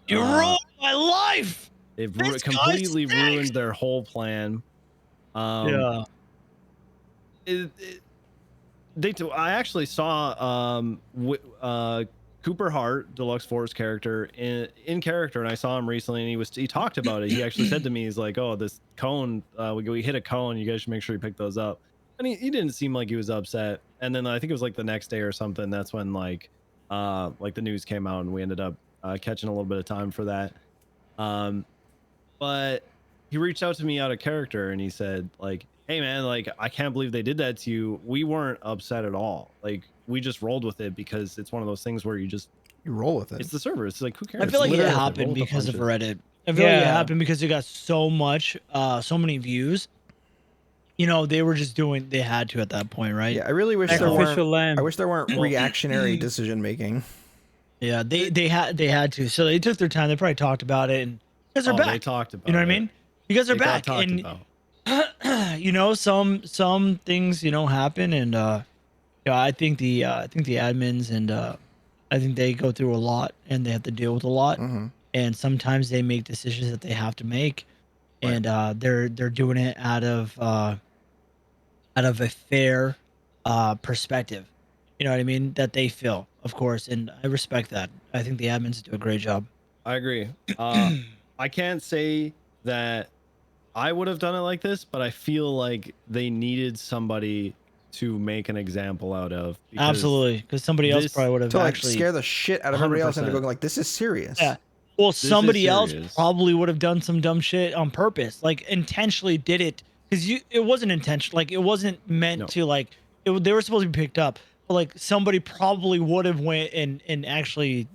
You ruined my life. It This guy completely stinks. ruined their whole plan. Yeah. I actually saw Cooper Hart, Deluxe Force character, in character, and I saw him recently, and he talked about it. He actually said to me, he's like, "Oh, this cone, we hit a cone. You guys should make sure you pick those up." And he didn't seem like he was upset. And then I think it was like the next day or something. That's when like the news came out, and we ended up catching a little bit of time for that. But he reached out to me out of character, and he said like, "Hey man, like I can't believe they did that to you. We weren't upset at all. Like we just rolled with it because it's one of those things where you roll with it. It's the server. It's like who cares?" I feel like it Literally, roll happened with the because of punches. Reddit. I feel like it Yeah. happened because it got so many views. They were just they had to at that point, right? Yeah, I really wish Sacrificial lamb. I wish there weren't reactionary decision making. Yeah, they had to. So they took their time. They probably talked about it, and because they're back. They talked about You know what I it. mean? Because they're It got back, talked and about. some things happen, and I think the admins and I think they go through a lot, and they have to deal with a lot, and sometimes they make decisions that they have to make, and they're doing it out of a fair perspective. You know what I mean? That they feel, of course, and I respect that. I think the admins do a great job. I agree. I can't say that I would have done it like this, but I feel like they needed somebody to make an example out of. Absolutely, because somebody else this- probably would have To like actually scare the shit out of everybody else, and they're 100%. going like, "This is serious." Yeah. Well, is somebody else serious. probably would have done some dumb shit on purpose, like intentionally did it, because it wasn't intentional, like it wasn't meant No. to, like they were supposed to be picked up, but like somebody probably would have went and actually,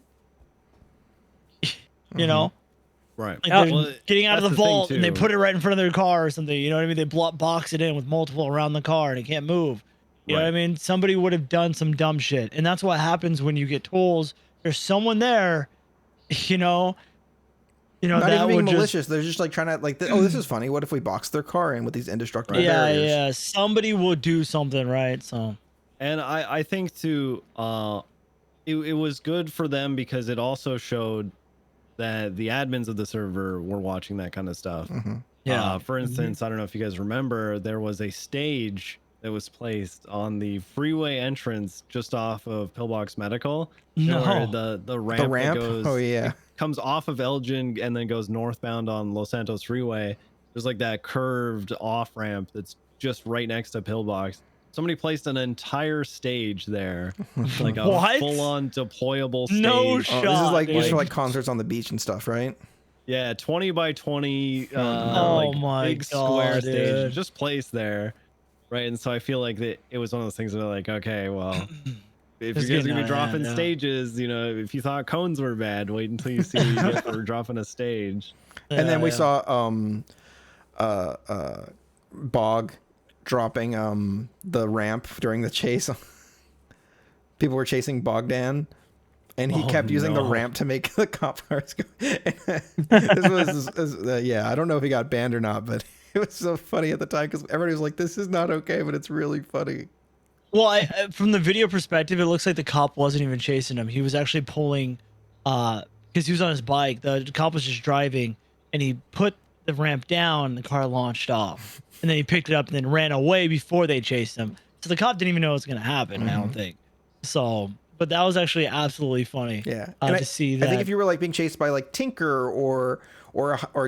Right. like Yeah. they're Well, getting out of the that's the thing, vault and they too. put it right in front of their car or something. You know what I mean? They box it in with multiple around the car and it can't move. You know what I Right. mean? Somebody would have done some dumb shit, and that's what happens when you get tools. There's someone there, Not that even being would just malicious. They're just like trying to like, "Oh, this is funny. What if we box their car in with these indestructible yeah, barriers?" yeah. Somebody will do something, right? So And I think too, it was good for them because it also showed that the admins of the server were watching that kind of stuff. yeah, For instance, I don't know if you guys remember, there was a stage that was placed on the freeway entrance just off of Pillbox Medical. Where the ramp, The ramp. that goes, Oh yeah. comes off of Elgin and then goes northbound on Los Santos Freeway. There's like that curved off ramp that's just right next to Pillbox. Somebody placed an entire stage there, like a What? full-on deployable stage. No Oh, this is shot, like just for dude. like concerts on the beach and stuff, right? Yeah, 20 by 20, Oh like my big square God, stage, dude. just placed there, right? And so I feel like that it was one of those things where like, okay, well, if It's you guys are getting gonna be out of dropping hand, yeah. stages, if you thought cones were bad, wait until you see what you get for dropping a stage. And then we Yeah. saw Bog dropping the ramp during the chase. people were chasing Bogdan, and he kept using the ramp to make the cop cars go. Yeah, I don't know if he got banned or not, but it was so funny at the time because everybody was like, "This is not okay," but it's really funny. Well, from the video perspective, it looks like the cop wasn't even chasing him. He was actually pulling, because he was on his bike. The cop was just driving, and he put the ramp down, and the car launched off. And then he picked it up and then ran away before they chased him. So the cop didn't even know it was going to happen, I don't think. So, but that was actually absolutely funny. Yeah. To see that. I think if you were like being chased by like Tinker or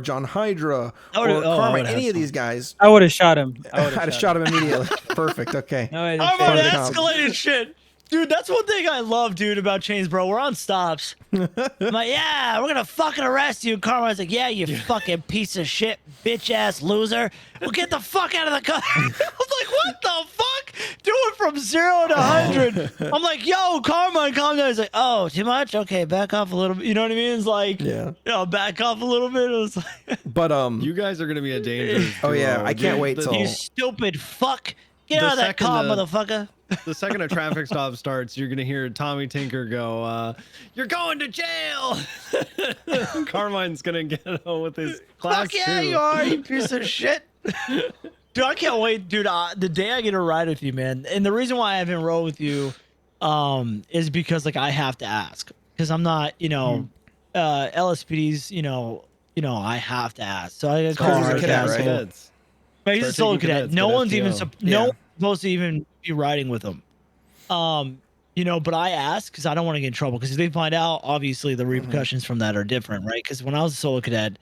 John Hydra or Carmine, any of these guys, I would have shot him. I'd have shot him immediately. Perfect. Okay. No, I I'm didn't on say that. escalated shit. Dude, that's one thing I love, dude, about chains, bro. We're on stops. I'm like, yeah, we're gonna fucking arrest you. Carmine's like, yeah, you fucking piece of shit, bitch ass loser. Well, get the fuck out of the car. I was like, what the fuck? Do it from 0 to 100. I'm like, yo, Carmine, calm down. He's like, oh, too much? Okay, back off a little bit. You know what I mean? It's like, back off a little bit. It was like, but you guys are gonna be a dangerous. Oh yeah, I can't wait till you stupid fuck. Get out of that car, motherfucker. The second a traffic stop starts, you're gonna hear Tommy Tinker go, "You're going to jail." Carmine's gonna get with his class. Fuck yeah, you are, you piece of shit. Dude, I can't wait, dude. The day I get to ride with you, man. And the reason why I haven't rode with you, is because like I have to ask, because I'm not, LSPD's, I have to ask. So I call he's a cadet, right? But he's a solo cadet. No one's even no one's supposed to even be riding with him. But I ask because I don't want to get in trouble. Because if they find out, obviously the repercussions from that are different, right? Because when I was a solo cadet,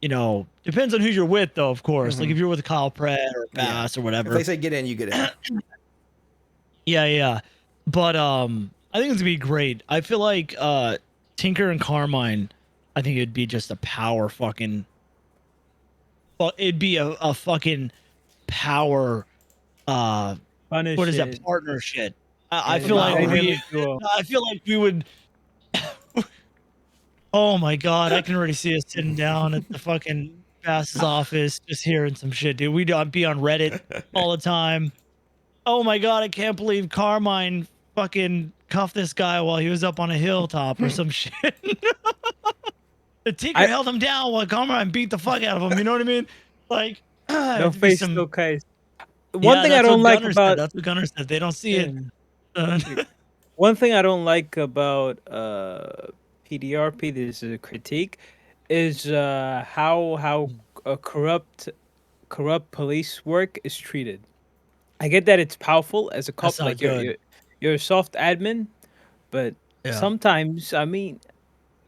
depends on who you're with, though. Of course, like if you're with HydraPlz or Bass or whatever, if they say get in, you get in. yeah. But I think it's gonna be great. I feel like Tinker and Carmine, I think it'd be just a power fucking. Well, it'd be a fucking power. What is that partnership? I feel like we would. Oh my god, I can already see us sitting down at the fucking Bass's office, just hearing some shit, dude. We'd be on Reddit all the time. Oh my god, I can't believe Carmine fucking cuffed this guy while he was up on a hilltop or some shit. The Tinker held him down while Carmine beat the fuck out of him. You know what I mean? Like, no face, no case. One thing I don't like about that's what Gunner said. They don't see it. One thing I don't like about PDRP, this is a critique, is how corrupt police work is treated. I get that it's powerful as a cop, like you're a soft admin, but sometimes, I mean,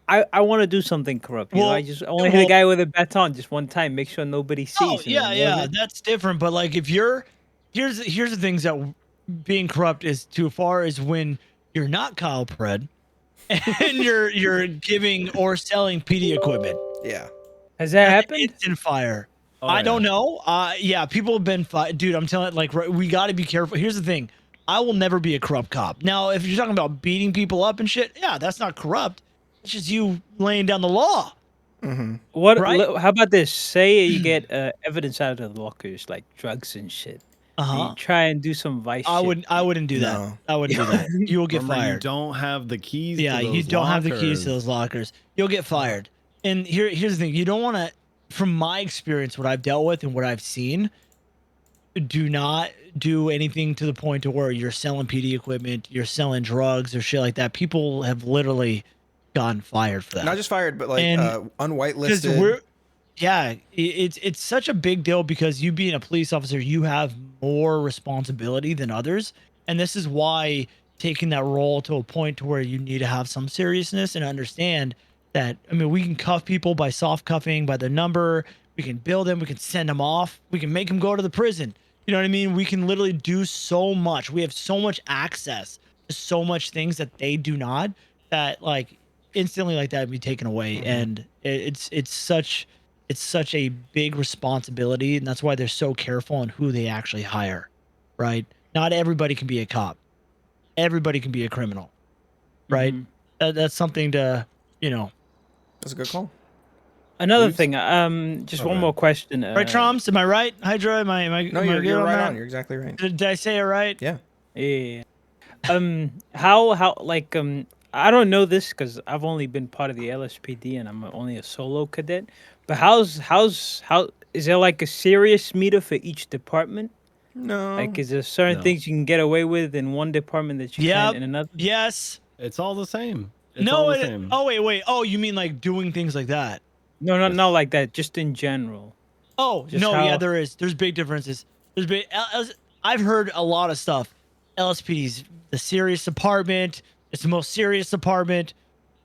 I want to do something corrupt. I want to hit a guy with a baton just one time, make sure nobody sees. Oh, yeah, that's different. But like, if you're here's the things that being corrupt is too far is when you're not HydraPlz and you're giving or selling PD equipment. Yeah, has that happened? Instant fire. I don't know. People have been dude. I'm telling we got to be careful. Here's the thing. I will never be a corrupt cop. Now, if you're talking about beating people up and shit, yeah, that's not corrupt. It's just you laying down the law. Mm-hmm. How about this? Say you get evidence out of the lockers, like drugs and shit. You try and do some vice. I wouldn't do that. No. I wouldn't do that. You will get fired. You don't have the keys. Yeah, to those you don't have the lockers. keys to those lockers. You'll get fired. And here's the thing. You don't want to. From my experience, what I've dealt with and what I've seen, do not do anything to the point to where you're selling PD equipment, you're selling drugs or shit like that. People have literally gotten fired for that. Not just fired, but like unwhitelisted. It's such a big deal because you being a police officer, you have more responsibility than others. And this is why taking that role to a point to where you need to have some seriousness and understand that, I mean, we can cuff people by soft cuffing, by the number. We can bill them. We can send them off. We can make them go to the prison. You know what I mean? We can literally do so much. We have so much access to so much things that they do not, that like instantly like that would be taken away. And it's such a big responsibility. And that's why they're so careful on who they actually hire, right? Not everybody can be a cop. Everybody can be a criminal, right? That's something to, That's a good call. Another thing, just one more question. Right, Troms? Am I right? Hydra, am I No, you're right on. You're exactly right. Did I say it right? Yeah. Yeah. how like I don't know this because I've only been part of the LSPD and I'm only a solo cadet. But how is there like a serious meter for each department? No. Like, is there certain No. things you can get away with in one department that you can't in another? Yes. It's all the same. It's No. all the same. Oh wait. Oh, you mean like doing things like that? No, not like that. Just in general. Oh Just no, yeah, how- there is. There's big differences. There's big. I've heard a lot of stuff. LSPD's the serious department. It's the most serious department.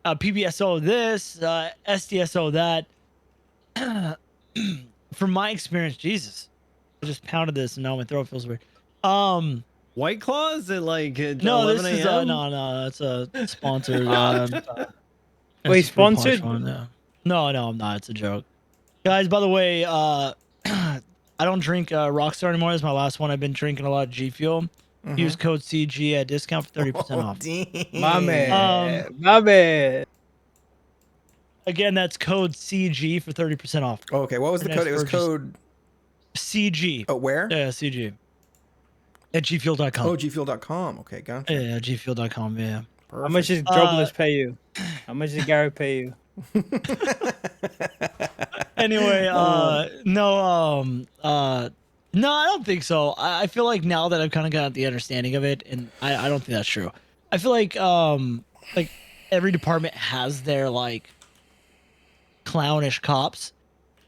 PBSO this, SDSO that. From my experience, Jesus, I just pounded this and now my throat feels weird. White Claw? Is it like No, 11 this is a.m.? no, it's a sponsored. Wait, it's a fruit punch sponsored? one, yeah. No, I'm not. It's a joke, guys. By the way, I don't drink Rockstar anymore. This is my last one. I've been drinking a lot of G Fuel. Use code CG at discount for 30% off. My man. My man. Again, that's code CG for 30% off. Oh, okay, what was the Your code? next It was purchase. code. CG. Oh, where? Yeah, CG. At gfuel.com. Oh, gfuel.com. Okay, gotcha. Yeah, gfuel.com. Yeah. How much does Jobless pay you? How much does Gary pay you? Anyway, no, I don't think so. I feel like now that I've kind of got the understanding of it, and I don't think that's true. I feel like every department has their like clownish cops,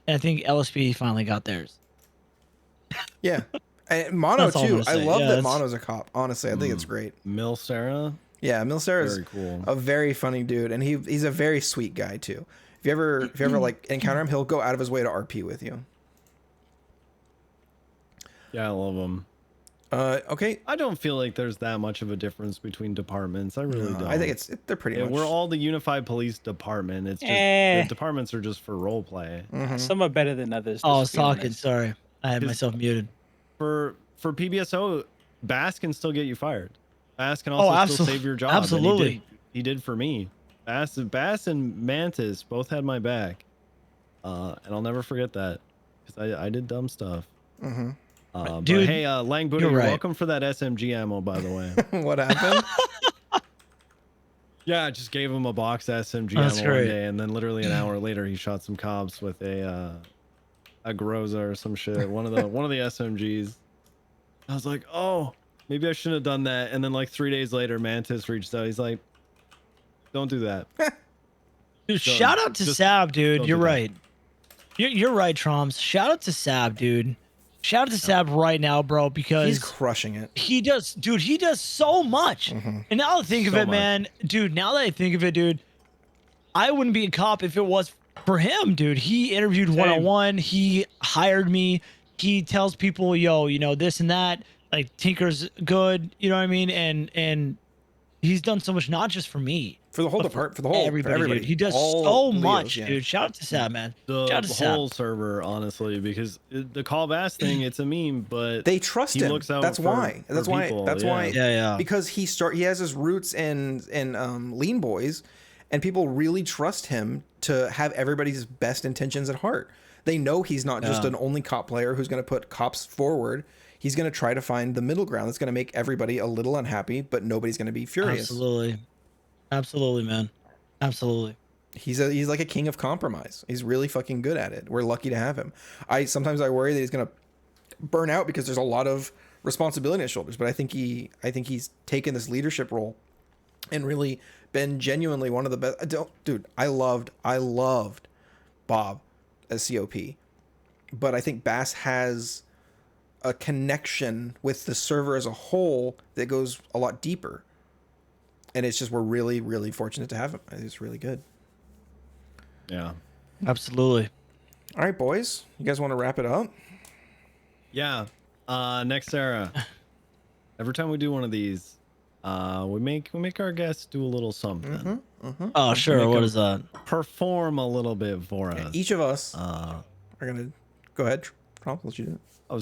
and I think LSP finally got theirs. Yeah. And Mono That's all I'm too. gonna I say. love Yeah, that it's- Mono's a cop. Honestly, I think it's great. Nxera? Yeah, Nxera is Very cool. a very funny dude, and he's a very sweet guy too. If you ever like encounter him, he'll go out of his way to RP with you. Yeah, I love them. Okay. I don't feel like there's that much of a difference between departments. I really don't. I think they're pretty Yeah, much. we're all the Unified Police Department. It's just Eh. the departments are just for role play. Some are better than others. Oh, I was let's be talking. honest. Sorry, I had myself muted. For PBSO, Bass can still get you fired. Bass can also still absolutely. save your job. and Absolutely. he did for me. Bass and Mantis both had my back, and I'll never forget that because I did dumb stuff. But Dude, hey, Lang Buddha, you're you're right. welcome for that SMG ammo, by the way. What happened? Yeah, I just gave him a box of SMG That's ammo great. one day, and then literally an hour later, he shot some cops with a Groza or some shit. One of the SMGs. I was like, oh, maybe I shouldn't have done that. And then like 3 days later, Mantis reached out. He's like, don't do that. Dude, shout out to just Sab, dude. don't You're do that. right. You're right, Troms. Shout out to Sab, dude. Shout out to Sab right now, bro, because He's crushing it. he does so much. And now that I think of So it, much. man, dude, now that I think of it, dude, I wouldn't be a cop if it was for him, dude. He interviewed one-on-one. He hired me. He tells people, yo, you know, this and that. Like, Tinker's good, you know what I mean? And he's done so much, not just for me. For the whole department, for the whole Everybody, dude. He does All so Leos, much, yeah. dude. Shout out to Sab, man. The Shout out to Sab. whole server, honestly, because the Call Bass thing, it's a meme, but They trust he him. looks out That's for- why. for That's why. people, That's why. Yeah, yeah. Because he has his roots in Lean Boys, and people really trust him to have everybody's best intentions at heart. They know he's not just an only cop player who's going to put cops forward. He's going to try to find the middle ground that's going to make everybody a little unhappy, but nobody's going to be furious. Absolutely, man. Absolutely. He's like a king of compromise. He's really fucking good at it. We're lucky to have him. Sometimes I worry that he's gonna burn out because there's a lot of responsibility on his shoulders. But I think he's taken this leadership role and really been genuinely one of the best. Dude, I loved Bob as COP, but I think Bass has a connection with the server as a whole that goes a lot deeper. And it's just, we're really, really fortunate to have him. It's really good. yeah. Absolutely. All right, boys. You guys want to wrap it up? Yeah. Nxera. Every time we do one of these, we make our guests do a little something. Oh, sure. Make What him is that? Perform a little bit for us. Each of us are gonna go ahead. I'll let you do it.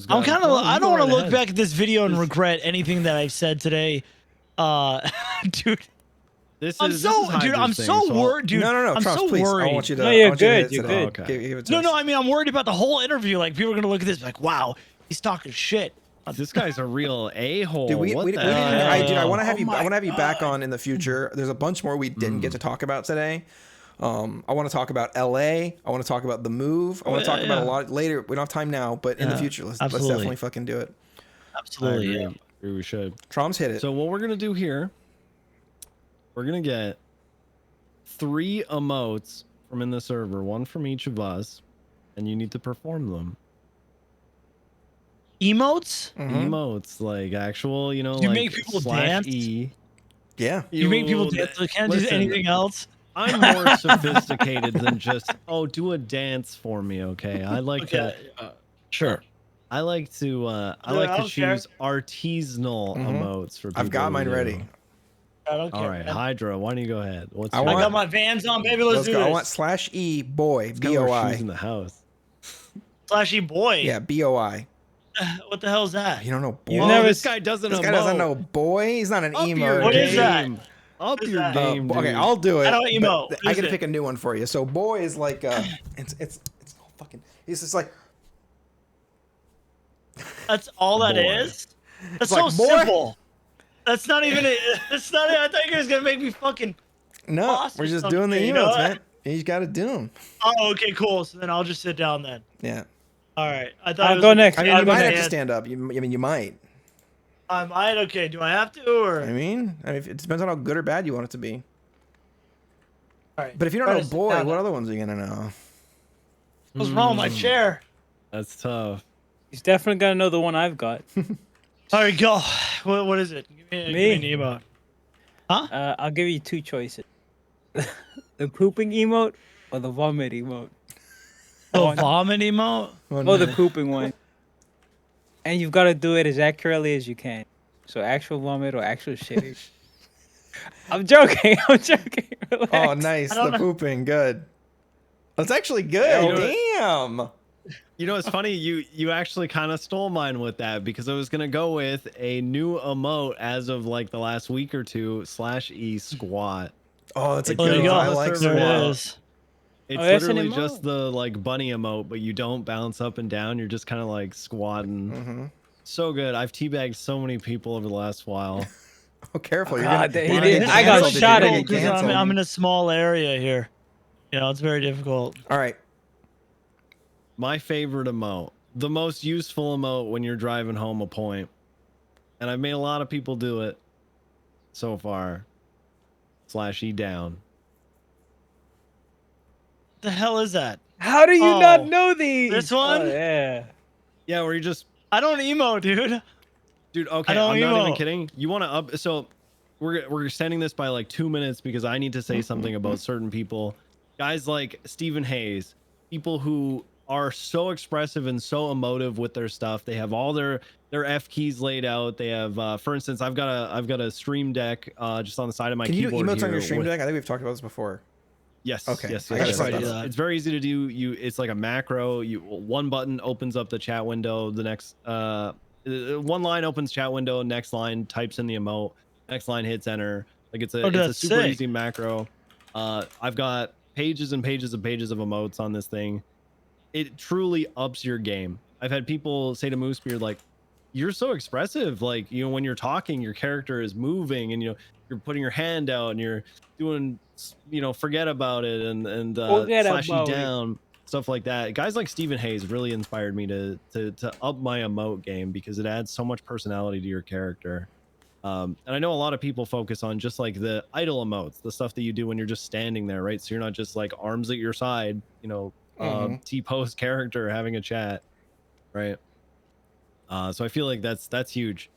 I'm kind of. I don't want to look back. back at this video and regret anything that I've said today. Dude, I'm so worried, dude. No. I'm Trumps, so please. worried. I want you to. No, you're I want you to good, hit it you're today. good. Give it to No, us. no. I mean, I'm worried about the whole interview. Like, people are gonna look at this like, wow, he's talking shit. This guy's a real a-hole. Dude, we What didn't. the hell? Dude, I want to have Oh you. I my want to have you back God. on in the future. There's a bunch more we didn't get to talk about today. I want to talk about LA. I want to talk about the move. I want to talk about a lot later. We don't have time now, but in the future, let's definitely fucking do it. Absolutely. I agree, we should. Trom's hit it. So what we're gonna do here, we're gonna get 3 emotes from in the server, 1 from each of us, and you need to perform them. Emotes? Emotes, like actual, you know, Do you like make people slash dance? E. Yeah. You make people dance. They can't do Listen, anything else. I'm more sophisticated than just, oh, do a dance for me, okay? I like to Sure. I like to I don't care. choose artisanal emotes for people. I've got to mine do. ready. I don't care. All right, man. Hydra, why don't you go ahead? What's I your- I want- got my Vans on, baby. Let's do go. I this. want slash E boy It's kinda where she's BOI. in the house. Slashy boy. Yeah, BOI. What the hell is that? You don't know boy. You Oh, never this s- guy doesn't This emote. guy doesn't know boy. He's not an Up emo. your What is that? game. Up What is your that? game, Okay, dude. I'll do it. I don't but emote. What I is gotta it? pick a new one for you. So boy is like it's fucking. He's just like That's all that Boy. is. That's like, so boy. simple. That's not even. That's not. I thought you guys gonna make me fucking. no. Boss We're or just doing the something, you know emotes, what? man. You got to do them. Oh, okay, cool. So then I'll just sit down then. Yeah. All right. I thought. I'll it was go like- next. I mean, I'll you go might have to next. stand up. I mean, you might. I might. Okay. Do I have to or? I mean, it depends on how good or bad you want it to be. All right. But if you don't Try know to sit boy, down what then. other ones are you gonna know? What's wrong with my chair? That's tough. He's definitely gonna know the one I've got. All right, go. What is it? Give me an emote. I'll give you 2 choices: the pooping emote or the vomit emote. Oh, vomit emote. Oh, the pooping one. And you've got to do it as accurately as you can. So actual vomit or actual shitting. I'm joking. I'm joking. Relax. Oh, nice. I don't The know. pooping. Good. That's actually good. Damn. You know, it's funny. You actually kind of stole mine with that because I was gonna go with a new emote as of like the last week or two slash E squat. Oh, that's a There good you one. go. I like There There squat. it is. It's Oh, that's an literally emote. just the like bunny emote, but you don't bounce up and down. You're just kind of like squatting. Mm-hmm. So good. I've teabagged so many people over the last while. Oh, careful. You're God, gonna, he you're did- gonna get I got canceled. You're shot gonna at get it. canceled. I'm in a small area here. You know, it's very difficult. All right. My favorite emote, the most useful emote when you're driving home a point, and I've made a lot of people do it so far. Slash E down. The hell is that? How do you Oh, not know these? this one? Oh, yeah. Yeah, where you just, I don't emo, dude. dude. Okay, don't I'm not even emote. kidding. You want to up? So we're extending this by like 2 minutes because I need to say something about certain people, guys like Stephen Hayes, people who are so expressive and so emotive with their stuff. They have all their F keys laid out. They have, for instance, I've got a stream deck just on the side of my Can you do keyboard emotes on here your stream with- deck? I think we've talked about this before. Yes. Okay, Yes. I yes, gotta yes, set yes. that up. It's very easy to do. It's like a macro. One button opens up the chat window. The next one line opens chat window. Next line types in the emote. Next line hits enter. Like it's a that's super sick. easy macro. I've got pages and pages of emotes on this thing. It truly ups your game. I've had people say to Moosebeard like, "You're so expressive. Like, you know, when you're talking, your character is moving, and you know, you're putting your hand out, and you're doing, you know, forget about it, and Forget slash you about it. down, stuff like that." Guys like Stephen Hayes really inspired me to up my emote game because it adds so much personality to your character. And I know a lot of people focus on just like the idle emotes, the stuff that you do when you're just standing there, right? So you're not just like arms at your side, you know, T-pose character having a chat, right? So I feel like that's huge.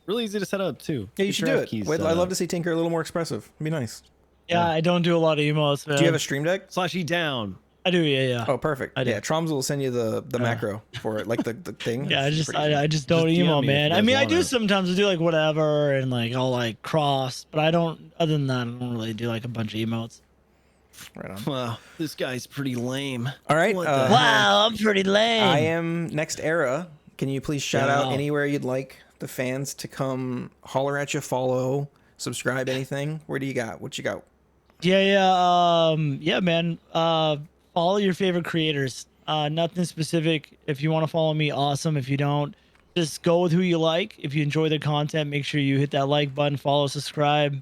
Really easy to set up too. Yeah, you Get should your do F keys it. Wait, set I'd love up. to see Tinker a little more expressive. It'd be nice. Yeah, I don't do a lot of emotes, man. Do you have a stream deck? Slash E down. I do, yeah. Oh, perfect. I do. Yeah, Troms will send you the macro for it, like the thing. Yeah, It's pretty easy. I just don't Just DM emo, me if man. you I guys mean, I want do it. sometimes. I do like whatever and like I'll like cross, but I don't. Other than that, I don't really do like a bunch of emotes. Right on. Wow, this guy's pretty lame. All right. What the hell? Wow, I'm pretty lame. I am NxERA. Can you please shout out Yeah. anywhere you'd like the fans to come holler at you, follow, subscribe, anything? Where do you got? What you got? Yeah, man. Follow your favorite creators. Nothing specific. If you want to follow me, awesome. If you don't, just go with who you like. If you enjoy the content, make sure you hit that like button, follow, subscribe.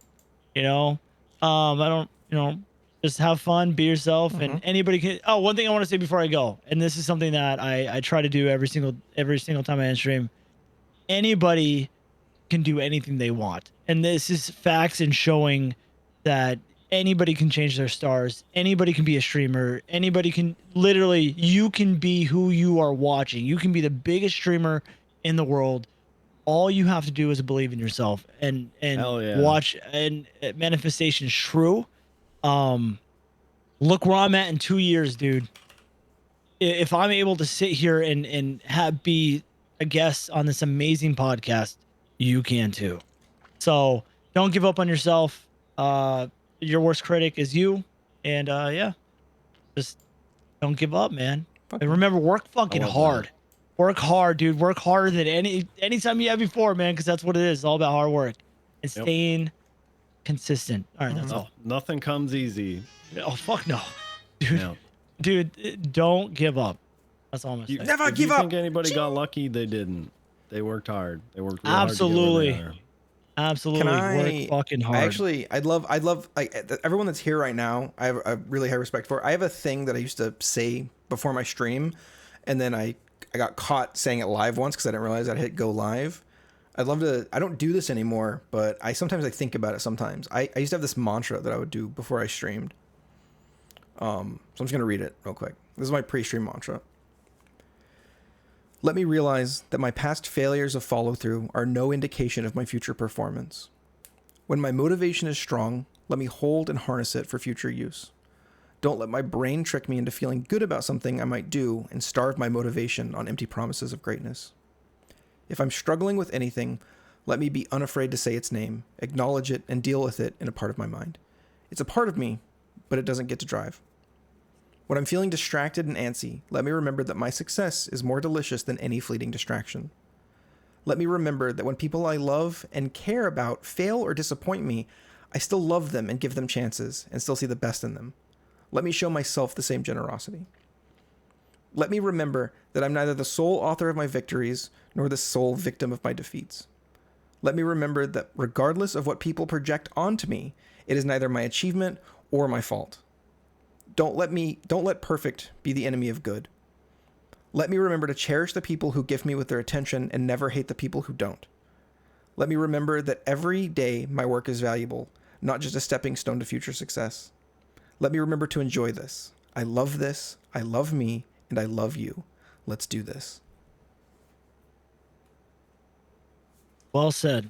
You know, I don't, just have fun, be yourself, and anybody can. Oh, one thing I want to say before I go, and this is something that I try to do every single time I end stream. Anybody can do anything they want, and this is facts and showing that anybody can change their stars. Anybody can be a streamer. Anybody can literally. You can be who you are watching. You can be the biggest streamer in the world. All you have to do is believe in yourself and Hell yeah. watch, and manifestation is true. Look where I'm at in 2 years, dude. If I'm able to sit here and be a guest on this amazing podcast, you can too. So don't give up on yourself. Your worst critic is you, and yeah, just don't give up, man. And remember, work fucking hard. That. Work hard, dude. Work harder than anytime you have before, man, because that's what it is. It's all about hard work and staying consistent. All right, that's all. Nothing comes easy. Oh, fuck no. Dude, No. dude, don't give up. That's all I'm gonna say. Never If give you up. think anybody got lucky? They didn't. They worked hard. They worked real Absolutely. hard to get where they are. Absolutely. Can I Work fucking hard. I'd love like everyone that's here right now. I have a really high respect for. I have a thing that I used to say before my stream, and then I got caught saying it live once because I didn't realize I'd hit go live. I'd love to. I don't do this anymore, but I think about it sometimes. I used to have this mantra that I would do before I streamed. So I'm just gonna read it real quick. This is my pre-stream mantra. Let me realize that my past failures of follow-through are no indication of my future performance. When my motivation is strong, let me hold and harness it for future use. Don't let my brain trick me into feeling good about something I might do and starve my motivation on empty promises of greatness. If I'm struggling with anything, let me be unafraid to say its name, acknowledge it, and deal with it in a part of my mind. It's a part of me, but it doesn't get to drive. When I'm feeling distracted and antsy, let me remember that my success is more delicious than any fleeting distraction. Let me remember that when people I love and care about fail or disappoint me, I still love them and give them chances and still see the best in them. Let me show myself the same generosity. Let me remember that I'm neither the sole author of my victories nor the sole victim of my defeats. Let me remember that regardless of what people project onto me, it is neither my achievement or my fault. Don't let perfect be the enemy of good. Let me remember to cherish the people who gift me with their attention and never hate the people who don't. Let me remember that every day my work is valuable, not just a stepping stone to future success. Let me remember to enjoy this. I love this, I love me, and I love you. Let's do this. Well said.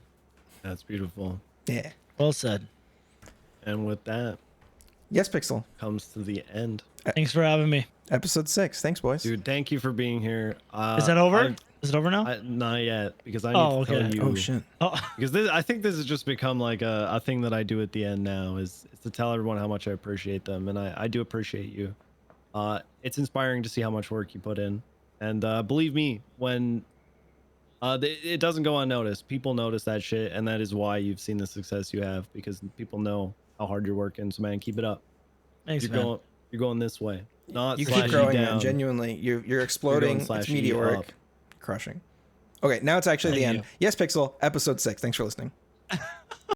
That's beautiful. Yeah. Well said. And with that, Yespixel, comes to the end. Thanks for having me. episode 6. Thanks, boys. Dude, thank you for being here. Is that over? Is it over now? Not yet, because I need to tell you. Oh, shit. Oh, Because I think this has just become like a thing that I do at the end now is to tell everyone how much I appreciate them. And I do appreciate you. It's inspiring to see how much work you put in. And believe me, when it doesn't go unnoticed, people notice that shit. And that is why you've seen the success you have, because people know how hard you're working. So, man, keep it up. thanks, man. You're going this way. Not You slash keep growing, down. man. Genuinely. You're exploding. slash It's you meteoric. up. Crushing. Okay, now it's actually the Thank end. Yes, Pixel, episode 6. Thanks for listening.